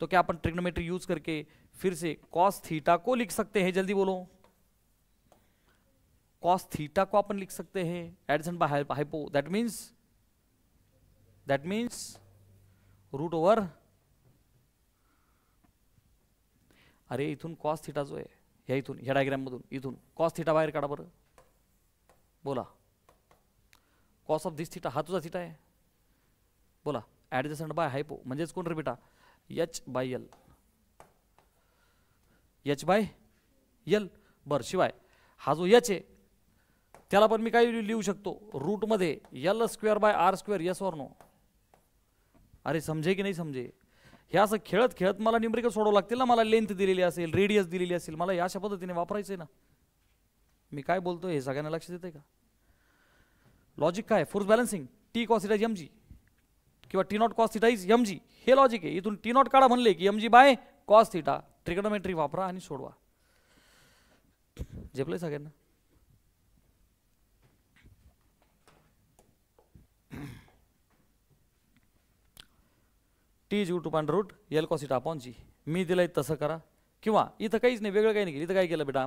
तो क्या अपन ट्रिग्नोमेट्री यूज करके फिर से कॉस थीटा को लिख सकते हैं? जल्दी बोलो. कॉस थीटा को अपन लिख सकते हैं adjacent by hypo, that means root over. अरे इथून कॉस थीटा जो आहे, ह्या इथून ह्या डायग्राम मधून इथून कॉस थीटा बाहेर काढा बरं. बोला. कॉस ऑफ दिस थीटा हा तुझा थीटा आहे. बोला. ऍडजस्टंट बाय हायपो म्हणजेच कोण रे बेटा? H by L. H by L. बरं, शिवाय हा जो एच आहे त्याला पण मी काय लिहू शकतो? रूट मध्ये l square by r square, yes और नो? अरे समजे की नाही समजे? हे असं खेळत खेळत मला न्यूमेरिकल सोडवं लागतील ना. मला लेंथ दिलेली असेल, रेडियस दिलेली असेल, मला या अशा पद्धतीने वापरायचं आहे ना. मी काय बोलतोय हे सगळ्यांना लक्षात येतंय का? लॉजिक काय? Force balancing, T cos theta M G किंवा T naught cos theta is M G, हे लॉजिक आहे. इथून टी नॉट काढा म्हणले की M G by cos theta, trigonometry वापरा आणि सोडवा. झेपलंय सगळ्यांना? T is two under root L cos theta upon जी. मी दिलंय तसं करा. किंवा इथं काहीच नाही, वेगळं काही नाही केलं. इथं काय केलं बेटा,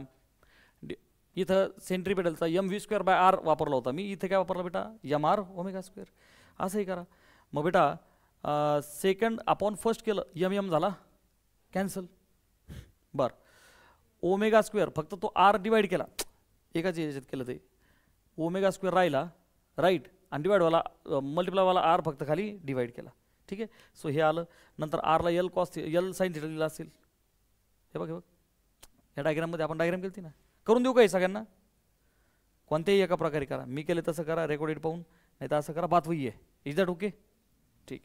इथं सेंट्रीपेडलचा mv² बाय आर वापरला होता मी. इथे काय वापरला बेटा, mr ओमेगा स्क्वेअर. असंही करा. मग बेटा सेकंड अपॉन फर्स्ट केलं, m झाला कॅन्सल. बरं, ओमेगा स्क्वेअर फक्त तो आर डिवाइड केला, एकाच याच्यात केलं ते, ओमेगा स्क्वेअर राहिला राईट, आणि डिवाइडवाला मल्टिप्लायवाला आर फक्त खाली डिवाइड केला. ठीक आहे. सो हे आलं. नंतर आरला l cos l sine theta दिला असेल. हे बघ, हे बघ, ह्या डायग्राममध्ये आपण डायग्राम केली ना, करून देऊ काही सगळ्यांना, कोणत्याही एका प्रकारे करा. मी केले तसं करा रेकॉर्डेड पाहून, नाही तर असं करा बात वही आहे. Is that okay? ठीक.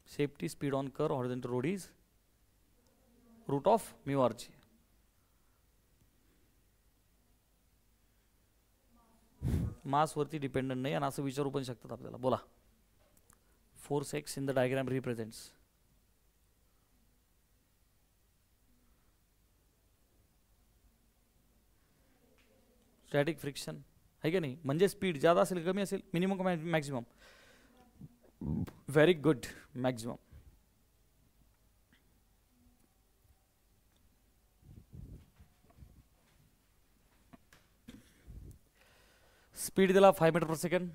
Safety speed on curved horizontal road is root of mu R g. मासवरती डिपेंडंट नाही, आणि असं विचारू पण शकतात आपल्याला. बोला. Force x in the diagram represents static friction आहे का नाही. म्हणजे स्पीड ज्यादा असेल कमी असेल, मिनिमम का maximum. Very good, maximum. Speed दिला 5 मीटर पर सेकंड.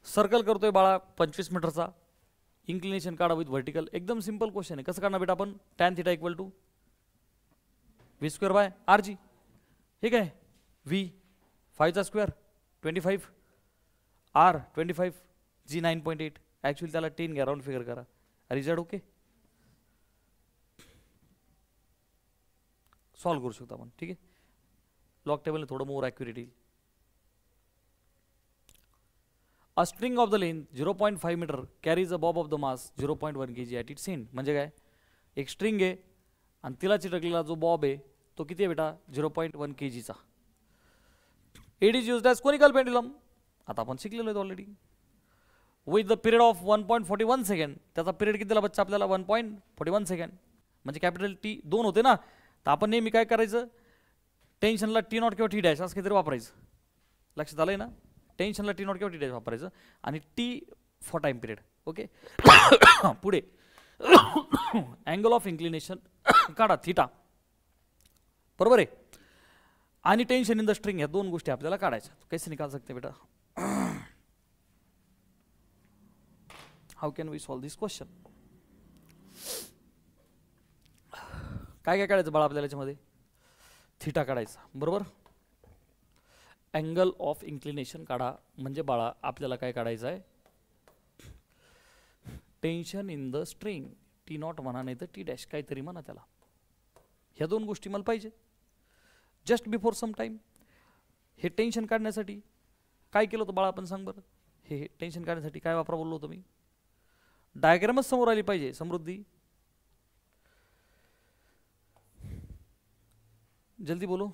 सर्कल करतोय बाळा 25 मीटरचा. इन्क्लिनेशन काढा विथ व्हर्टिकल. एकदम सिंपल क्वेश्चन आहे. कसं काढणार बेटा आपण, tan theta equal to v² by R g. ठीक आहे. v 5चा स्क्वेअर 25, आर 25, जी 9.8. ॲक्च्युअली त्याला 10 घ्या, राऊंड फिगर करा. रिझल्ट ओके, सॉल्व करू शकतो आपण. ठीक आहे. लॉग टेबलने थोडं मोर ॲक्युरेट येईल. A string of the length 0.5 meter carries a bob of the mass 0.1 kg at its end. म्हणजे काय, एक स्ट्रिंग आहे आणि तिला चिटकलेला जो बॉब आहे तो किती आहे बेटा, 0.1 kgचा. It is used as conical pendulum. आता आपण शिकलेलो आहे already. With the period of 1.41 second. त्याचा पिरियड किती दिला बच्चा आपल्याला, 1.41 सेकंड. म्हणजे कॅपिटल टी 2 होते ना, तर आपण नेहमी काय करायचं, टेन्शनला T0 किंवा T' असं काहीतरी वापरायचं. लक्षात आलंय ना. टेन्शनला T0 किंवा T' वापरायचं, आणि T for time period. Okay. पुढे अँगल ऑफ इन्क्लिनेशन काढा थिटा, बरोबर आहे, आणि टेन्शन इन द स्ट्रिंग. ह्या दोन गोष्टी आपल्याला काढायच्या. कैसे निकाल सकते बेटा, how can we solve this question. काय काय काढायचं बाळा आपल्याला याच्यामध्ये, थिटा काढायचा, बरोबर. अँगल ऑफ इन्क्लिनेशन काढा. म्हणजे बाळा आपल्याला काय काढायचं आहे, tension in the string. T0 म्हणा, नाही तर T' काहीतरी म्हणा त्याला. ह्या दोन गोष्टी मला पाहिजे. जस्ट बिफोर सम टाइम हे टेन्शन काढण्यासाठी काय केलं होतं बाळा आपण, सांग बरं. हे टेन्शन काढण्यासाठी काय वापरा बोललो होतो मी, डायग्रामच समोर आली पाहिजे. समृद्धी, जल्दी बोलो.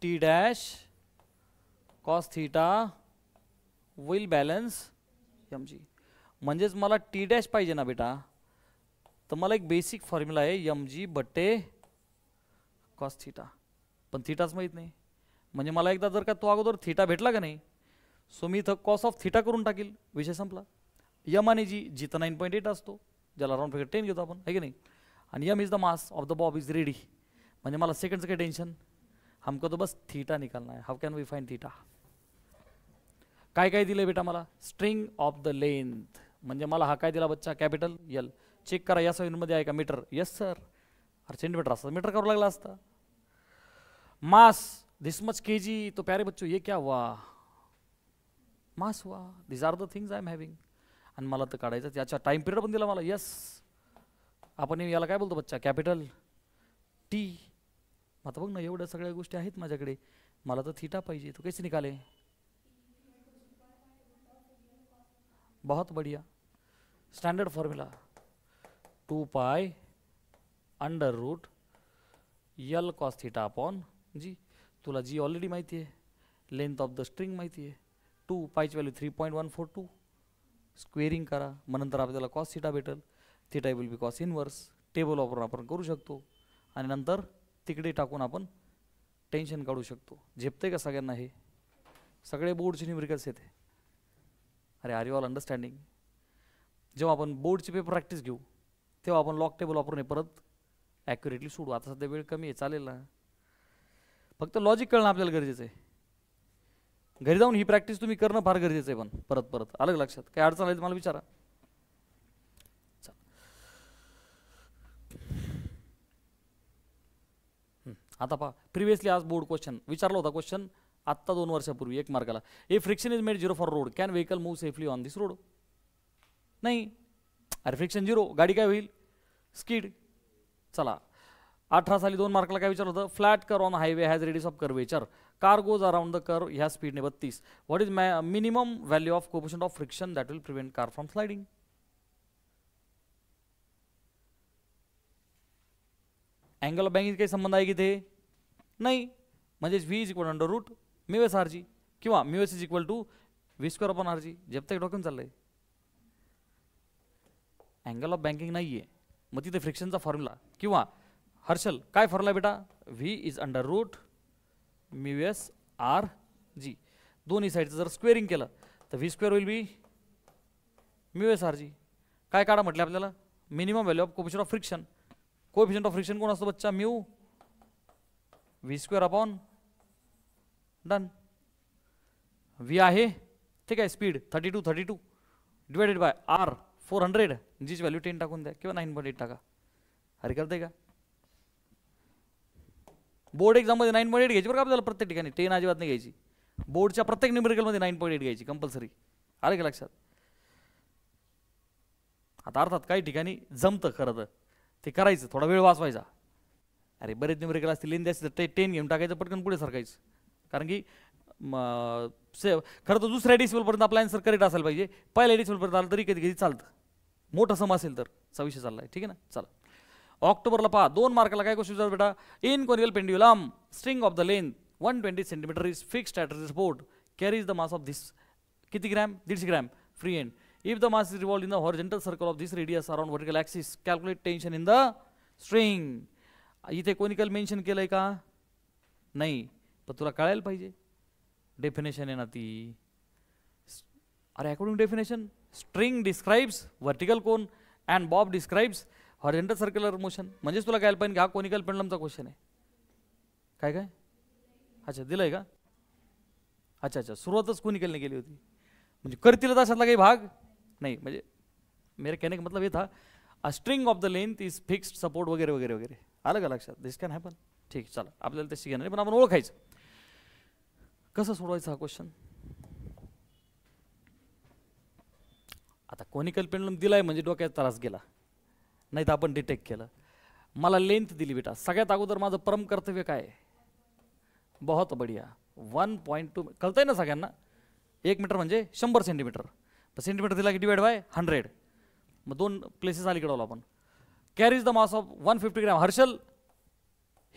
T' cos theta will balance mg. म्हणजेच मला T' पाहिजे ना बेटा, तर मला एक बेसिक फॉर्म्युला आहे mg बट्टे कॉस थिटा. पण थिटाच माहीत नाही. म्हणजे मला एकदा जर का तो अगोदर थिटा भेटला का नाही, सो मी इथं कॉस ऑफ थिटा करून टाकील, विषय संपला. यम आणि जी तर 9.8 असतो, ज्याला राऊंड फिगर 10 घेतो आपण, आहे की नाही. आणि m is the mass of the bob is ready. म्हणजे मला सेकंडचं काही टेन्शन, हमको तो बस थीटा निकालना है. हाउ कैन वी फाइंड थीटा. काय काय दिले बेटा मला, स्ट्रिंग ऑफ द लेंथ. म्हणजे मला हा काय दिला बच्चा, कॅपिटल एल. चेक करा या मध्ये आहे का मीटर, यस सर. अरे सेंटीमीटर असतं, मीटर करावं लागला असता. Mass this much kg. तो प्यारे बच्चों ये क्या हुआ, मास हुआ. This are the things I am having. आणि मला तर काढायचं त्याचा टाइम पिरियड पण दिला मला, यस. आपण याला काय बोलतो बच्चा, कॅपिटल टी. आता बघ ना, एवढ्या सगळ्या गोष्टी आहेत माझ्याकडे, मला तर थीटा पाहिजे. तो कैसे निकाले, बहुत बढ़िया. Standard formula 2 pi under root l cos theta upon g. तुला जी ऑलरेडी माहिती आहे, लेंथ ऑफ द स्ट्रिंग माहिती आहे, 2 पाईची व्हॅल्यू 3.142. स्क्वेअरिंग करा, मग नंतर आपल्याला कॉस थीटा भेटेल. Theta will be cos inverse. Table वापरून आपण करू शकतो, आणि नंतर तिकडे टाकून आपण टेन्शन काढू शकतो. झेपते का सगळ्यांना हे. सगळे बोर्डचे न्यूमेरिकल्स येते. अरे आर यू ऑल अंडरस्टँडिंग? जेव्हा आपण बोर्डची पेपर प्रॅक्टिस घेऊ तेव्हा आपण लॉक टेबल वापरून हे परत ॲक्युरेटली सोडू. आता सध्या वेळ कमी आहे, चालेल ना. फक्त लॉजिक कळणं आपल्याला गरजेचं आहे. घरी जाऊन ही प्रॅक्टिस तुम्ही करणं फार गरजेचं आहे. पण परत परत अलग लक्षात काय अडचण आली मला विचारा. आता पहा, प्रिव्हियसली आज बोर्ड क्वेश्चन विचारला होता. क्वेश्चन आत्ता 2 वर्षापूर्वी 1 मार्काला. A friction is made 0 for road, can vehicle move safely on this road? नाही. अरे फ्रिक्शन 0, गाडी काय होईल? स्किड. चला 18 साली 2 मार्काला काय विचारलं होतं? Flat curve on highway has radius of curvature, car goes around the curve ह्या स्पीडने 32. What is minimum value of coefficient of friction that will prevent car from sliding? Angle of banking काही संबंध आहे की ते? नाही. म्हणजेच v is equal under root mu S R g किंवा mu s is equal to v square upon R g. जेप तक डॉक्युमेंट चाललंय. अँगल ऑफ बँकिंग नाही आहे, मग तिथे फ्रिक्शनचा फॉर्म्युला किंवा हर्षल काय फॉर्म्युला बेटा? V is under root mu S R g. दोन्ही साईडचं जर स्क्वेअरिंग केलं तर व्ही स्क्वेअर होईल be mu S R g. काय काढा म्हटलं आपल्याला? Minimum value of coefficient of friction. Coefficient of friction कोण असतो बच्चा? Mu v square upon done. V आहे ठीक आहे, स्पीड 32 डिवायडेड बाय आर 400, जीची व्हॅल्यू 10 टाकून द्या किंवा 9.8 टाका. अरे करते का? बोर्ड एक्झाममध्ये 9.8 घ्यायची बरं का आपल्याला. प्रत्येक ठिकाणी 10 अजिबात नाही घ्यायची. बोर्डच्या प्रत्येक न्यूमेरिकलमध्ये 9.8 घ्यायची कंपल्सरी. आलं का लक्षात? आता अर्थात काही ठिकाणी जमतं खरं तर ते करायचं, थोडा वेळ वाचवायचा. अरे बरेच न्यूमेरिकल असतील, लेंदी असतील तर 10 घेऊन टाकायचं, पटकन पुढे सरकायचं. कारण की खरं तर दुसऱ्या डेसिमलपर्यंत आपला आन्सर करेक्ट असायला पाहिजे. पहिल्या डेसिमलपर्यंत आलं तरी कधी कधी चालतं, मोठं सम असेल तर. चा विषय चाललाय ठीक आहे ना. चला ऑक्टोबरला पहा 2 मार्काला काय क्वेश्चन बेटा? In conical pendulum string of the length 120 centimetre is fixed at the support, carries the mass of this किती gram? 150 gram free end. If the mass is revolved in the horizontal circle of this radius around vertical axis, calculate tension in the string. इथे conical mention केलंय का? नाही, पण तुला कळायला पाहिजे. Definition आहे ना ती. अरे according definition string describes vertical cone and Bob describes horizontal circular motion. म्हणजेच तुला कळायला पाहिजे की हा कोनिकल पेंडुलमचा क्वेश्चन आहे. काय काय? अच्छा दिलंय का? अच्छा अच्छा, सुरुवातच कोनिकलने केली होती म्हणजे करतील अशातला काही भाग नाही. म्हणजे मेरे कहने का मतलब ये था a string of the length is fixed support वगैरे वगैरे वगैरे. आलं का लक्षात? दिस कॅन हॅपन. ठीक, चला आपल्याला तशी घेणार नाही, पण आपण ओळखायचं कसं सोडवायचं हा क्वेश्चन. आता कोनिकल पेंडुलम दिलाय म्हणजे डोक्यात त्रास गेला, नाही तर आपण डिटेक्ट केलं. मला लेंथ दिली बेटा. सगळ्यात अगोदर माझं परम कर्तव्य काय? बहुत बढिया 1.2 कळतंय ना सगळ्यांना? 1 मीटर म्हणजे 100 सेंटीमीटर. सेंटीमीटर दिला की डिवाइड बाय 100, मग 2 प्लेसेस अलीकडे आलो आपण. Carries the mass of 150 gram. Harshal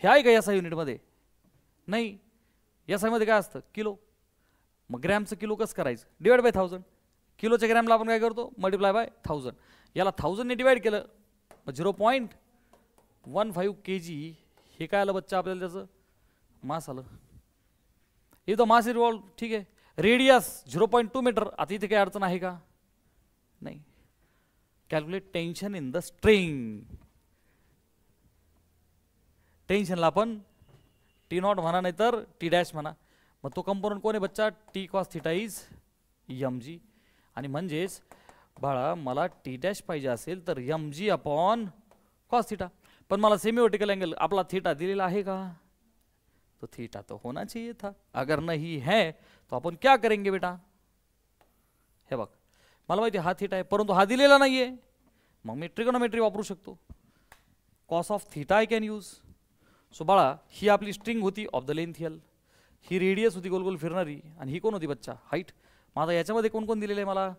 हे आहे का एस आय युनिटमध्ये? नाही. एस आयमध्ये काय असतं? किलो. मग ग्रॅमचं किलो कसं करायचं? Divide by 1000. किलोच्या ग्रॅमला आपण काय करतो? Multiply by 1000. याला 1000ने डिवाइड केलं मग 0.15 kg. हे काय आलं बच्चा आपल्याला? त्याचं मास आलं. हे तर मास रिवॉल्व ठीक आहे. Radius 0.2 metre. आता इथे काही अडचण आहे का? नाही. Calculate tension in the string. टेन्शनला आपण टी नॉट म्हणा नाही तर टी डॅश म्हणा. मग तो कंपोनंट कोण आहे बच्चा? T cos theta is M G. आणि म्हणजेच बाळा मला टी डॅश पाहिजे असेल तर m g upon cos theta. पण मला सेमी वर्टिकल एंगल आपला थिटा दिलेला आहे का? तो थीटा तो होना चाहिए था. अगर नहीं है तो अपन क्या करेंगे बेटा? हे बघ मला माहिती हा थीटा आहे परंतु हा दिलेला नाहीये. मग मी ट्रिगोनोमेट्री वापरू शकतो. Cos of theta I can use. So बाळा ही आपली स्ट्रिंग होती of the length L. He radius होती गोल गोल फिरणारी आणि ही कोण होती बच्चा? हाईट. माझा याच्यामध्ये कोण कोण दिलेलं आहे मला?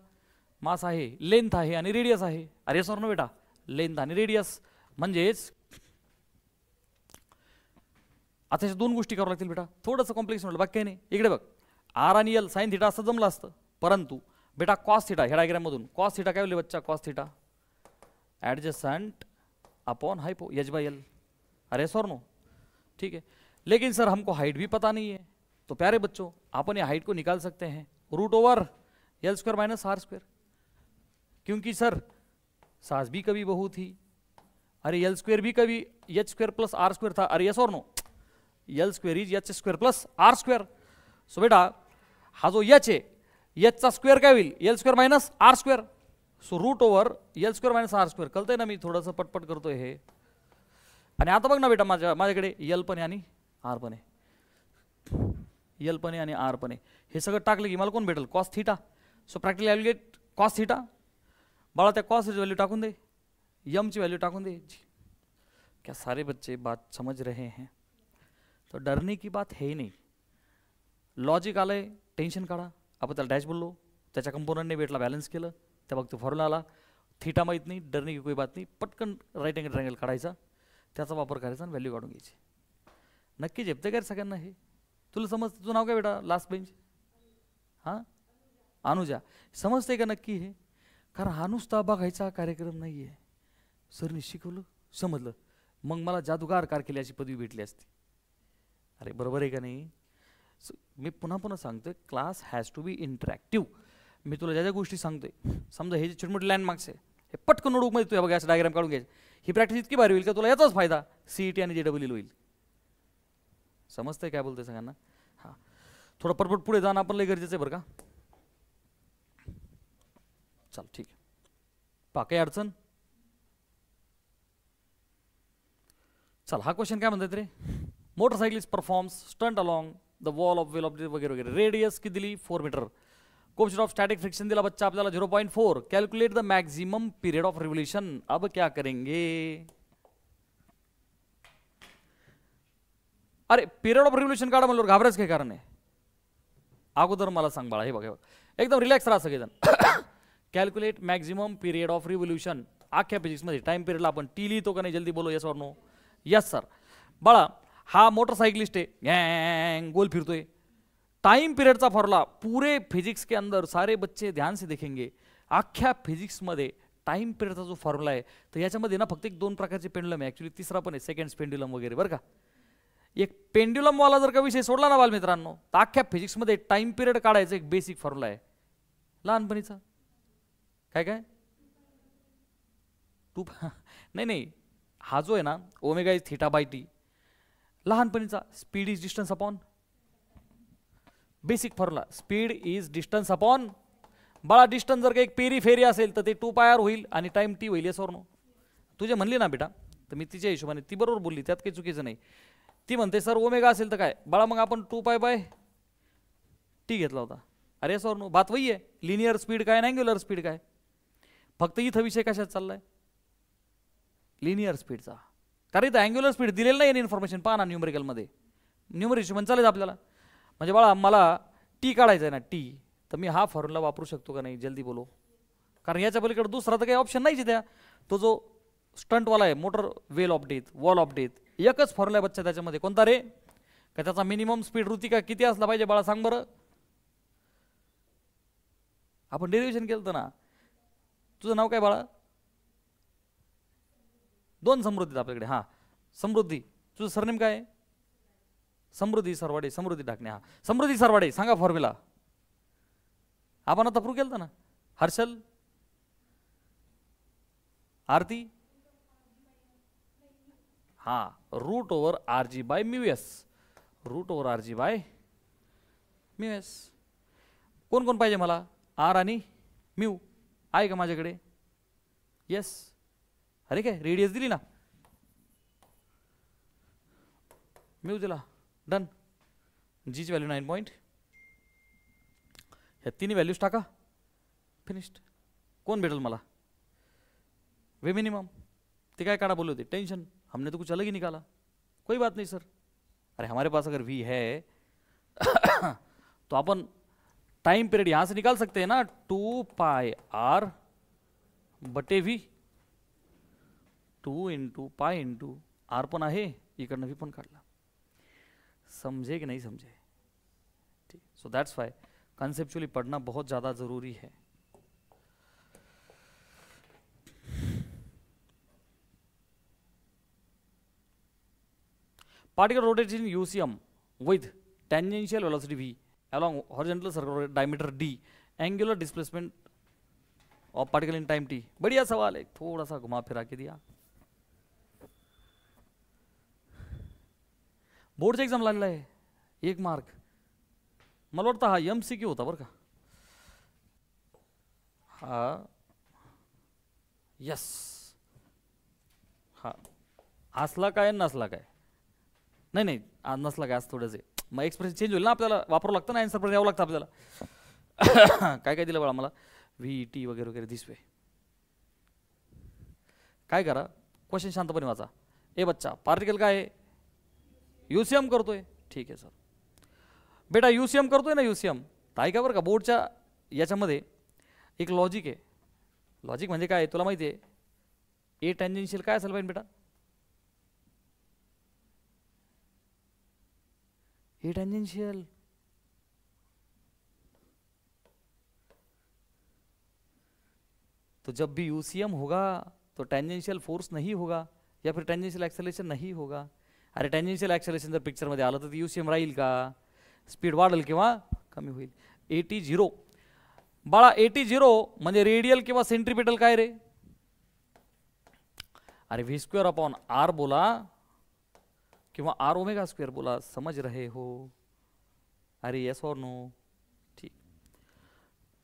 मास आहे, लेंथ आहे आणि रेडियस आहे. अरे सर ना बेटा लेंथ आणि रेडियस म्हणजेच आता या 2 गोष्टी करावं लागतील बेटा. थोडंसं कॉम्प्लेक्स म्हटलं बाकी काही नाही. इकडे बघ आर आणि एल साइन थिटा असं जमलं असतं परंतु बेटा कॉस थिटा ह्या डायग्राममधून कॉस थिटा काय बोलले बच्चा? Cos theta adjacent upon hypo H बाई एल. अरे सर नो ठीक है. लेकिन सर हमको हाइट भी पता नहीं है. तो प्यारे बच्चों अपन ये हाइट को निकाल सकते हैं root over l square minus r square, क्योंकि सर सास भी कभी बहू थी, अरे एल स्क्वायर भी कभी h square plus r square था, अरे यस और no, l square is h square plus r square. So बेटा हा जो एच आहे एचचा स्क्वेअर काय होईल l square minus r square. So root over l square minus r square. कळतंय ना मी थोडंसं पटपट करतोय हे. आणि आता बघ ना बेटा माझ्याकडे एल पण आहे आणि आर पण आहे, एल पण आहे आणि आर पण आहे. हे सगळं टाकलं की मला कोण भेटेल cos theta. So practically I will get cos theta. बाळा त्या कॉस व्हॅल्यू टाकून दे, यम ची वैल्यू टाकून दे. क्या सारे बच्चे बात समझ रहे हैं? तो डरने की बात है ही नहीं. लॉजिक आलंय, टेन्शन काढा. आपण त्याला डॅश बोललो, त्याच्या कंपोनंटने वेटला बॅलन्स केलं, त्या बघ तो फॉर्म्युला आला. थीटा माहीत नाही, डरने की कोई बात नाही. पटकन राईट अँगल ट्रायंगल काढायचा, त्याचा वापर करायचा आणि व्हॅल्यू काढून घ्यायची. नक्की झेपते का सगळ्यांना हे? तुला समज, तुझं नाव काय बेटा लास्ट बेंच? हां अनुजा. समजते का नक्की हे? कारण हा नुसता बघायचा कार्यक्रम नाही आहे. सरनी शिकवलं समजलं, मग मला जादूगार कारकिर्दीची पदवी भेटली असती. अरे बरोबर आहे का नाही? मी पुन्हा पुन्हा सांगतोय, class has to be interactive. मी तुला ज्या ज्या गोष्टी सांगतोय, समजा हे जे छोटे मोठे लँडमार्क्स आहे हे पटकन नोटबुकमध्ये तुझ्या बघा असं डायग्राम काढून घ्यायचं. ही प्रॅक्टिस इतकी भारी होईल का तुला याचाच फायदा सीईटी आणि जेडब्ल्यू होईल. समजतंय काय बोलतोय सगळ्यांना? हां थोडं पटपट पुढे जाणं आपण लय गरजेचं आहे बरं का. चल ठीक आहे, पहा काही अडचण? चल हा क्वेश्चन काय म्हणतात रे? Motorcyclist performs stunt along the wall of well of वगैरे वगैरे. रेडियस किती दिली 4 metre. Coefficient of static friction दिला बच्चा आपल्याला 0.4. Calculate the maximum period of revolution. अब क्या करेंगे? अरे पीरियड ऑफ रिवोल्यूशन काढा म्हणल्यावर घाबरायचं काय कारण आहे? अगोदर मला सांग बाळा, हे बघा एकदम रिलॅक्स राहा सगळेजण. Calculate maximum period of revolution. अख्ख्या फिजिक्समध्ये टाइम पिरियडला आपण टी लिहितो का नाही? जल्दी बोलो, येस और नो? Yes sir. बाळा हा मोटरसाइकिलिस्ट है, गैंग गोल फिरतोय. टाइम पीरियड का फॉर्मूला पूरे फिजिक्स के अंदर सारे बच्चे ध्यान से देखेंगे. अख्ख्या फिजिक्स मध्ये टाइम पीरियडचा जो फॉर्म्युला आहे तर याच्यामध्ये ना फक्त एक 2 प्रकारचे पेंडुलम आहे. ॲक्च्युली तिसरा पण आहे, सेकंड्स पेंडुलम वगैरे बरं का. एक पेंडुलम वाला जर का विषय सोडला ना बालमित्रांनो, तर अख्ख्या फिजिक्समध्ये टाइम पिरियड काढायचं एक बेसिक फॉर्म्युला आहे लहानपणीचा. काय काय टू नाही नाही, हा जो आहे ना omega is theta by t, लहानपणीचा. Speed is distance upon, basic formula, speed is distance upon. बाळा डिस्टन्स जर का एक पेरी फेरी असेल तर ते 2πr होईल आणि टाइम टी होईल. येस और नो? तुझे म्हणली ना बेटा, तर मी तिच्या हिशोबाने, ती बरोबर बोलली, त्यात काही चुकीचं नाही. ती म्हणते सर ओमेगा असेल तर काय बाळा, मग आपण 2π/t घेतला होता. अरे येस और नो? बात वही आहे. लिनियर स्पीड काय, अँग्युलर स्पीड काय. फक्त इथं विषय कशात चाललाय? लिनियर स्पीडचा. कारण इथं अँग्युलर स्पीड दिलेलं नाही इन्फॉर्मेशन. पहा ना न्यूमरिकलमध्ये, न्यूमरेशन चालेल आपल्याला. म्हणजे बाळा मला टी काढायचं आहे ना, टी, तर मी हा फॉर्म्युला वापरू शकतो का नाही? जल्दी बोलो. कारण याच्या पलीकडे दुसरा तर काही ऑप्शन नाहीच त्या. तो जो स्टंटवाला आहे, motor well of death, wall of death, एकच फॉर्म्युला आहे बच्चा त्याच्यामध्ये. कोणता रे? का त्याचा मिनिमम स्पीड रुतिका किती असला पाहिजे बाळा, सांग बरं. आपण डेरिव्हेशन केलं तर ना. तुझं नाव काय बाळा? 2 समृद्धी आपल्याकडे. हां समृद्धी. तुझं सरनेम काय आहे? समृद्धी सरवाडे. समृद्धी टाकणे. हा समृद्धी सरवाडे. सांगा फॉर्म्युला. आपण आता प्रूव्ह केलं ना. हर्षल, आरती. हा root over RG by mu s. Root over RG by mu s. कोण कोण पाहिजे मला? आर आणि म्यू आहे का माझ्याकडे? येस. अरे काय रेडियस दिली ना, म्यू दिला, डन. जीची व्हॅल्यू 9 पॉइंट. ह्या तिन्ही व्हॅल्यूज टाका, फिनिश्ड. कोण भेटेल मला? वे मिनिमम. ते काय काढा बोले होते? टेंशन, हमने तो कुछ अलग ही निकाला. कोई बात नहीं सर. अरे हमारे पास अगर वी है तो अपन टाइम पीरियड यहां से निकाल सकते हैं ना, 2πr/v. 2 × π × r पण आहे, इकडनं v पण काढला. समझे कि नहीं समझे? ठीक. सो दैट्स वाई कंसेप्चुअली पढ़ना बहुत ज़्यादा ज़रूरी है. Particle rotates in UCM with tangential velocity v along horizontal circular diameter d, angular displacement of particle in time t. बढ़िया सवाल है, थोड़ा सा घुमा फिरा के दिया. बोर्डचा एक्झाम लागला आहे, 1 मार्क. मला वाटतं हा MCQ होता बरं का. हा यस, हा असला काय नसला काय, नाही नाही आज नसला काय, आज थोडंच आहे. मग एक्सप्रेशन चेंज होईल ना, आपल्याला वापरावं लागतं ना, आन्सर पण द्यावं लागतं आपल्याला. काय काय दिलं बघा मला, VT वगैरे वगैरे दिस वे. काय करा, क्वेश्चन शांतपणे वाचा. ए बच्चा, पार्टिकल काय आहे, UCM करतोय, ठीक आहे सर. बेटा UCM करतोय ना, UCM तर ऐका बरं का, बोर्डच्या याच्यामध्ये एक लॉजिक आहे. लॉजिक म्हणजे काय तुला माहिती आहे, ए टँजेन्शियल काय असेल पाहिजे बेटा, ए टैंजेंशियल तो जब भी यूसीएम होगा तो टैंजेंशियल फोर्स नहीं होगा या फिर टैंजेंशियल एक्सेलरेशन नहीं होगा. अरे टैंजेंशियल एक्सेलरेशन जर पिक्चरमध्ये आलं तर यूसीएम राहील का, स्पीड वाढेल किंवा कमी होईल. AT0 बाळा, AT0 म्हणजे रेडियल किंवा सेंट्रिपिटल काय रे, अरे v²/r बोला किंवा r⍵² बोला, समझ रहे हो, अरे येस और नो. ठीक,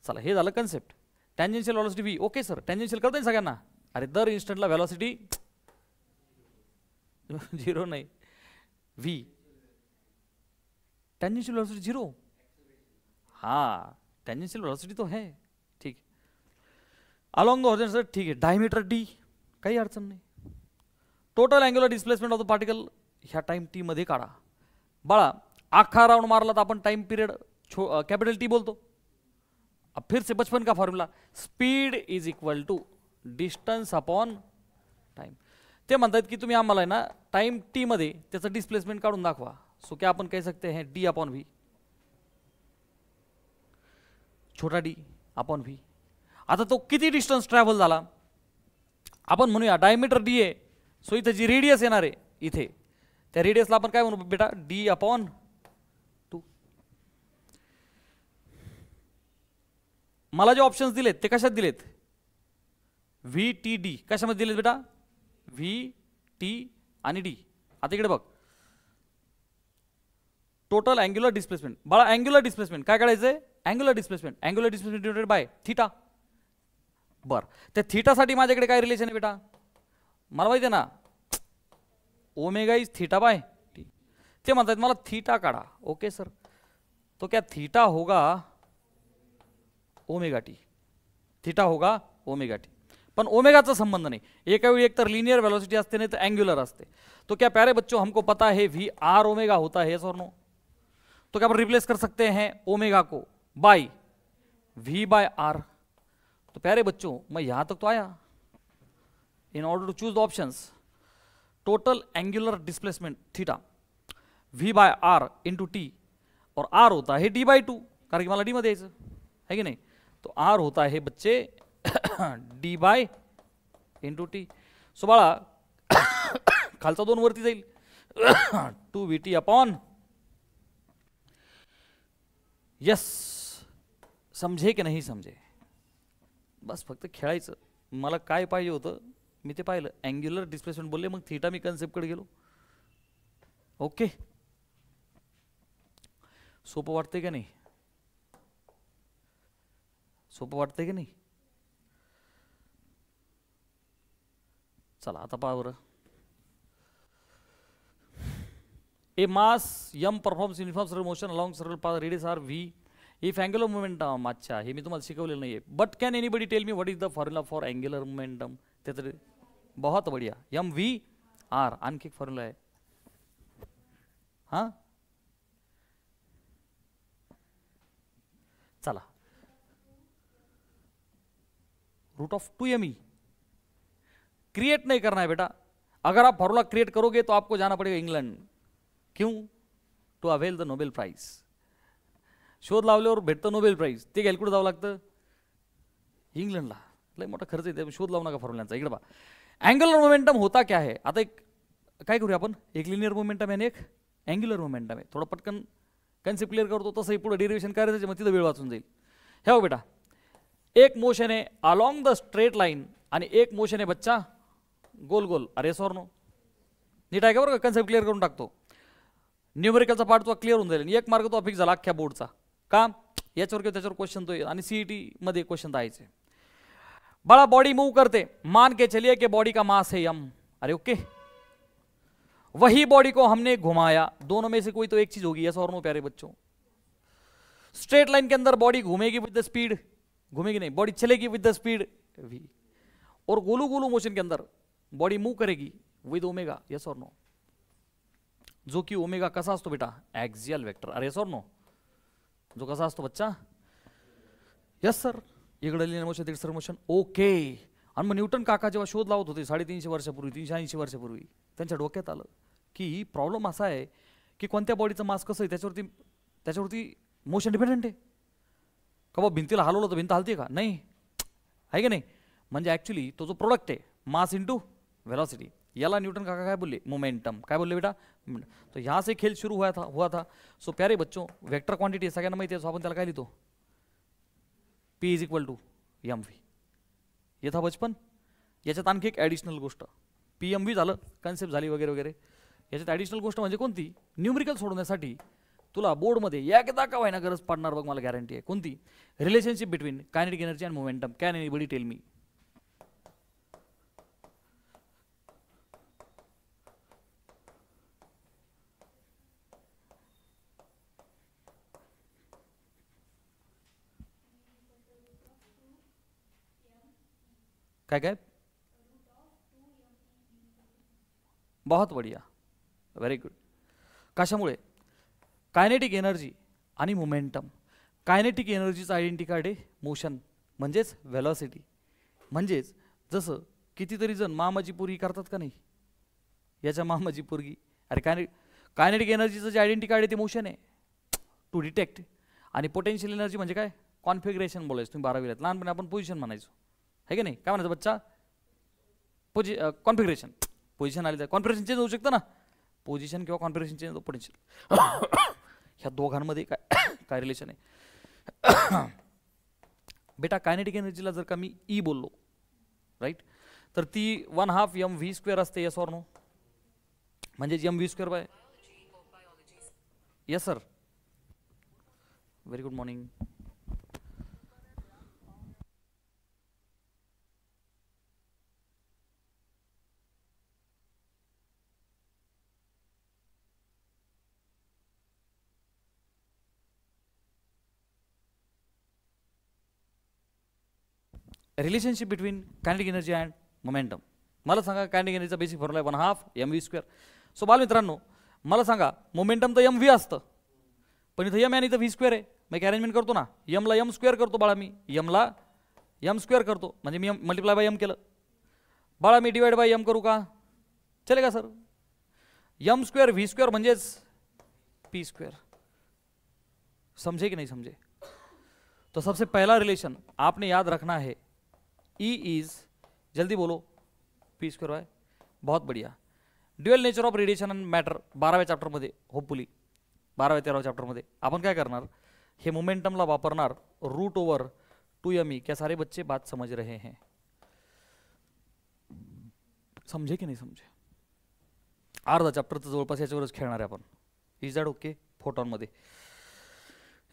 चला हे झालं concept. Tangential velocity v, okay sir. Tangential कळतंय सगळ्यांना, अरे दर इन्स्टंटला व्हेलॉसिटी 0 नाही, v टँजेन्शियल व्हेलॉसिटी 0. हाँ टँजेन्शियल व्हेलॉसिटी तो है, ठीक. अलॉन्ग द हॉरिझॉन्टल, ठीक आहे. डायमीटर d, काही अडचण नाही. Total angular displacement of the particle ह्या टाइम टी मध्ये काढा. बाळा आखा राउंड मारला तर आपण टाइम पिरियड कैपिटल T बोलतो. अब फिर से बचपन का formula, speed is equal to distance upon time. ते म्हणतात की तुम्ही आम्हाला आहे ना टाइम टी मध्ये त्याचं डिस्प्लेसमेंट काढून दाखवा. सो क्या आपण कह सकते हैं d/v, छोटा d अपॉन v. आता तो किती डिस्टन्स ट्रॅव्हल झाला आपण म्हणूया, डायमीटर d आहे. सो इथे जी रेडियस येणार आहे इथे, त्या रेडियसला आपण काय म्हणू बेटा, d/2. मला जे ऑप्शन्स दिलेत ते कशात दिलेत, VTD कशामध्ये दिलेत बेटा, VT आणि D. आता इकडे बघ, टोटल अँग्युलर डिस्प्लेसमेंट. बाळा अँग्युलर डिस्प्लेसमेंट काय काढायचंय, angular displacement, angular displacement divided by theta. बर, त्या थीटासाठी माझ्याकडे काय रिलेशन आहे बेटा, मला माहिती आहे ना, omega is theta by T. ते म्हणतात मला थीटा काढा. ओके सर, तो क्या थीटा होगा ओमेगा टी, थीटा होगा ओमेगा टी. पण ओमेगाचा संबंध नहीं, एका वेळी एक तर लिनियर वेलोसिटी असते नहीं तो एंगुलर असते. तो क्या प्यारे बच्चों हमको पता है वी आर ओमेगा होता है, और नो. तो क्या हम रिप्लेस कर सकते हैं ओमेगा को बाय v/r. तो प्यारे बच्चों मैं यहां तक तो आया. In order to choose the options, total angular displacement theta v/r into t, और r होता है d/2, कारण की मला d मध्ये यायचं है कि नहीं. तो r होता है बच्चे d/t. सो बाळा खालचा 2 वरती जाईल, 2vt अपॉन. यस, समझे की नाही समझे, बस फक्त खेळायचं. मला काय पाहिजे होतं मी ते पाहिलं, अँग्युलर डिस्प्लेसमेंट बोलले, मग थीटा मी कन्सेप्टकडे गेलो. ओके, सोपं वाटतंय का नाही, सोपं वाटतंय की नाही. चला आता पहा बरं. ए मास m performs uniform circular motion along circular path, radius r v, if angular momentum. अच्छा, हे मी तुम्हाला शिकवलेलं नाहीये. But can anybody tell me what is the formula for angular momentum. त्याचं बहुत बढ़िया, mv/r आणखी एक फॉर्म्युला आहे. हां चला, √2me क्रिएट नहीं करना है बेटा. अगर आप फॉर्मूला क्रिएट करोगे तो आपको जाना पड़ेगा इंग्लैंड. क्यों, to avail the Nobel prize. शोध लावल्यावर भेटतं नोबेल प्राइज, ते घ्यायला कुठं जावं लागतं, इंग्लंडला. लय मोठा खर्च येते, शोध लावू नका फॉर्म्युलांचा. इकडे पहा, अँग्युलर मोमेंटम होता क्या है. आता एक काय करूया आपण, एक लिनियर मोमेंटम आहे आणि एक अँग्युलर मोमेंटम आहे. थोडं पटकन कन्सेप्ट क्लिअर करतो तसंही पुढे डेरिव्हेशन करायचं, मग तिथं वेळ वाचून जाईल. हे हो बेटा, एक मोशन आहे अलॉंग द स्ट्रेट लाईन आणि एक मोशन आहे बच्चा गोल गोल. अरे सॉर नो, नीट आहे का बरं का, कन्सेप्ट क्लिअर करून टाकतो. न्यूमेरिकलचा पार्ट तो क्लिअर होऊन जाईल. एक मार्क तो फिक्स झाला अख्ख्या बोर्डचा. का याच्यावर किंवा त्याच्यावर क्वेश्चन तो आणि सीईटी मध्ये क्वेश्चन तर आहेच. बड़ा बॉडी मूव करते, मान के चलिए कि बॉडी का मास है m. अरे ओके, वही बॉडी को हमने घुमाया, दोनों में से कोई तो एक चीज होगी. यस और नो प्यारे बच्चों. स्ट्रेट लाइन के अंदर बॉडी घूमेगी विद द स्पीड, घूमेगी नहीं, बॉडी चलेगी विद द स्पीड v. और गोलू गोलू मोशन के अंदर बॉडी मूव करेगी विद ओमेगा. यस और नो. जो की ओमेगा कसा असतो बेटा, ॲक्झियल वेक्टर. अरे यस और नो, जो कसा असतो बच्चा. Yes sir. इकडे लिनियर मोशन तिकडे मोशन. ओके. आणि मग न्यूटन काका जेव्हा शोध लावत होते 350 वर्षापूर्वी 380 वर्षापूर्वी, त्यांच्या डोक्यात आलं की प्रॉब्लेम असा आहे की कोणत्या बॉडीचं मास कसं आहे त्याच्यावरती मोशन डिपेंडंट आहे का. बा भिंतीला हलवलं तर भिंत हलते का, नाही आहे की नाही. म्हणजे ॲक्च्युली तो जो प्रोडक्ट आहे मास इंटू वेलोसिटी, याला न्यूटन काका काय बोलले, मोमेंटम. काय बोलले बेटा, तो यहाँ से खेल शुरू हुआ था. सो प्यारे बच्चों, वेक्टर क्वांटिटी सगळ्यांना माहिती आहे, सो आपण त्याला काय लिहितो, P is equal to mv. येथा बचपन. याच्यात आणखी एक ॲडिशनल गोष्ट, PMV झालं, कन्सेप्ट झाली वगैरे वगैरे. याच्यात ॲडिशनल गोष्ट म्हणजे कोणती, न्यूमरिकल सोडवण्यासाठी तुला बोर्डमध्ये एकदा का व्हायना गरज पडणार बघ, मला गॅरंटी आहे. कोणती, relationship between kinetic energy and momentum. Can anybody tell मी. काय काय, बहुत बढ़िया, व्हेरी गुड. कशामुळे, कायनेटिक एनर्जी आणि मोमेंटम. कायनेटिक एनर्जीचं आयडेंटिटी कार्ड आहे मोशन म्हणजेच वेलॉसिटी. म्हणजेच जसं कितीतरी जण मामाची पोरगी करतात का नाही, याच्या मामाची पोरगी. अरे कायनेटिक एनर्जीचं जे आयडेंटिटी कार्ड आहे ते मोशन आहे टू डिटेक्ट. आणि पोटेन्शियल एनर्जी म्हणजे काय, कॉन्फिगरेशन बोलायचं. तुम्ही 12वीला लहानपणी आपण पोझिशन म्हणायचो, है की नाही. काय म्हणायचं बच्चा, कॉन्फिगरेशन. पोझिशन आली तर कॉन्फिगरेशन चेंज होऊ शकतं ना, पोझिशन किंवा कॉन्फिगरेशन चेंज होतं, पोटेन्शियल. ह्या दोघांमध्ये काय रिलेशन आहे बेटा. कायनेटिक एनर्जीला जर का मी ई बोललो राईट, तर ती 1/2 mv² असते. यस ऑर नो, म्हणजे mv² by. Yes sir, very good morning. Relationship between kinetic energy and momentum. मला सांगा, कायनेटिक एनर्जीचा बेसिक फॉर्म्युला आहे 1/2 mv². सो बालमित्रांनो, मला सांगा, मोमेंटम तर mv असतं, पण इथं m आणि इथं v² आहे. मग एक अरेंजमेंट करतो ना, m ला m² करतो बाळा, मी m ला m² करतो, म्हणजे मी मल्टिप्लाय बाय m केलं. बाळा मी डिवाइड बाय m करू का, चलेगा सर. m² v² म्हणजेच p². समझे कि नहीं समझे. तो सबसे पहला रिलेशन आपने याद रखना है, E इज, जल्दी बोलो, p². बहुत बढ़िया. Dual nature of radiation and matter 12व्या चॅप्टरमध्ये, होपफुली 12व्या-13व्या चॅप्टरमध्ये आपण काय करणार, हे मोमेंटमला वापरणार √/2me. क्या सारे बच्चे बात समझ रहे हैं, समझे की नाही समझे. अर्धा चॅप्टर तर जवळपास याच्यावरच खेळणार आहे आपण. Is that okay. फोटॉनमध्ये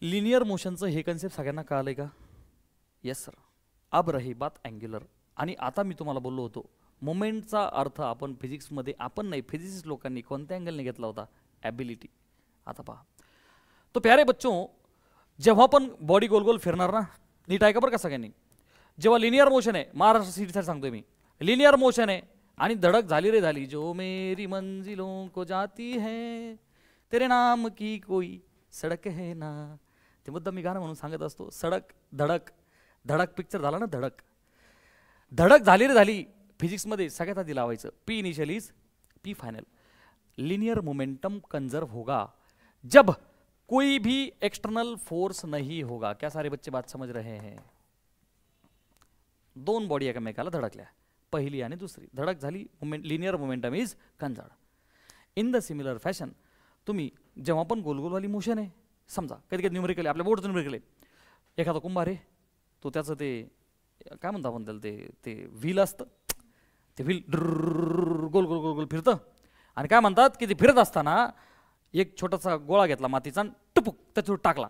लिनियर मोशनचं हे कन्सेप्ट सगळ्यांना कळालंय का. Yes sir. अब रही बात अँग्युलर. आणि आता मी तुम्हाला बोललो होतो मोमेंटचा अर्थ आपण फिजिक्समध्ये, आपण नाही फिजिक्स लोकांनी कोणत्या अँगलने घेतला होता, ॲबिलिटी. आता पहा, तो प्यारे बच्चों, जेव्हा पण बॉडी गोल गोल फिरणार ना, नीट आहे का बरं का सगळ्यांनी. जेव्हा लिनियर मोशन आहे, महाराष्ट्र सिटीसाठी सांगतोय मी, लिनियर मोशन आहे आणि धडक झाली रे झाली, जो मेरी मंजिलों को जाती है तेरे नाम की कोई सडक है ना. ते मुद्दा मी गाणं म्हणून सांगत असतो. सडक धडक, धडक पिक्चर झाला ना, धडक. धडक झाली रे झाली फिजिक्समध्ये सगळ्यात आधी लावायचं P initial is P final. Linear momentum conserve होगा जब कोई भी एक्सटर्नल फोर्स नहीं होगा. क्या सारे बच्चे बात समझ रहे हैं. दोन बॉडी एकमेकाला धडकल्या, पहिली आणि दुसरी, धडक झाली, linear momentum is conserve. In the similar fashion तुम्ही जेव्हा पण गोलगोलवाली मोशन आहे समजा कधी कधी न्यूमेरिकल आहे, आपल्या बोर्डचं न्यूमेरिकल आहे. एखादा कुंभार आहे, तो त्याचं ते काय म्हणतो आपण त्याला, ते व्हील असतं, ते व्हील गोल गोल गोल गोल फिरतं. आणि काय म्हणतात की ते फिरत असताना एक छोटासा गोळा घेतला मातीचा आणि टुपूक त्याच्यावर टाकला,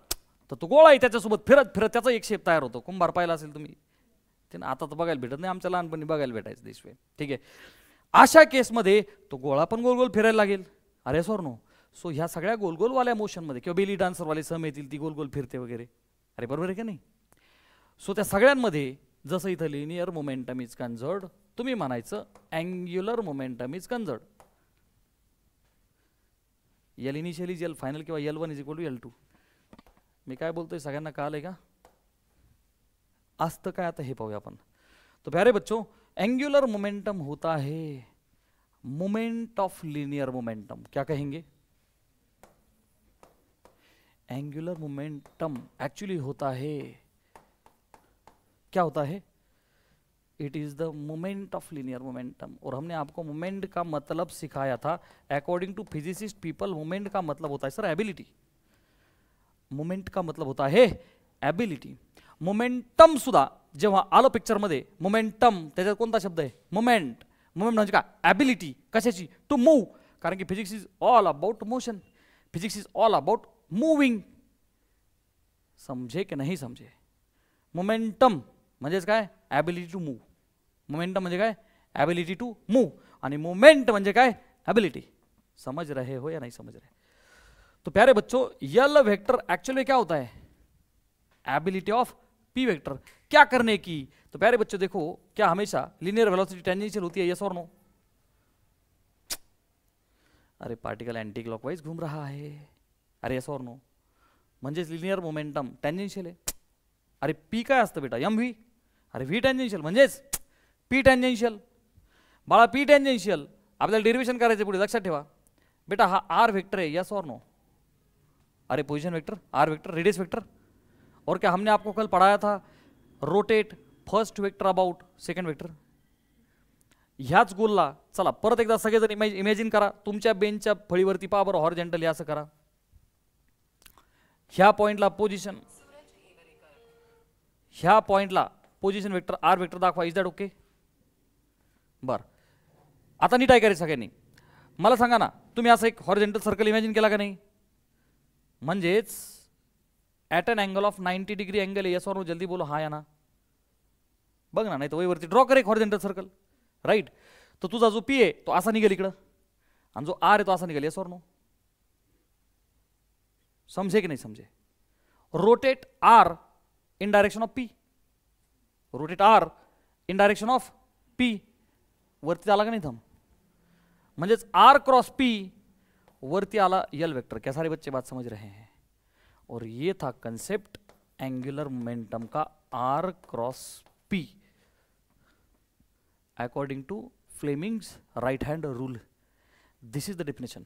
तर तो गोळा आहे त्याच्यासोबत फिरत फिरत त्याचा एक शेप तयार होतो. कुंभार पाहिला असेल तुम्ही, ते आता तर बघायला भेटत नाही, आमच्या लहानपणी बघायला भेटायचं दिसवे. ठीक आहे, अशा केसमध्ये तो गोळा पण गोल गोल फिरायला लागेल. अरे सर नो. सो ह्या सगळ्या गोल गोलवाल्या मोशनमध्ये किंवा बेली डान्सरवाले सम येतील, ती गोल गोल फिरते वगैरे. अरे बरोबर आहे का नाही. सो त्या सगळ्यांमध्ये जसं इथं लिनियर मोमेंटम इज कन्झर्व्ड, तुम्ही म्हणायचं angular momentum is conserved. L initial is l final किंवा L1 is equal to L2. मी काय बोलतोय सगळ्यांना कळालंय का? असतं काय आता हे पाहूया आपण. तो प्यारे बच्चों, एंगुलर मोमेंटम होता है मोमेंट ऑफ लीनियर मोमेंटम. क्या कहेंगे? एंगुलर मोमेंटम एक्चुअली होता है, क्या होता है? It is the moment of linear momentum. और हमने आपको मोमेंट का मतलब सिखाया था. According to physicist people moment का मतलब होता है सर एबिलिटी. मोमेंट का मतलब होता है एबिलिटी. मोमेंटम सुद्धा जेव्हा आलं पिक्चरमध्ये, मोमेंटम त्याच्यात कोणता शब्द आहे? मोमेंट. मोमेंट म्हणजे काय? ॲबिलिटी. कशाची? To move. कारण की physics is all about motion, physics is all about moving. समझे की नाही समझे? मोमेंटम म्हणजेच काय? Ability to move. मोमेंटम म्हणजे काय? Ability to move. आणि मोमेंट म्हणजे काय? ॲबिलिटी. समझ रहे हो या नहीं समझ रहे? तो प्यारे बच्चों, यल वेक्टर एक्चुअली क्या होता है? Ability of P vector. क्या करने की? तो प्यारे बच्चों देखो, क्या हमेशा लीनियर वेलोसिटी टेंजेंशियल होती है? यस और नो? अरे पार्टिकल एंटी क्लॉकवाइज घूम रहा है. अरे यस और नो? म्हणजेच लिनियर मोमेंटम टेंजेंशियल आहे. अरे पी काय असतं बेटा? M V. अरे व्ही टेंजेंशियल म्हणजेच पी टेंजेंशियल. बाळा पी टेंजेंशियल आपल्याला डेरिवेशन करायचं पुढे, लक्षात ठेवा बेटा. हा आर वेक्टर है, यस और नो? अरे position vector, r vector, radius vector. और क्या हमने आपको कल पढ़ाया था? Rotate first vector about second vector. ह्याच गोलला चला परत एकदा सगळेजण इमॅजिन करा. तुमच्या बेंचच्या फळीवरती पहा बरं, हॉरिझॉन्टली असं करा. ह्या पॉइंटला पोझिशन, ह्या पॉइंटला पोझिशन वेक्टर आर वेक्टर दाखवा. Is that okay? बरं, आता नीट ऐकायचं सगळ्यांनी. मला सांगा ना, तुम्ही असं एक हॉरिझॉन्टल सर्कल इमॅजिन केला का नाही? म्हणजेच at an angle of 90 degree angle आहे. यस और नो? जल्दी बोलो हा या ना. बघ ना, नाही तर वरती ड्रॉ कर एक हॉरिझॉन्टल सर्कल. राईट. तर तुझा जो पी आहे तो असा निघेल इकडं, आणि जो आर आहे तो असा निघेल. यस और नो? समझे की नाही समझे? Rotate are in direction of P. Rotate are in direction of P. वरती आला का नाही थंब? म्हणजेच आर क्रॉस पी वरती आला यल वेक्टर. क्या सारे बच्चे बात समझ रहे हैं? और ये था कंसेप्ट एंगुलर मोमेंटम का, r cross p according to Fleming's right hand rule. This is the definition.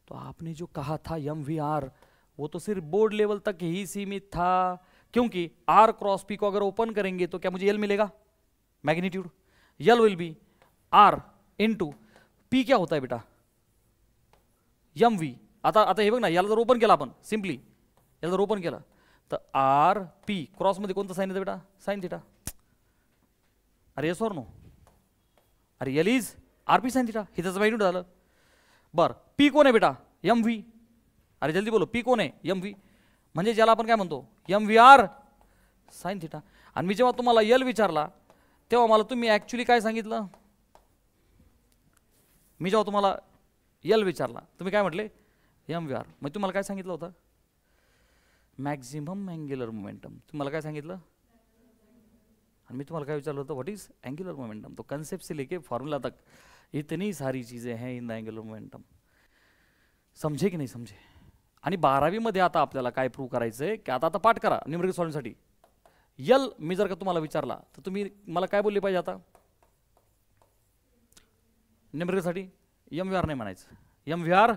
तो आपने जो कहा था एम वी आर, वो तो सिर्फ बोर्ड लेवल तक ही सीमित था, क्योंकि आर क्रॉस पी को अगर ओपन करेंगे तो क्या मुझे यल मिलेगा? Magnitude. L will be r into p. क्या होता है बेटा? M v. आता आता हे बघ ना, याला जर ओपन केला आपण सिंपली, याला जर ओपन केला तर आर पी क्रॉसमध्ये कोणतं साईन येतं बेटा? Sine theta. अरे येस और नो? अरे L is R P sine theta. हे त्याचं मॅग्नीट्यूड झालं. बरं, पी कोण आहे बेटा? M V. अरे जल्दी बोलो, पी कोण आहे? M V. म्हणजे ज्याला आपण काय म्हणतो? M V R sine theta. आणि मी जेव्हा तुम्हाला यल विचारला तेव्हा मला तुम्ही ॲक्च्युली काय सांगितलं? मी जेव्हा तुम्हाला यल विचारला तुम्ही काय म्हटले? M V R. मग तुम्हाला काय सांगितलं होतं? Maximum angular momentum. तुम्हाला काय सांगितलं? और मैं तुम्हारा क्या विचार तो व्हाट इज एंगुलर मोमेंटम. तो कंसेप्ट से लेके फॉर्मूला तक इतनी सारी चीज़ें हैं इन द एंगुलर मोमेंटम. समझे की नाही समझे. आणि 12वी मध्ये आता आपल्याला काय प्रूव्ह करायचं आहे की आता आता पाठ करा न्यूमेरिकल सॉल्व्हिंगसाठी. यल मी जर का तुम्हाला विचारला तर तुम्ही मला काय बोलले पाहिजे आता न्यूमेरिकलसाठी? एम व्ही आर नाही म्हणायचं, एम व्ही आर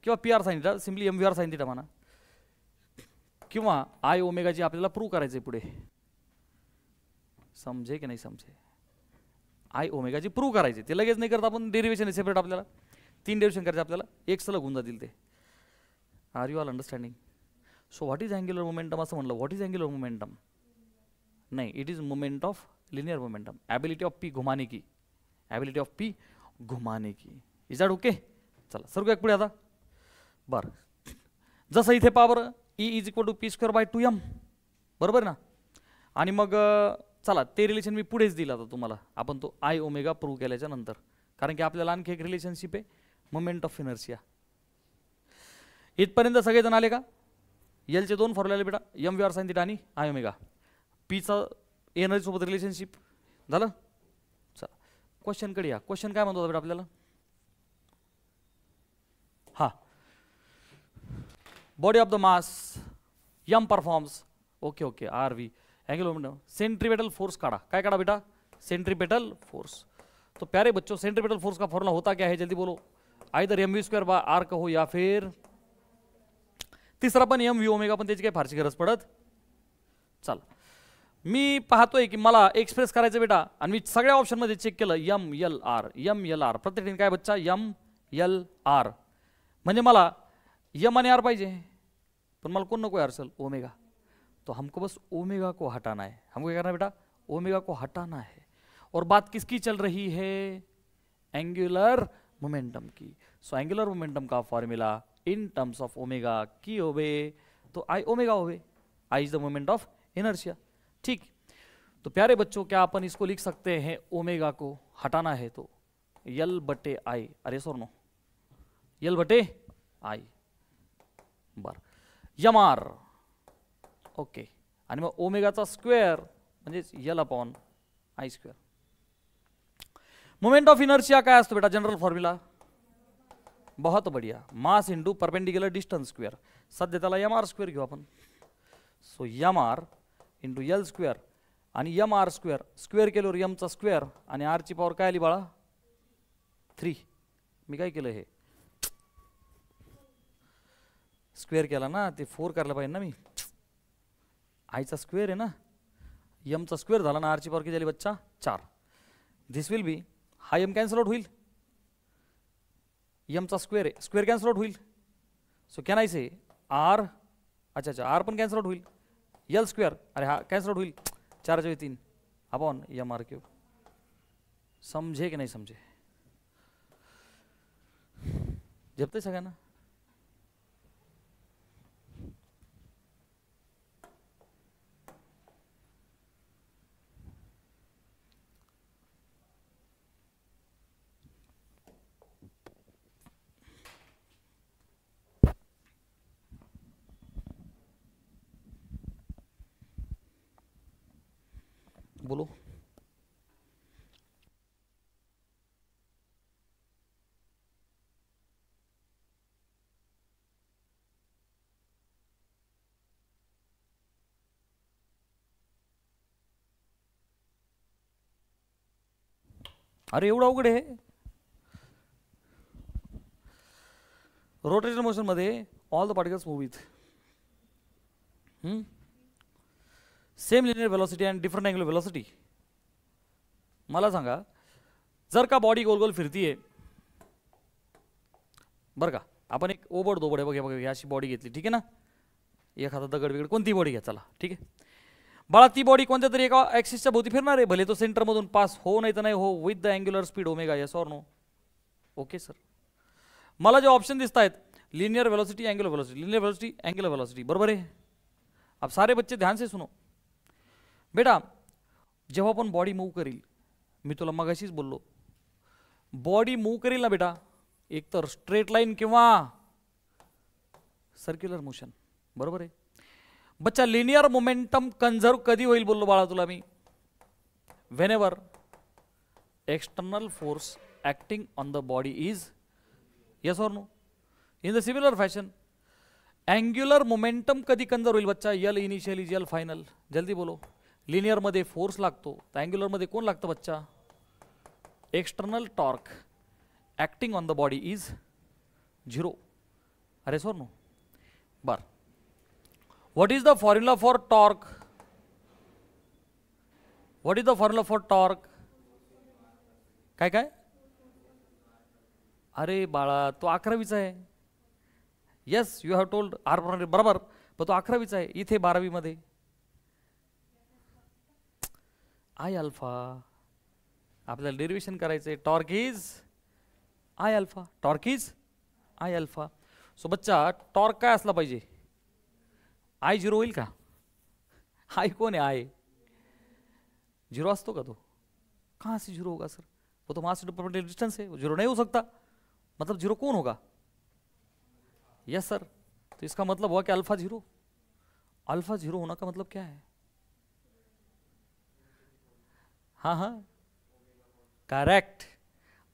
किंवा P R sine theta, simply M V R sine theta म्हणा. किंवा आय ओमेगाची आपल्याला प्रूव्ह करायचं आहे पुढे. समझे की नाही समझे. आय ओमेगाची प्रूव्ह करायची, ते लगेच नाही करत आपण. डेरिवेशन सेपरेट आपल्याला 3 डेरिवेशन करायचे आपल्याला, एक सलग होऊन जातील ते. Are you all understanding? So what is angular momentum असं म्हणलं. What is angular momentum? नहीं, it is moment of linear momentum, ability of p घुमाने की, एबिलिटी ऑफ पी घुमाने की. Is that okay? चला सर पुढे आता. बरं, जसं इथे पहा बरं, e is equal to p square by 2m, बरोबर ना. आणि मग चला ते रिलेशन मी पुढेच दिलं आता तुम्हाला, आपण तो आय ओमेगा प्रूव्ह केल्याच्या नंतर, कारण की आपल्याला आणखी एक रिलेशनशिप आहे मोमेंट ऑफ इनर्शिया. इथपर्यंत सगळेजण आले का? एलचे दोन फॉर्म्युले बेटा, M V R sine theta आणि आय ओमेगा. पीचं एनर्जी सोबत रिलेशनशिप झालं. चला क्वेश्चनकडे या. क्वेश्चन काय म्हणतो बेटा आपल्याला? हां, body of the mass M performs, okay okay, R V angular momentum, centripetal force काढ़ा. काय काढ़ा बेटा? Centripetal force. तो प्यारे बच्चों सेंट्रीपेटल फोर्स का फॉर्मूला होता क्या है? जल्दी बोलो. Either M V square by R कहो या फिर तिसरा पण एम व्ही ओमेगा, पण त्याची काही फारशी गरज पडत. चल मी पाहतोय की मला एक्सप्रेस करायचं बेटा, आणि मी सगळ्या ऑप्शनमध्ये चेक केलं M L R, M L R. प्रत्येक ठिकाणी काय बच्चा? M L R. म्हणजे मला एम आणि आर पाहिजे, पण मला कोण नको यार सर? ओमेगा. तो हमको बस ओमेगा को हटाना है. हमको क्या करना है बेटा? ओमेगा को हटाना है. और बात किसकी चल रही है? एंगुलर मोमेंटम की. सो एंगुलर मोमेंटम का formula in terms of omega की होवे तो आई ओमेगा होवे. I is the moment of inertia. ठीक. तो प्यारे बच्चों क्या अपन इसको लिख सकते हैं? ओमेगा को हटाना है तो यल बटे आई. अरे सर नो, यल बटे आई. बर, यम आर, ओके. आणि मग ओमेगाचा स्क्वेअर म्हणजेच L upon I square. Moment of inertia काय असतो बेटा? General formula. बहुत बढ़िया, mass into perpendicular distance square. सध्या त्याला एम आर स्क्वेअर घेऊ आपण. So M R into L square, आणि एम आर स्क्वेअर स्क्वेअर केल्यावर एमचा स्क्वेअर आणि आरची पॉवर काय आली बाळा? 3. मी काय केलं? हे स्क्वेअर केला ना, ते 4 करायला पाहिजे ना मी. आयचा स्क्वेअर आहे ना, एमचा स्क्वेअर झाला ना, आरची पॉवर किती झाली बच्चा? 4. दिस विल बी, हा एम कॅन्सल आउट होईल, एमचा स्क्वेअर आहे, स्क्वेअर कॅन्सल आउट होईल. So can I say R, अच्छा अच्छा, आर पण कॅन्सल आउट होईल. यल स्क्वेअर, अरे हा कॅन्सल आउट होईल, 4/3 अपॉन एम आर क्यूब. समझे की नाही समझे? जपते सगळ्यांना? बोलो. अरे एवढं अवघड आहे? रोटेशनल मोशन मध्ये all the particles move with same linear velocity and different angular velocity. मला सांगा, जर का बॉडी गोल गोल फिरतीये बरं का, आपण एक ओबड दोबड आहे, बघा बघा अशी बॉडी घेतली, ठीक आहे ना, एखादा दगड बिगड कोणती बॉडी घ्या, चला ठीक आहे बाळा. ती बॉडी कोणत्या तरी एका ॲक्सिसच्या भोवती फिरणार आहे, भले तो सेंटरमधून पास हो नाही तर नाही हो, with the angular speed omega. Yes or no? Okay sir. मला जे ऑप्शन दिसत आहेत, linear velocity, angular velocity, linear velocity, angular velocity, बरोबर है? अब सारे बच्चे ध्यान से सुनो बेटा. जेव्हा पण बॉडी मूव करील, मी तुला मगाशीच बोललो, बॉडी मूव करील ना बेटा, एक तर स्ट्रेट लाईन किंवा सर्क्युलर मोशन, बरोबर आहे बच्चा. लिनियर मोमेंटम कन्झर्व कधी होईल बोललो बाळा तुला मी? Whenever external force acting on the body is, yes or no? In the similar fashion angular momentum कधी कन्झर्व होईल बच्चा? L initial is l final. जल्दी बोलो. लिनियर मध्ये फोर्स लागतो, तर अँग्युलर मध्ये कोण लागतं बच्चा? External torque acting on the body is 0. अरे सर नो? बर, what is the formula for torque? What is the formula for torque? काय काय? अरे बाळा तो 11वीचा आहे. Yes, you have told R बरोबर, पण तो 11वीचा आहे, इथे 12वी मध्ये आय अल्फा. आपल्याला डेरिव्हेशन करायचंय. Torque is I alpha, torque is I alpha. सो बच्चा टॉर्क काय असला पाहिजे? आय 0 होईल का? आय कोण आहे? आय 0 असतो का? तो कहाँ से 0 होगा सर? वो तो मास परपेंडिकुलर डिस्टेंस है, वो 0 नहीं हो सकता. मतलब 0 कौन होगा? Yes sir. तो इसका मतलब हुआ कि अल्फा 0. अल्फा 0 होना का मतलब क्या है? हाँ हाँ करेक्ट.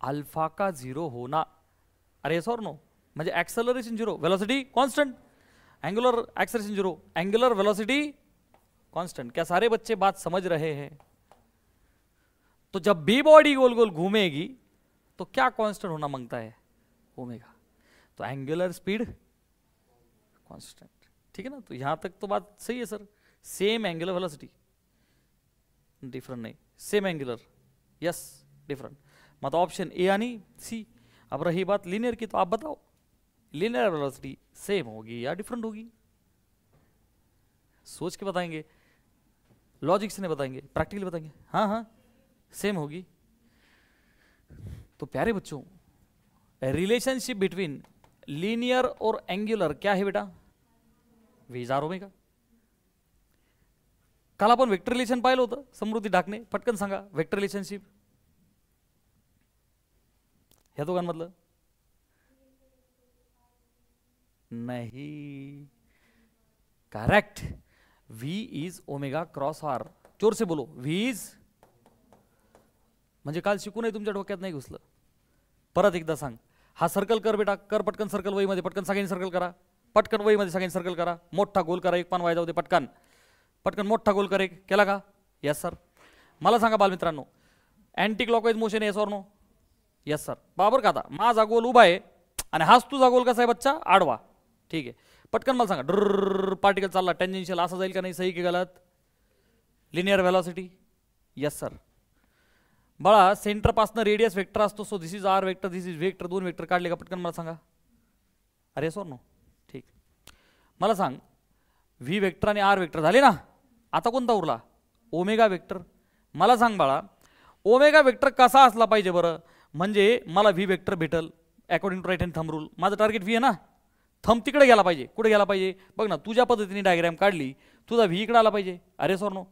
अल्फा का 0 होना. अरे यस और नो? म्हणजे acceleration 0, velocity constant, angular acceleration 0, angular velocity constant. क्या सारे बच्चे बात समझ रहे हैं? तो जब भी बॉडी गोल गोल घूमेगी तो क्या कांस्टेंट होना मांगता है? ओमेगा. तो एंगुलर स्पीड कांस्टेंट. ठीक है ना? तो यहां तक तो बात सही है sir. Same angular velocity, different नहीं, सेम एंगुलर. Yes different. मतलब ऑप्शन ए यानी सी. अब रही बात लीनियर की, तो आप बताओ लीनियर वेलोसिटी सेम होगी या डिफरेंट होगी? सोच के बताएंगे, लॉजिक से नहीं बताएंगे, प्रैक्टिकली बताएंगे. हाँ हाँ सेम होगी. तो प्यारे बच्चों, रिलेशनशिप बिटवीन लीनियर और एंगुलर क्या है बेटा? V R omega. काल आपण वेक्टर रिलेशन पाहिलं होतं. समृद्धी ढाकणे पटकन सांगा वेक्टर रिलेशनशिप ह्या दोघांमधलं. नहीं correct. V is omega cross R. जोर से बोलो. व्ही इज म्हणजे काल शिकूनही तुमच्या डोक्यात नाही घुसलं. परत एकदा सांग. हा सर्कल कर बेटा, कर पटकन सर्कल वही मध्ये, पटकन सगळ्यांनी सर्कल करा, पटकन वही मध्ये सगळ्यांनी सर्कल करा. मोठा गोल करा, एक पान वाया जाऊ दे, पटकन पटकन मोठा गोल कर. एक केला का? Yes sir. मला सांगा बालमित्रांनो, अँटी क्लॉकवाईज मोशन येस और नो? Yes sir. बाबर का? आता माझा गोल उभा आहे आणि हाच तुझा गोल कसा आहे बच्चा? आडवा. ठीक आहे. पटकन मला सांगा, ड्र पार्टिकल चालला टेंजेन्शियल, असा जाईल का नाही? सही की गलत? Linear velocity. Yes sir. बाळा सेंटर पासनं रेडियस वेक्टर असतो. So this is R vector, this is vector. दोन वेक्टर काढले का? पटकन मला सांगा. अरे सर नो. ठीक. मला सांग, व्ही वेक्टर आणि आर वेक्टर झाले ना. आता कोणता उरला? Omega vector. मला सांग बाळा, ओमेगा वेक्टर कसा असला पाहिजे बरं, म्हणजे मला व्ही वेक्टर भेटल according to right hand thumb rule. माझं टार्गेट व्ही आहे ना. थंब तिकडे गेला पाहिजे. कुठे गेला पाहिजे? बघ ना, तुझ्या पद्धतीने डायग्राम काढली, तुझा व्ही इकडे आला पाहिजे. अरे सर नो.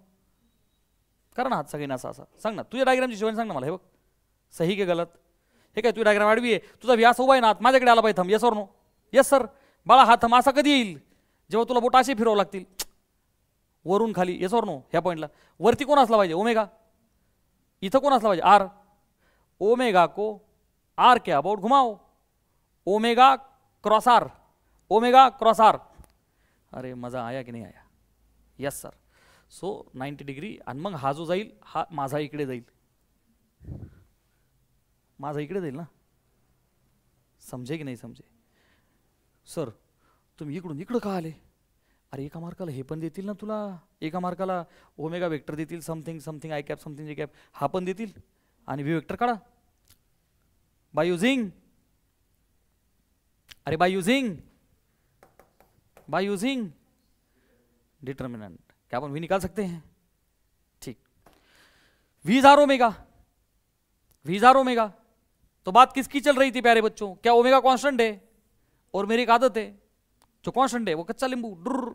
कर ना हात सगळ्यांना असा असा. सांग ना तुझ्या डायग्रामची शिवाय सांग ना मला. हे बघ सही की गलत? हे काय तुझी डायग्राम आडवी आहे, तुझा व्ही असा उभा आहे ना, माझ्याकडे आला पाहिजे थंब. यस और नो? Yes sir. बाळा हा थंब असा कधी येईल? जेव्हा तुला बोट असे फिरवावं लागतील वरून खाली. यस और नो? ह्या पॉईंटला वरती कोण असला पाहिजे? ओमेगा. इथं कोण असला पाहिजे? आर. ओमेगा को आर के अबाउट घुमाओ. Omega cross R, omega cross R. अरे मजा आया की नाही आया? Yes sir. So 90 degree. आणि मग हा जो जाईल हा माझा इकडे जाईल, माझा इकडे जाईल ना. समजे की नाही समजे? सर तुम्ही इकडून इकडं का आले? अरे एका मार्काला हे पण देतील ना तुला, एका मार्काला ओमेगा वेक्टर देतील, something something I cap something जे कॅप, हा पण देतील. आणि व्ही वेक्टर काढा बाय युझिंग, अरे बाय यूजिंग डिटर्मिनेंट. क्या अपन वी निकाल सकते हैं? ठीक. V R omega, V R omega. तो बात किसकी चल रही थी प्यारे बच्चों? क्या ओमेगा कांस्टेंट है? और मेरी एक आदत है, जो कांस्टेंट है वो कच्चा नींबू डुर.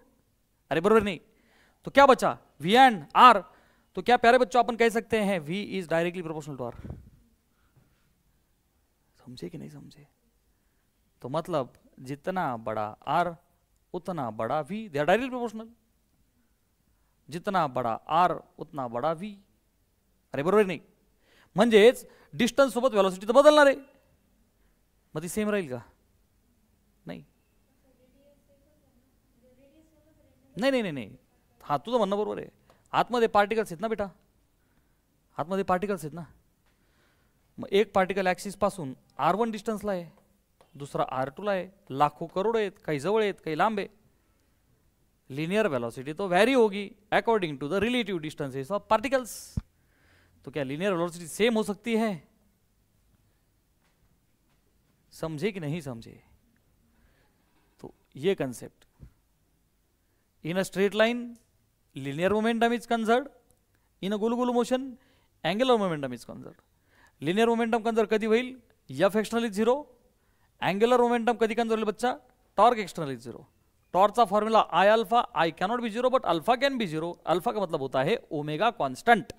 अरे बरोबर नहीं. तो क्या बचा? V and R. तो क्या प्यारे बच्चों अपन कह सकते हैं V is directly proportional to R? समझे कि नहीं समझे? तो मतलब जितना बड़ा आर उतना बड़ा V. They are directly proportional. जितना बड़ा आर उतना बड़ा वी. अरे बरोबर नाही? म्हणजेच डिस्टन्स सोबत वेलोसिटी तर बदलणार आहे, मग ती सेम राहील का? नाही नाही नाही नाही. हा तुझं म्हणणं बरोबर आहे. आतमध्ये पार्टिकल्स आहेत ना बेटा, आतमध्ये पार्टिकल्स आहेत ना. मग एक पार्टिकल ॲक्सिस पासून R1 डिस्टन्सला आहे, दुसरा R2ला आहे. लाखो करोड आहेत, काही जवळ आहेत काही लांब आहे. लिनियर वेलोसिटी तो वैरी होगी according to the relative distances of particles. तो क्या लिनियर वेलोसिटी सेम हो सकती है? समझे कि नहीं समझे? तो ये concept In a straight line, linear momentum is conserved. In a gulu motion, angular momentum is conserved. Linear momentum conserved कधी होईल? F external is 0. Angular momentum कधी conserved होईल बच्चा? Torque external is 0. Torque का formula I alpha, I cannot be 0 but alpha can be 0. Alpha का मतलब होता है ओमेगा constant.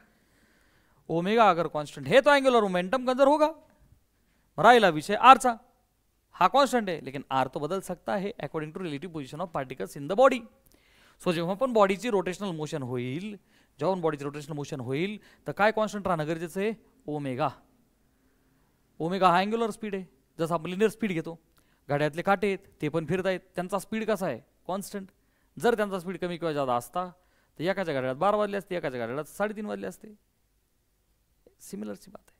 ओमेगा अगर कांस्टेंट है तो एंगुलर मोमेंटम कंजर्व होगा. राहिला विषय आर चा. हा कॉन्स्टंट आहे, लेकिन आर तो बदल सकता है according to relative position of particles in the body. So जेव्हा पण बॉडीची रोटेशनल मोशन होईल, जेव्हा बॉडीची रोटेशनल मोशन होईल तर काय कॉन्स्टंट राहणं गरजेचं आहे? ओमेगा. ओमेगा हा अँग्युलर स्पीड आहे. जसं आपण लिनियर स्पीड घेतो, गाड्यातले काटे आहेत ते पण फिरत आहेत, त्यांचा स्पीड कसा आहे? कॉन्स्टंट. जर त्यांचा स्पीड कमी किंवा जादा असता तर एकाच्या गाड्यात 12 वाजले असते, एकाच्या गाड्यात 3.5 वाजले असते. सिमिलरची बात आहे.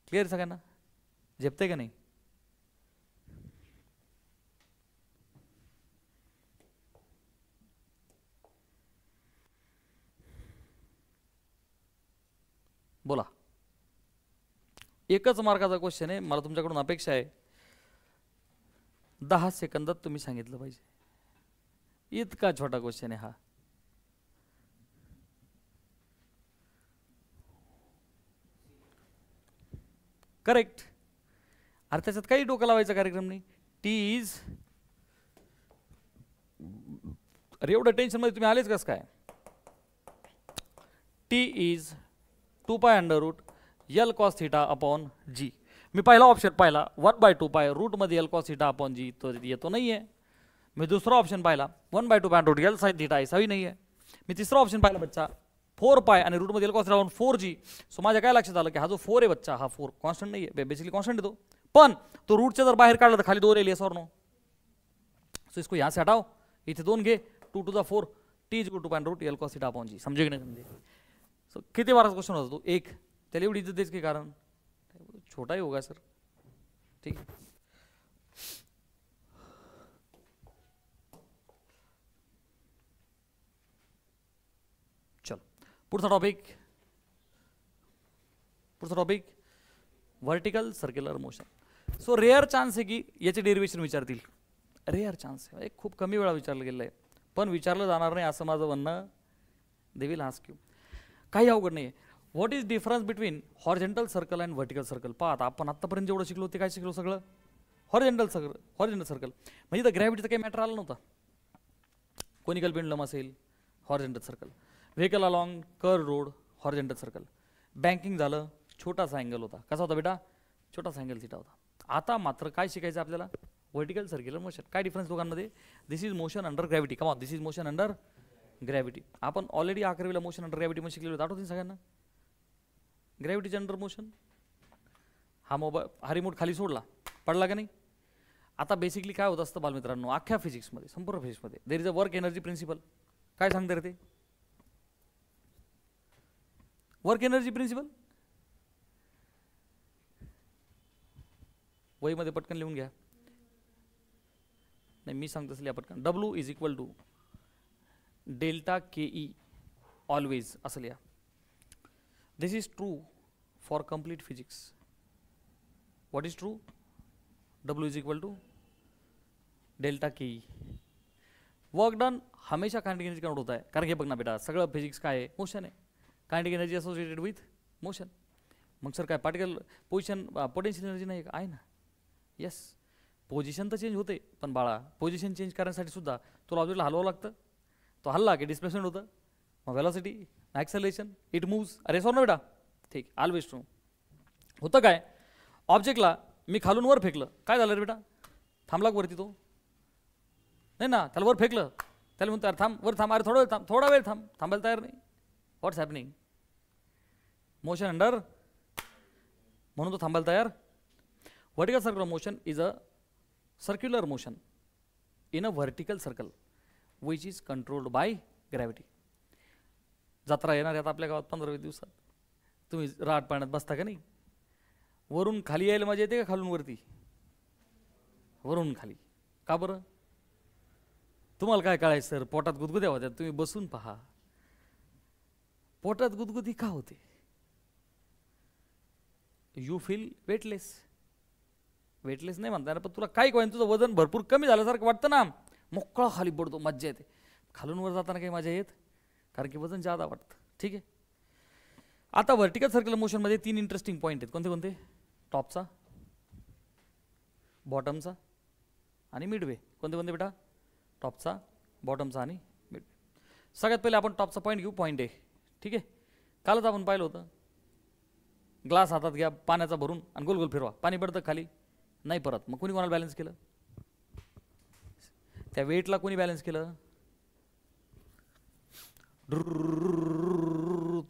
क्लिअर सगळ्यांना? झेपते का नाही? बोला. एकच मार्काचा क्वेश्चन आहे, मला तुमच्याकडून अपेक्षा आहे 10 सेकंदात तुम्ही सांगितलं पाहिजे. इतका छोटा क्वेश्चन आहे हा. करेक्ट. अरे त्याच्यात काही डोकं लावायचा कार्यक्रम नाही. टी इज, अरे एवढं टेन्शन मध्ये तुम्ही आलेच कस काय? T is 2 under root L cos theta upon जी. मी पहिला ऑप्शन पाहिला 1/2 रूट मध्ये l cos theta upon g, तो येतो नाही आहे. मी दुसरा ऑप्शन पाहिला 1/2 रूट एल साइन थीटा, ऐसाही नाही आहे. मी तिसरा ऑप्शन पाहिला बच्चा 4 आणि रूट मध्ये l cos theta 4g. So माझ्या काय लक्षात आलं की हा जो 4 आहे बच्चा, हा 4 कॉन्स्टंट नाही आहे, बेसिकली कॉन्स्टंट आहे तो, पण तो रूटच्या जर बाहेर काढला तर खाली 2 येईल. येस और नो? सो इसको यहाँ से हटाओ, इथे 2 घे, 2 to the 4 t is 2 root L cos theta upon g. समझे की नाही समजे? सो किती बारा क्वेश्चन होता तो? एक. त्याला एवढी इज्जत द्यायची के कारण छोटा ही होगा सर. ठीक है. चलो पुढचा topic vertical circular motion. So rare chance आहे की याचे डेरिवेशन विचारतील. रेअर चान्स आहे, खूप कमी वेळा विचारलं गेलं आहे, पण विचारलं जाणार नाही असं माझं म्हणणं. They will ask you. काही अवघड नाही आहे. What is difference between horizontal circle and vertical circle? पाहता आपण आत्तापर्यंत जेवढं शिकलो ते काय शिकलो? सगळं हॉरिझॉन्टल सर्कल. म्हणजे तर ग्रॅव्हिटीचं काही मॅटर आलं नव्हतं. कोनिकल पेंडलम असेल, horizontal circle. Vehicle along curve road, horizontal circle. Banking झालं, छोटासा अँगल होता. कसा होता बेटा? छोटासा अँगल थीटा होता. आता मात्र काय शिकायचं आपल्याला? Vertical circular motion. काय डिफरन्स दोघांमध्ये? This is motion under gravity. Come on, this is motion under gravity. आपण ऑलरेडी 11वीला मोशन अंडर ग्रॅव्हिटी मध्ये शिकलेलो, आठवते सगळ्यांना? ग्रॅव्हिटीचे अंडर मोशन. हा मोबाईल, हा रिमोट खाली सोडला, पडला का नाही? आता बेसिकली काय होत असतं बालमित्रांनो, अख्ख्या फिजिक्समध्ये, संपूर्ण फिजिक्समध्ये there is a work energy principle. काय सांगते रे ते? Work energy principle. वहीमध्ये पटकन लिहून घ्या. नाही मी सांगतो असं लिहा पटकन. W is equal to delta KE always, असं लिहा. This is true for complete physics. What is true? W is equal to delta KE. Work done हमेशा काइनेटिक एनर्जी कन्वर्ट होता है. कारण हे बघ ना बेटा, सगळं फिजिक्स काय आहे? मोशन आहे. Kinetic energy associated with motion. मग सर काय पार्टिकल पोजिशन पोटेन्शियल एनर्जी नाही आहे ना? येस. पोजिशन तर चेंज होते, पण बाळा पोजिशन चेंज करण्यासाठी सुद्धा तुला ऑब्जेक्टला हलवावं लागतं. तो हल्ला की डिस्प्लेसमेंट होतं, मग वेलॉसिटी, ॲक्सेलरेशन, इट मूव्स. अरे सर ना बेटा, ठीक, ऑलवेज ट्रू. होतं काय? ऑब्जेक्टला मी खालून वर फेकलं, काय झालं रे बेटा? थांबला वरती तो? नाही ना, त्याला वर फेकलं, त्याला म्हणतो थांब, वर थांब. अरे थोडा वेळ थांब, थांबायला तयार नाही. व्हॉट्स हॅपनिंग? मोशन अंडर, म्हणून तो थांबायला तयार. Vertical circular motion is a circular motion in a vertical circle which is controlled by gravity. जत्रा येणार आहेत आपल्या गावात 15-20 दिवसात. तुम्ही राट पाण्यात बसता का नाही? वरून खाली यायला मजा येते का खालून वरती? वरून खाली. का बरं? तुम्हाला काय कळायचं सर? पोटात गुदगुद्या होत्या. तुम्ही बसून पहा. पोटात गुदगुदी का होते? You feel weightless. वेटलेस नाही म्हणता येणार, पण तुला काय कळेल, तुझं वजन भरपूर कमी झाल्यासारखं वाटतं ना, मोकळा खाली पडतो, मज्जा येते. खालून वर जाताना काही मजा येत, कारण की वजन जादा वाटतं. ठीक आहे. आता व्हर्टिकल सर्क्युलर मोशनमध्ये 3 इंटरेस्टिंग पॉईंट आहेत. कोणते कोणते? टॉपचा, बॉटमचा आणि मिडवे. कोणते कोणते बेटा? टॉपचा, बॉटमचा आणि मिडवे. सगळ्यात पहिले आपण टॉपचा पॉईंट घेऊ. Point A. ठीक आहे. कालच आपण पाहिलं होतं, ग्लास हातात घ्या पाण्याचा भरून आणि गोल गोल फिरवा, पाणी पडतं खाली नाही परत. मग कोणी कोणाला बॅलन्स केलं? त्या वेटला कोणी बॅलन्स केलं?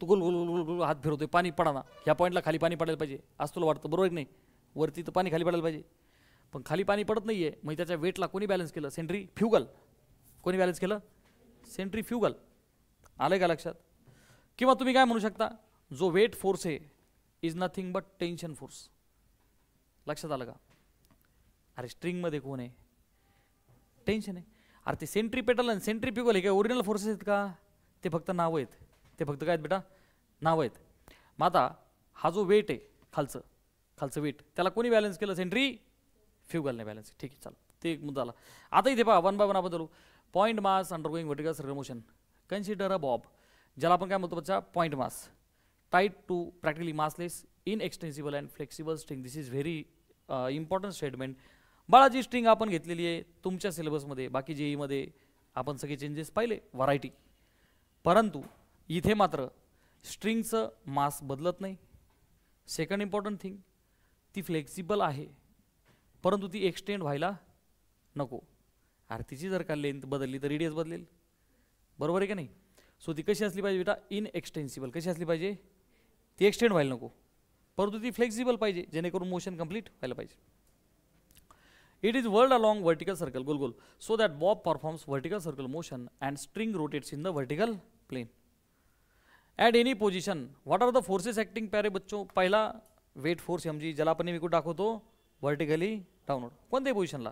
तू गोल गोल गोल गोल हात फिरवतोय, पाणी पडा ना. ह्या पॉईंटला खाली पाणी पडायला पाहिजे असं तुला वाटतं, बरोबर नाही? वरती तर पाणी खाली पडायला पाहिजे, पण खाली पाणी पडत नाहीये. मग त्याच्या वेटला कोणी बॅलन्स केलं? सेंट्रीफ्युगल. कोणी बॅलन्स केलं? सेंट्रीफ्युगल. आलंय का लक्षात? किंवा तुम्ही काय म्हणू शकता, जो वेट फोर्स आहे is nothing but tension force. लक्षात आलं का? अरे स्ट्रिंगमध्ये कोण आहे? टेन्शन आहे. अरे ते सेंट्रीपेटल आणि सेंट्रीफ्युगल हे काय ओरिजिनल फोर्सेस आहेत का? ते फक्त नावं आहेत. ते फक्त काय आहेत बेटा? नावं आहेत. मग आता हा जो वेट आहे खालचं वेट, त्याला कोणी बॅलन्स केलं? सेंट्रीफ्युगलने बॅलन्स. ठीक आहे, चला ते एक मुद्दा आला. आता इथे पहा, वन बाय वन आपण बदलू. Point mass undergoing vertical circular motion. Consider a bob, ज्याला आपण काय म्हणतो बच्चा? Point mass. Tied to practically massless inextensible and flexible string. This is very important statement. बाळाची स्ट्रिंग आपण घेतलेली आहे तुमच्या सिलेबसमध्ये, बाकी जेईमध्ये आपण सगळे चेंजेस पाहिले, व्हरायटी. परंतु इथे मात्र स्ट्रिंगचं मास बदलत नाही. सेकंड इम्पॉर्टंट थिंग, ती फ्लेक्सिबल आहे, परंतु ती एक्सटेंड व्हायला नको. अरे तिची जर का लेंथ बदलली तर रेडियस बदलेल, बरोबर आहे का नाही? सो ती कशी असली पाहिजे बेटा? इनएक्सटेन्सिबल. कशी असली पाहिजे? ती एक्सटेंड व्हायला नको, परंतु ती फ्लेक्सिबल पाहिजे, जेणेकरून मोशन कंप्लीट व्हायला पाहिजे. It is whirled along vertical circle, गोल गोल, so that bob performs vertical circle motion and string rotates in the vertical plane at any position. What are the forces acting? प्यारे बच्चों, पहिला weight force mg, ज्याला आपण नेहमी कुठे दाखवतो? Vertically downward. कोणत्याही पोजिशनला.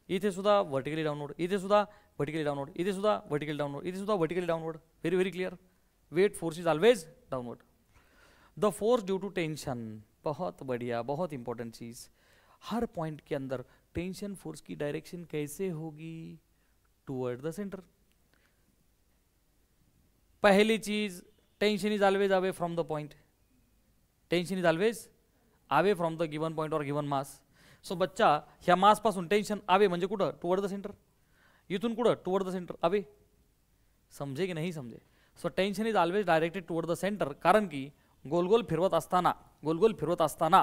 इथे सुद्धा वर्टिकली डाऊनवर्ड, इथे सुद्धा वर्टिकली डाऊनवर्ड, इथे सुद्धा वर्टिकली डाऊनवर्ड, इथे सुद्धा vertically downward. Very very clear. Weight force is always downward. The force due to tension. बहुत बढ़िया, बहुत इंपॉर्टेंट चीज़. हर पॉइंट के अंदर टेंशन फोर्स की डायरेक्शन कैसे होगी? Toward the centre. पहली चीज, tension is always away from the point. Tension is always away from the given point और गिवन मास. सो बच्चा, ह्या मास पासून टेंशन अवे म्हणजे कुठं? Toward the centre. इथून कुठं? Toward the centre, away. समजे की नाही समजे? So tension is always directed toward the centre, कारण की गोल गोल फिरवत असताना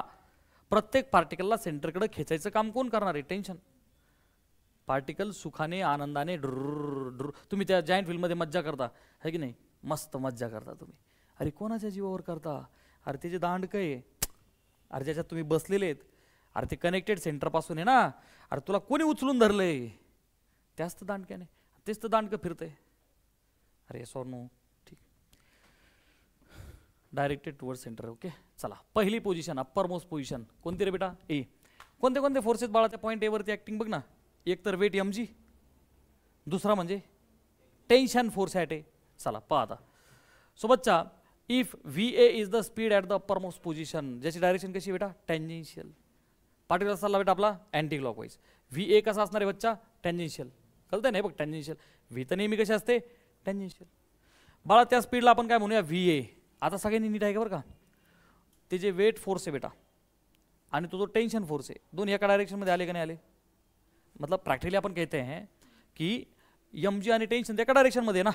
प्रत्येक पार्टिकलला सेंटरकडे खेचायचं काम कोण करणार आहे? टेन्शन. पार्टिकल सुखाने आनंदाने ड्र. तुम्ही त्या जायंट व्हीलमध्ये मज्जा करता है की नाही? मस्त मज्जा करता तुम्ही. अरे कोणाच्या जीवावर करता? अरे त्याचे दांडकं आहे, अरे ज्याच्यात तुम्ही बसलेले आहेत, अरे ते कनेक्टेड सेंटरपासून आहे ना. अरे तुला कोणी उचलून धरलंय? त्याच तर दांडक्याने, तेच तर दांडकं फिरतंय. अरे सोनू, ठीक. Directed toward centre. ओके, चला पहिली पोझिशन, अप्पर मोस्ट पोझिशन कोणती रे बेटा? ए. कोणते कोणते फोर्सेस बाळाच्या पॉईंट ए वरती ॲक्टिंग बघ ना. एक तर वेट mg, दुसरा म्हणजे टेन्शन फोर्स ॲट ए. चला पहा आता. सो बच्चा, if VA is the speed at the upper most position, ज्याची डायरेक्शन कशी बेटा? टँजेन्शियल. पार्टिकल चालला बेटा आपला अँटी क्लॉकवाईज. VA कसा असणार आहे बच्चा? टँजेन्शियल. कळतंय नाही बघ? टँजेन्शियल. व्ही तर नेहमी कशी असते? टँजेन्शियल. बाळा त्या स्पीडला आपण काय म्हणूया? VA. आता सगळ्यांनी नीट आहे का बरं का? ते जे वेट फोर्स आहे बेटा आणि तो जो टेंशन फोर्स आहे, दोन एका डायरेक्शनमध्ये आले का नाही आले? मतलब प्रॅक्टिकली आपण कहते हैं की mg आणि टेन्शन एका डायरेक्शनमध्ये ना,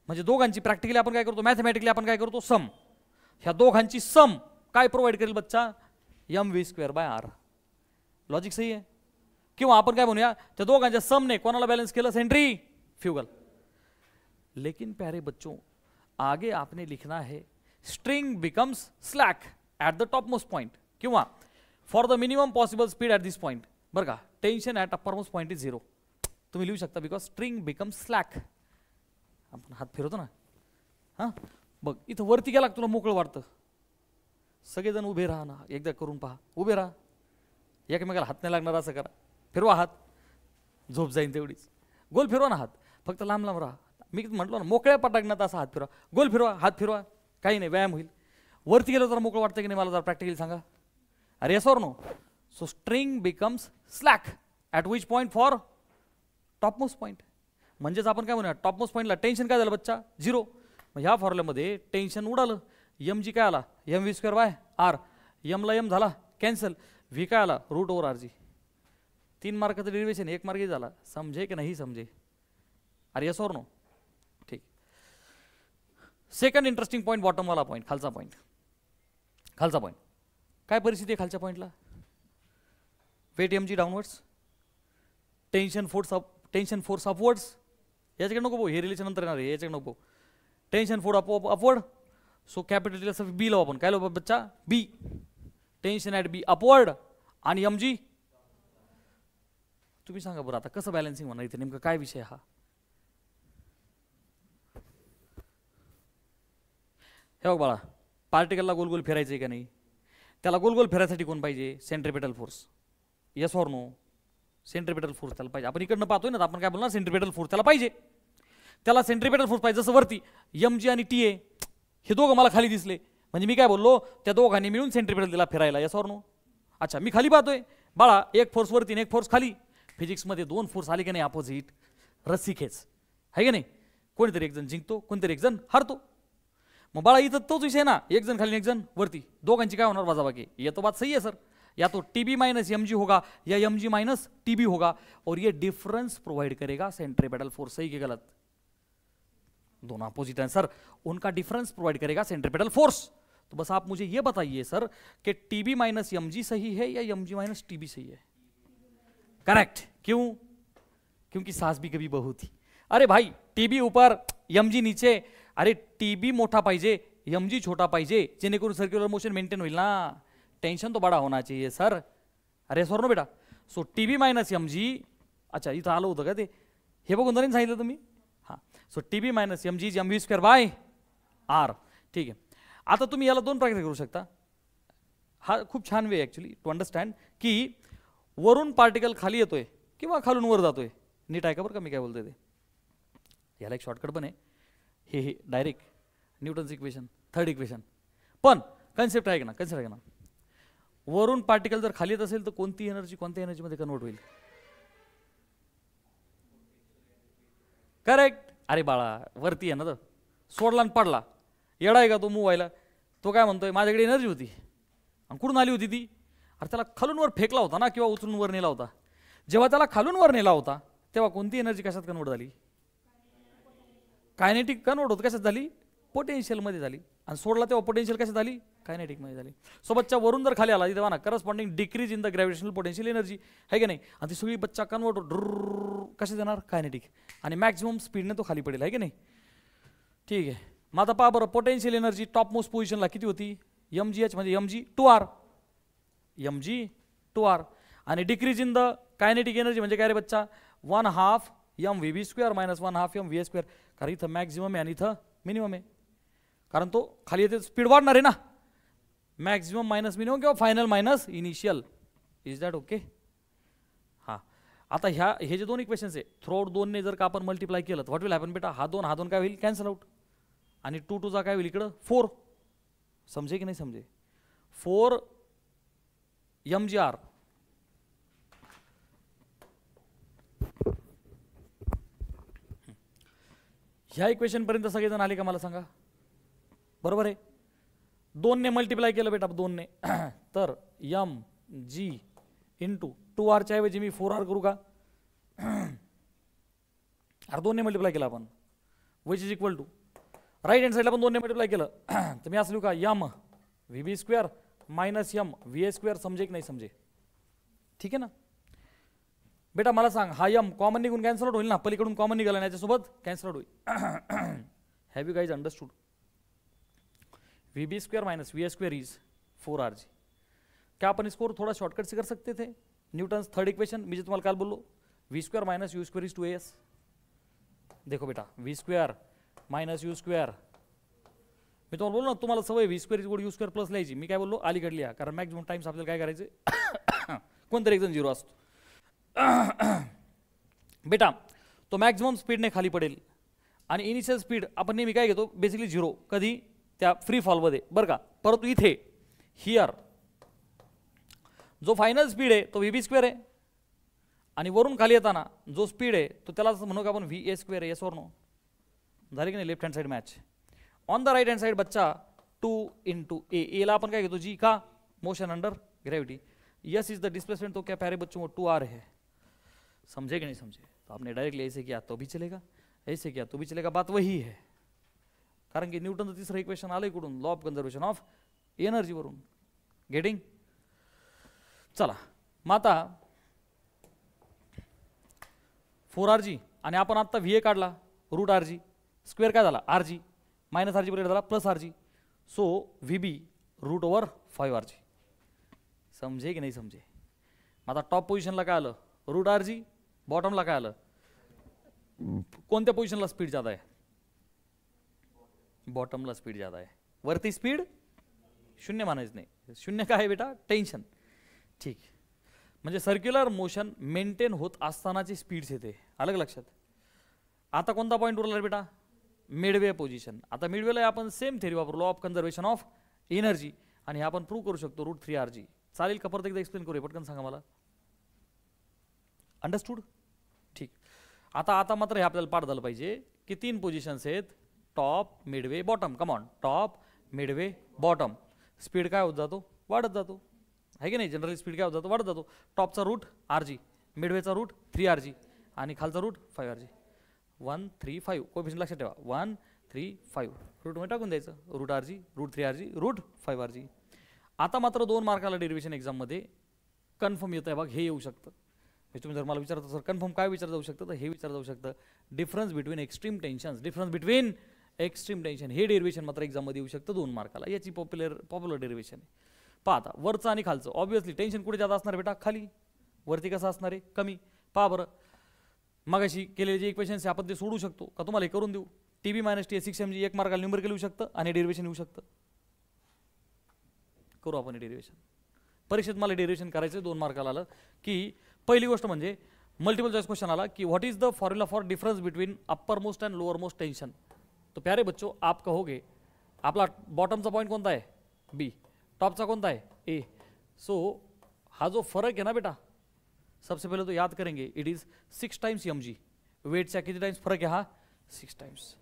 म्हणजे दोघांची प्रॅक्टिकली आपण काय करतो? मॅथमॅटिकली आपण काय करतो? सम. ह्या दोघांची सम काय प्रोव्हाइड करेल बच्चा? mv²/r. लॉजिक सही आहे? किंवा आपण काय म्हणूया? त्या दोघांच्या समने कोणाला बॅलन्स केलं? सेंट्रीफ्युगल. लेकिन प्यारे बच्चों, आगे आपने लिखना है string becomes slack at the top most point, किंवा for the minimum possible speed at this point. बरं का? Tension at upper most point is 0. तुम्ही लिहू शकता बिकॉज स्ट्रिंग बिकम्स स्लॅक. आपण हात फिरवतो ना, हां बघ इथं वरती गेला तुला मोकळं वाटतं. सगळेजण उभे राहा ना, एकदा करून पहा. उभे राहा, एकमेकाला हात नाही लागणार असं करा. फिरवा हात, झोप जाईन तेवढीच. गोल फिरवा ना हात, फक्त लांब लांब राहा. मी म्हटलो ना, मोकळ्या पटाकण्यात असा हात फिरवा, गोल फिरवा, हात फिरवा, काही नाही, व्यायाम होईल. वरती गेलो तर मोकळं वाटतं की नाही? मला जरा प्रॅक्टिकली सांगा. अरे yes or no? So string becomes slack at which point? For top most point. म्हणजेच आपण काय म्हणूया टॉपमोस्ट पॉईंटला टेन्शन काय झालं बच्चा 0. मग ह्या फॉर्म्युल्यामध्ये टेन्शन उडालं. एम जी काय आला mv² बाय आर. एमला एम झाला कॅन्सल. व्ही काय आला √/rg. 3 मार्काचं डेरिवेशन 1 मार्क झाला. समजे की नाही समजे? अरे यस और नो? ठीक. सेकंड इंटरेस्टिंग पॉईंट बॉटमवाला पॉईंट खालचा पॉईंट. खालचा पॉईंट काय परिस्थिती आहे खालच्या पॉईंटला? Weight mg downwards, tension force upwards. याच्याकडे नको भाऊ, हे रिलेशन नंतर येणार आहे, याच्याकडे नको. Tension force upward. So capital b लावू आपण. काय लावू बच्चा? B. Tension at b upward आणि mg. तुम्ही सांगा बरं आता कसं बॅलन्सिंग होणार इथे, नेमकं काय विषय हा? हे बघ बाळा, पार्टिकलला गोल गोल फिरायचं आहे का नाही? त्याला गोल गोल फिरायसाठी कोण पाहिजे? Centripetal force. Yes or no? Centripetal force त्याला पाहिजे. आपण इकडनं पाहतोय ना, आपण काय बोलणार? सेंट्रिपेटल फोर्स त्याला पाहिजे. त्याला सेंट्रिपेटल फोर्स पाहिजे. जसं वरती mg आणि TA हे दोघं मला खाली दिसले, म्हणजे मी काय बोललो? त्या दोघांनी मिळून सेंट्रिपेटल दिला फिरायला. Yes or no? अच्छा, मी खाली पाहतोय बाळा, एक फोर्स वरती आणि एक फोर्स खाली. फिजिक्समध्ये 2 फोर्स आले की नाही अपोजिट, रस्सी खेच आहे की नाही? कोणीतरी एक जण जिंकतो, कोणतरी एक जण हारतो. मग बाळा इथं तोच विषय ना, एक जण खाली एक जण वरती, दोघांची काय होणार वजाबाकी? ये तो बात सही है सर. या तो TB माइनस mg होगा या mg माइनस TB होगा और ये डिफरेंस प्रोवाइड करेगा सेंट्रिपेटल फोर्स. सही कि गलत? दोनों अपोजिट हैं सर, उनका डिफरेंस प्रोवाइड करेगा सेंट्रिपेटल फोर्स. तो बस आप मुझे ये बताइए सर कि TB माइनस mg सही है या mg माइनस TB सही है? करेक्ट. क्यों? क्योंकि सास भी कभी बहू थी. अरे भाई, TB ऊपर mg नीचे. अरे TB मोठा पाहिजे, mg छोटा पाहिजे, जेणेकरून सर्क्युलर मोशन मेंटेन होईल ना. टेंशन तो बड़ा होना चाहिए सर. अरे सर नो बेटा. So TB minus mg. अच्छा, इथं आलं होतं का ते? हे बघून तरी सांगितलं तुम्ही. हां. So TB minus mg is mv² by R. ठीक आहे. आता तुम्ही याला 2 प्रकारे करू शकता. हा खूप छान वे ॲक्च्युली टू अंडरस्टँड की वरून पार्टिकल खाली येतोय किंवा खालून वर जातोय. नीट आहे का बरं का मी काय बोलतोय ते? याला एक शॉर्टकट पण आहे. हे direct Newton's equation, third equation. पण कन्सेप्ट आहे का ना? कन्सेप्ट आहे का ना? वरून पार्टिकल जर खाली येत असेल तर कोणती एनर्जी कोणत्या एनर्जीमध्ये कन्वर्ट होईल? करेक्ट. अरे बाळा, वरती आहे ना, तर सोडला आणि पडला. येडा आहे का तो मूव व्हायला? तो काय म्हणतोय माझ्याकडे एनर्जी होती. आणि कुठून आली होती ती? अरे त्याला खालून वर फेकला होता ना, किंवा उचलून वर नेला होता. जेव्हा त्याला खालून वर नेला होता तेव्हा कोणती एनर्जी कशात कन्वर्ट झाली? कायनेटिक कन्वर्ट होत कशात झाली? पोटेन्शियलमध्ये झाली. आणि सोडला तेव्हा पोटेन्शियल कशात झाली? कायनेटिकमध्ये झाली. सोबतच्या वरून जर खाली आला तेव्हा ना corresponding decrease in the gravitational potential energy आहे की नाही? आणि ती सगळी बच्चा कन्वर्ट कशात जाणार? कायनेटिक. आणि मॅक्सिमम स्पीडने तो खाली पडेल आहे की नाही? ठीक आहे. मग आता पहा बरं, पोटेन्शियल एनर्जी टॉप मोस्ट पोझिशनला किती होती? mgh म्हणजे mg²r. mg²r. आणि decrease in the kinetic energy म्हणजे काय रे बच्चा? 1/2 mvv² मायनस 1/2 mva². कारण इथं मॅक्झिमम आहे आणि इथं मिनिमम आहे. कारण तो खाली येते स्पीड वाढणार आहे ना. मॅक्झिमम मायनस मिनिमम किंवा final minus initial. Is that okay? हां. आता हे जे 2 इक्वेशन्स आहे, थ्रू 2 ने जर का आपण मल्टिप्लाय केलं तर व्हॉट विल हॅपन बेटा? हा 2 काय होईल? Cancel out. आणि 2 चा काय होईल इकडं? 4. समजे की नाही समजे? 4 mgr. ह्या इक्वेशन पर्यंत सगळेजण आले का मला सांगा? बरोबर आहे. 2 ने मल्टिप्लाय केलं बेटा 2 ने तर mg इंटू 2r च्या ऐवजी मी 4r करू का? अरे 2 ने मल्टिप्लाय केलं आपण, which is equal to right hand साईडला पण 2 ने मल्टिप्लाय केलं तर मी असं लिहू का? m vb² minus m va². समजे की नाही समजे? ठीक आहे ना बेटा? मला सांग, हा m कॉमन निघून कॅन्सल आउट होईल ना? पलीकडून कॉमन निघाला याच्यासोबत कॅन्सल आउट होईल. Have you guys understood? vb² minus va² is 4rg. क्या अपन इसको थोड़ा शॉर्टकट से कर सकते थे? न्यूटन्स थर्ड इक्वेशन मी जो तुम्हाला काल बोललो, v² minus u² is 2as. देखो बेटा, v² माइनस u². मी तुम्हाला बोललो ना, तुम्हाला सवय v² इज u² प्लस लिहायची. मी काय बोललो? अलीकडे लिहा, कारण मॅक्झिमम टाइम्स आपल्याला काय करायचं? कोणतरी एक जण 0 असतो. बेटा तो मॅक्झिमम स्पीडने खाली पडेल आणि इनिशियल स्पीड आपण नेहमी काय घेतो? बेसिकली 0. कधी? त्या फ्री फॉलमध्ये बरं का. परंतु इथे हिअर जो फायनल स्पीड आहे तो vb² आहे आणि वरून खाली येताना जो स्पीड आहे तो त्याला म्हणू का आपण व्ही ए स्क्वेअर येस और नो, झाली की नाही left hand side match. On the right hand side बच्चा 2 इंटू एला अपन क्या घेतो जी का motion under gravity, yes is the displacement. तो क्या प्यारे बच्चों वो 2r है, समझे कि नहीं समझे. तो आपने डायरेक्टली ऐसे किया तो भी चलेगा, ऐसे किया तो भी चलेगा, बात वही है. कारण की न्यूटनचं तिसरं इक्वेशन आलंय कुठून, law of conservation of energy वरून. गेटिंग. चला मग आता 4rg आणि आपण आता व्ही ए काढला रूट आर जी स्क्वेअर काय झाला r g minus r g बरोबर झाला plus r g. So v b root over 5rg. समजे की नाही समजे. मग आता टॉप पोझिशनला काय आलं रूट आर जी, बॉटमला काय आलं, कोणत्या पोझिशनला स्पीड जादा आहे, बॉटमला स्पीड जादा आहे, वरती स्पीड शून्य मानायचं नाही. शून्य काय आहे बेटा टेन्शन. ठीक, म्हणजे सर्क्युलर मोशन मेंटेन होत असतानाची स्पीड्स येते, अलग लक्षात. आता कोणता पॉईंट उरला बेटा मिडवे पोझिशन. आता मिडवेला आपण सेम थेरी वापरू, law of conservation of energy, आणि हे आपण प्रूव्ह करू शकतो रूट 3rg. चालेल का परत एकदा एक्सप्लेन करूया, पटकन सांगा मला. अंडरस्टूड. ठीक. आता मात्र हे आपल्याला पाठ झालं पाहिजे की 3 पोझिशन्स आहेत, top Midway bottom. Come on, top Midway bottom. Speed काय होत जातो वाढत जातो आहे की नाही, जनरली स्पीड काय होत जातो वाढत जातो. टॉपचा रूट rg, मिडवेचा रूट 3rg आणि खालचा रूट 5rg. 1 3 5 कोएफिशिएंट लक्षात ठेवा 1 3 5 रूटमध्ये टाकून द्यायचं route rg route 3rg route 5rg. आता मात्र 2 मार्काला डेरिव्हेशन एक्झाममध्ये कन्फर्म येतं आहे बघ, हे येऊ शकतं. तुम्ही जर मला विचारता सर कन्फर्म काय विचार जाऊ शकतं, तर हे विचार जाऊ शकतं difference between extreme tensions, difference between extreme tension. हे डेरिव्हेशन मात्र एक्झाममध्ये येऊ शकतं 2 मार्काला. याची पॉप्युलर डेरिव्हेशन आहे. पहा आता वरचं आणि खालचं, ऑब्व्हियसली टेन्शन कुठे जादा असणार बेटा खाली, वरती कसं असणार आहे कमी. पहा बरं मगाशी केलेले जे इक्वेशन्स आहे आपण ते सोडू शकतो का, तुम्हाला हे करून देऊ. TB - TA 6 mg 1 मार्काला न्यूमरिकल येऊ शकतं आणि डेरिव्हेशन येऊ शकतं. करू आपण डेरिव्हेशन. परीक्षेत मला डेरिव्हेशन करायचं 2 मार्काला आलं की पहिली गोष्ट म्हणजे मल्टिपल चॉइस क्वेश्चन आला कि what is the formula for difference between upper most end lower most tension. तो प्यारे बच्चों आप कहोगे आपला बॉटमचा पॉइंट कोणता आहे बी, टॉपचा कोणता आहे ए. सो हा जो फरक आहे ना बेटा, सबसे पहले तो याद करेंगे इट इज 6 टाइम्स mg. वेटचा किती टाइम्स फरक आहे हा 6 टाइम्स.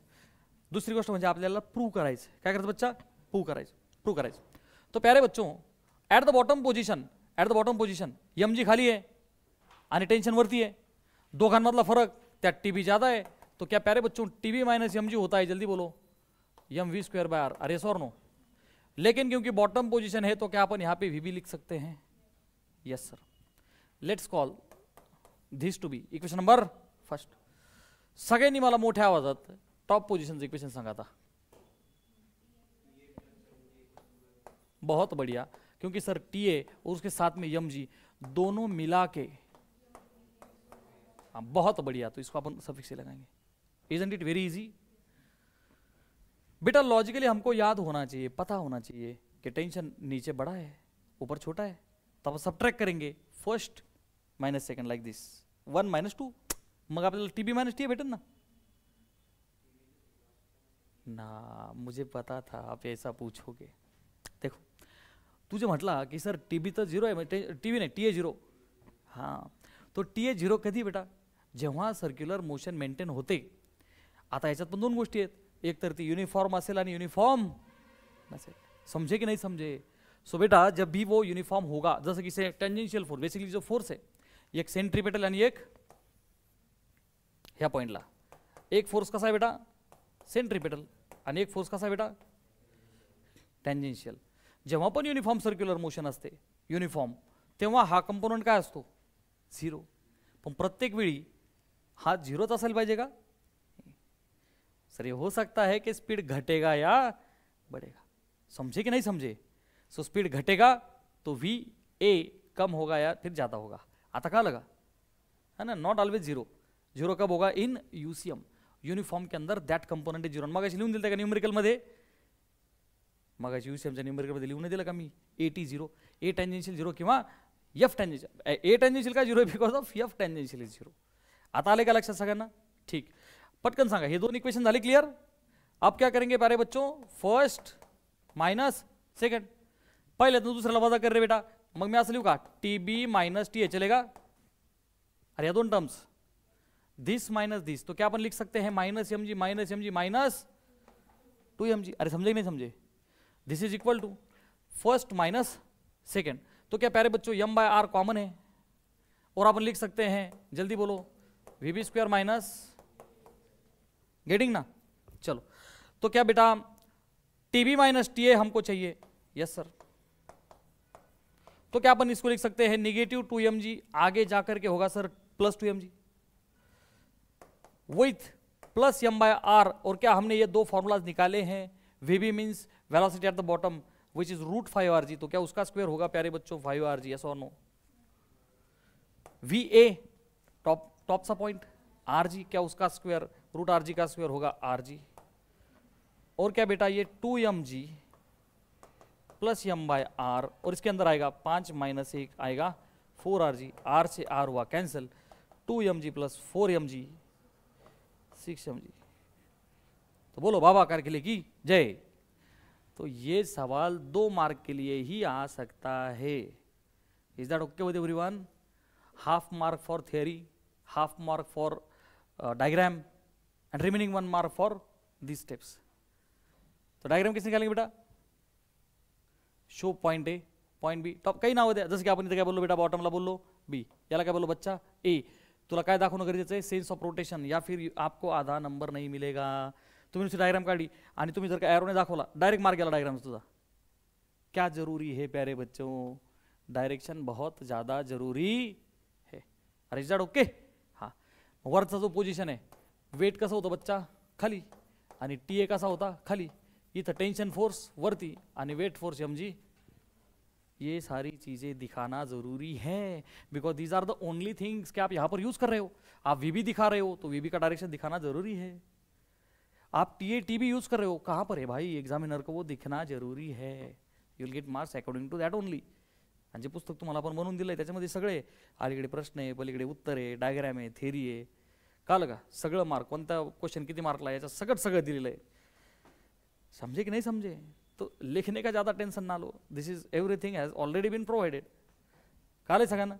दुसरी गोष्ट म्हणजे आपल्याला प्रूव्ह करायचं. काय करायचं बच्चा प्रूव्ह करायचं. तो प्यारे बच्चों at the bottom position mg खाली आहे आणि टेंशन वरती है, दोघांमधला फरक त्या TB ज़्यादा है. तो क्या प्यारे बच्चों TB - mg होता है, जल्दी बोलो mv²/r. अरे सर नो. लेकिन क्योंकि बॉटम पोजीशन है तो क्या अपन यहाँ पे VB लिख सकते हैं. Yes sir. Let's call this to be equation number first. सगळ्यांनी मला मोठ्या आवाजात टॉप पोजीशन इक्वेशन सांगा था. बहुत बढ़िया, क्योंकि सर TA और उसके साथ में mg दोनों मिला के, बहुत बढ़िया. तो इसको अपन सफिक्स से लगाएंगे. इजंट इट वेरी इजी बेटा. लॉजिकली हमको याद होना चाहिए, पता होना चाहिए कि टेंशन नीचे बड़ा है ऊपर छोटा है. तब सबट्रैक्ट करेंगे फर्स्ट माइनस सेकंड लाइक दिस 1 - 2. मग आपल्याला TB - TA भेटेल ना. मुझे पता था आप ऐसा पूछोगे. देखो तुझे म्हटला की सर TB तर 0 आहे, TB नाही TA 0. हां तो TA 0 कधी बेटा जेव्हा सर्क्युलर मोशन मेंटेन होते. आता याच्यात पण 2 गोष्टी आहेत, एक तर ती युनिफॉर्म असेल आणि युनिफॉर्म नसेल. समझे की नहीं समझे. सो बेटा जब भी वो यूनिफॉर्म होगा, जैसे कि से टेंजेंशियल फोर्स बेसिकली जो फोर्स है एक सेंट्रीपेटल आणि एक ह्या पॉइंटला, एक फोर्स कसा आहे बेटा सेंट्रीपेटल आणि एक फोर्स कसा आहे बेटा टेंजेंशियल. जेव्हा पण युनिफॉर्म सर्क्युलर मोशन असते युनिफॉर्म, तेव्हा हा कंपोनंट काय असतो 0. पण प्रत्येक वेळी हा 0च असायला पाहिजे का सर. ये हो सकता है कि स्पीड घटेगा या बढ़ेगा. समझे कि नहीं समझे. सो स्पीड घटेगा तो VA कम होगा या फिर ज़्यादा होगा. आता का लगा है ना. नॉट ऑलवेज 0 कब होगा इन UCM यूनिफॉर्म के अंदर दैट कंपोनेंट इज 0. मग लिहून दिलं का न्यूमेरिकलमध्ये, मग UCMच्या न्यूमेरिकलमध्ये लिहून दिलं का मी AT 0 A टेंजेंशियल 0 किंवा F टेंजेंशियल. A टेंजेंशियल का 0 because of F tangential is 0. आता आले का लक्षात सगळ्यांना. ठीक पटकन सांगा हे 2 इक्वेशन झाले क्लियर. अब क्या करेंगे प्यारे बच्चों फर्स्ट माइनस सेकंड. पहले तो दूसऱ्याला वजा कर रे बेटा. मग मी असं लिहू का TB - TA चलेगा. अरे या दोन टर्म्स दिस माइनस दिस, तो क्या अपन लिख सकते हैं माइनस mg माइनस 2mg। अरे समझे कि नहीं समझे? This is equal to first minus second. तो क्या प्यारे बच्चों m बाय आर कॉमन है और अपन लिख सकते हैं, जल्दी बोलो, वीबी स्क्वायर माइनस, गेटिंग ना? चलो तो क्या बेटा टीबी माइनस टी ए हमको चाहिए, यस सर। तो क्या अपन इसको लिख सकते हैं निगेटिव 2mg, आगे जाकर के होगा sir plus 2mg with plus m by r. और क्या हमने ये दो फॉर्मूलाज निकाले हैं, v b means velocity at the bottom which is root 5rg, तो क्या उसका स्क्वायर होगा प्यारे बच्चों 5rg, यस और नो? वी ए टॉप सा पॉइंट rg, क्या उसका स्क्वायर रूट rg का स्क्वायर होगा rg। और क्या बेटा ये 2mg plus m by r, और इसके अंदर आएगा 5 माइनस 1 आएगा 4rg, r से r हुआ cancel, 2mg plus 4mg 6mg। तो बोलो बाबा करके लिए की जय। तो ये सवाल 2 मार्क के लिए ही आ सकता है। Is that okay with everyone? Half mark for theory, half mark for diagram and remaining 1 mark for this steps. तो डायग्राम किसने निकालेंगे बेटा? Show point A point B, top काही नाव द्या, जसं की आपण इथे काय बोललो बेटा, बॉटमला बोललो बी, याला काय बोललो बच्चा ए। तुला काय दाखवणं गरजेचं आहे? सेन्स ऑफ रोटेशन, या फिर आपको आधा नंबर नहीं मिलेगा। तुम्ही नुसती डायग्राम काढली आणि तुम्ही जर का एरोने दाखवला, डायरेक्ट मार्क गेला डायग्राम तुझा। क्या जरूरी है प्यारे बच्चों? डायरेक्शन बहुत ज़्यादा जरूरी है। अरे इज दैट ओके? हां, वरचा जो पोजिशन आहे, वेट कसं होतं बच्चा खाली आणि टी ए कसा होता खाली, इथं टेंशन फोर्स वरती आणि वेट फोर्स mg। ये सारी चीज़ें दिखाना ज़रूरी है, because these are the only things कि आप यहाँ पर यूज़ कर रहे हो। आप वीबी दिखा रहे हो तो वीबी का डायरेक्शन दिखाना ज़रूरी है। आप T A T B use कर रहे हो, कहाँ पर है भाई? एग्जामिनर को वो दिखना जरूरी है। You will get marks according to that only. आणि जे पुस्तक तुम्हाला आपण बनवून दिलं आहे त्याच्यामध्ये सगळे अलीकडे प्रश्न आहे, पलीकडे उत्तर आहे, डायग्राम आहे, थेरी आहे, कळलं का? सगळं मार्क, कोणता क्वेश्चन किती मार्कला याचं सगळं दिलेलं आहे। समझे कि नहीं समझे? तो लिखने का ज़्यादा टेंशन ना लो, this is everything has already been provided. काले सगळ्यांना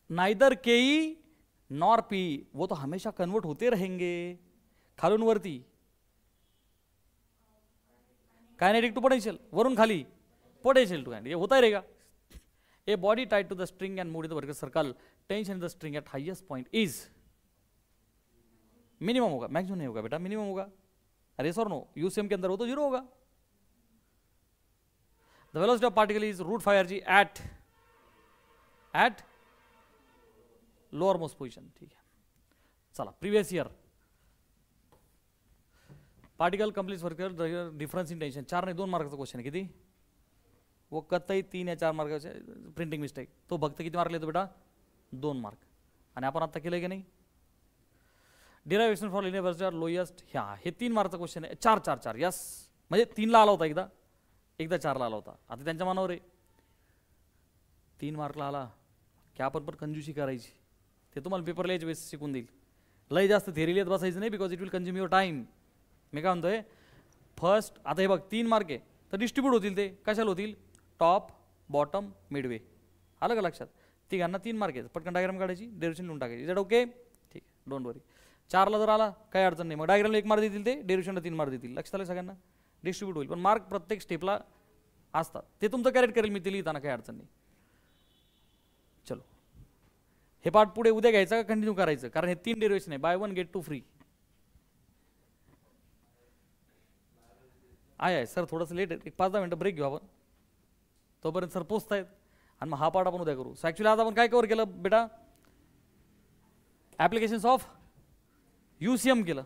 नाइदर केई नॉर पी, वो तो हमेशा कन्वर्ट होते रहेंगे खालून वरती, काइनेटिक टू पोटेंशियल, वरून खाली पोटेंशियल टू एंड, ये होता ही रहेगा। A body tied to the string and move in the vertical circle, tension in the string at highest point is minimum होगा, मैक्सिमम नहीं होगा बेटा, मिनिमम होगा। अरे सर नो, यूसीएम के अंदर हो तो 0 होगा। The velocity of particle is root 5rg at lower most position. ठीक है, चला previous year particle complete work difference in tension, 4 नाही 2 मार्काचा क्वेश्चन आहे। किती? वो कतई 3 या 4 मार्काचे, प्रिंटिंग मिस्टेक। तो फक्त किती मार्क लेतो बेटा? 2 मार्क। आणि आपण आता केलं की नाही? डिरायव्हेशन फॉर लिनियर वेलोसिटी लोएस्ट, ह्या हे 3 मार्कचा क्वेश्चन आहे। 4 4 4 यस, म्हणजे 3 ला आला होता एकदा 4 ला आला होता। आता त्यांच्या मनावर आहे, 3 मार्कला आला की आपण पण कंजूसी करायची, ते तुम्हाला पेपर लिहायच्या वेळेस शिकून देईल। लय जास्त थेरी लिहित बसायचं नाही, because it will consume your time. मी काय म्हणतोय, फर्स्ट आता हे बघ 3 मार्क आहे, तर डिस्ट्रीब्यूट होतील, ते कशाला होतील? टॉप, बॉटम, मिडवे, आलं का लक्षात? तिघांना 3 मार्क आहेत, पटकन डायग्राम काढायची, डेरिवेशन लिहून टाकायची। Is okay? ठीक, डोंट वरी। 4 ला जर आला काही अडचण नाही, मग डायग्रामला 1 मार्क देतील, ते डेरिवेशनला 3 मार्क देतील। लक्षात आलं सगळ्यांना? डिस्ट्रीब्यूट होईल, पण मार्क प्रत्येक स्टेपला असतात, ते तुमचं कॅरेक्ट करेल मी, ते लिहिताना काही अडचण नाही। चलो हे पार्ट पुढे उद्या घ्यायचं का कंटिन्यू करायचं? कारण हे 3 डेरिवेशन आहे, बाय 1 गेट 2 फ्री आहे। सर थोडंसं लेट आहे, एक 5-10 मिनटं ब्रेक घेऊ आपण, तोपर्यंत सर पोचतायत, आणि मग हा पार्ट आपण उद्या करू। सो ॲक्च्युली आज आपण काय कव्हर केलं बेटा? ॲप्लिकेशन्स ऑफ यूसीएम केलं,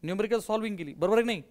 न्यूमेरिकल सॉल्विंग केली, बरोबर आहे की नाही?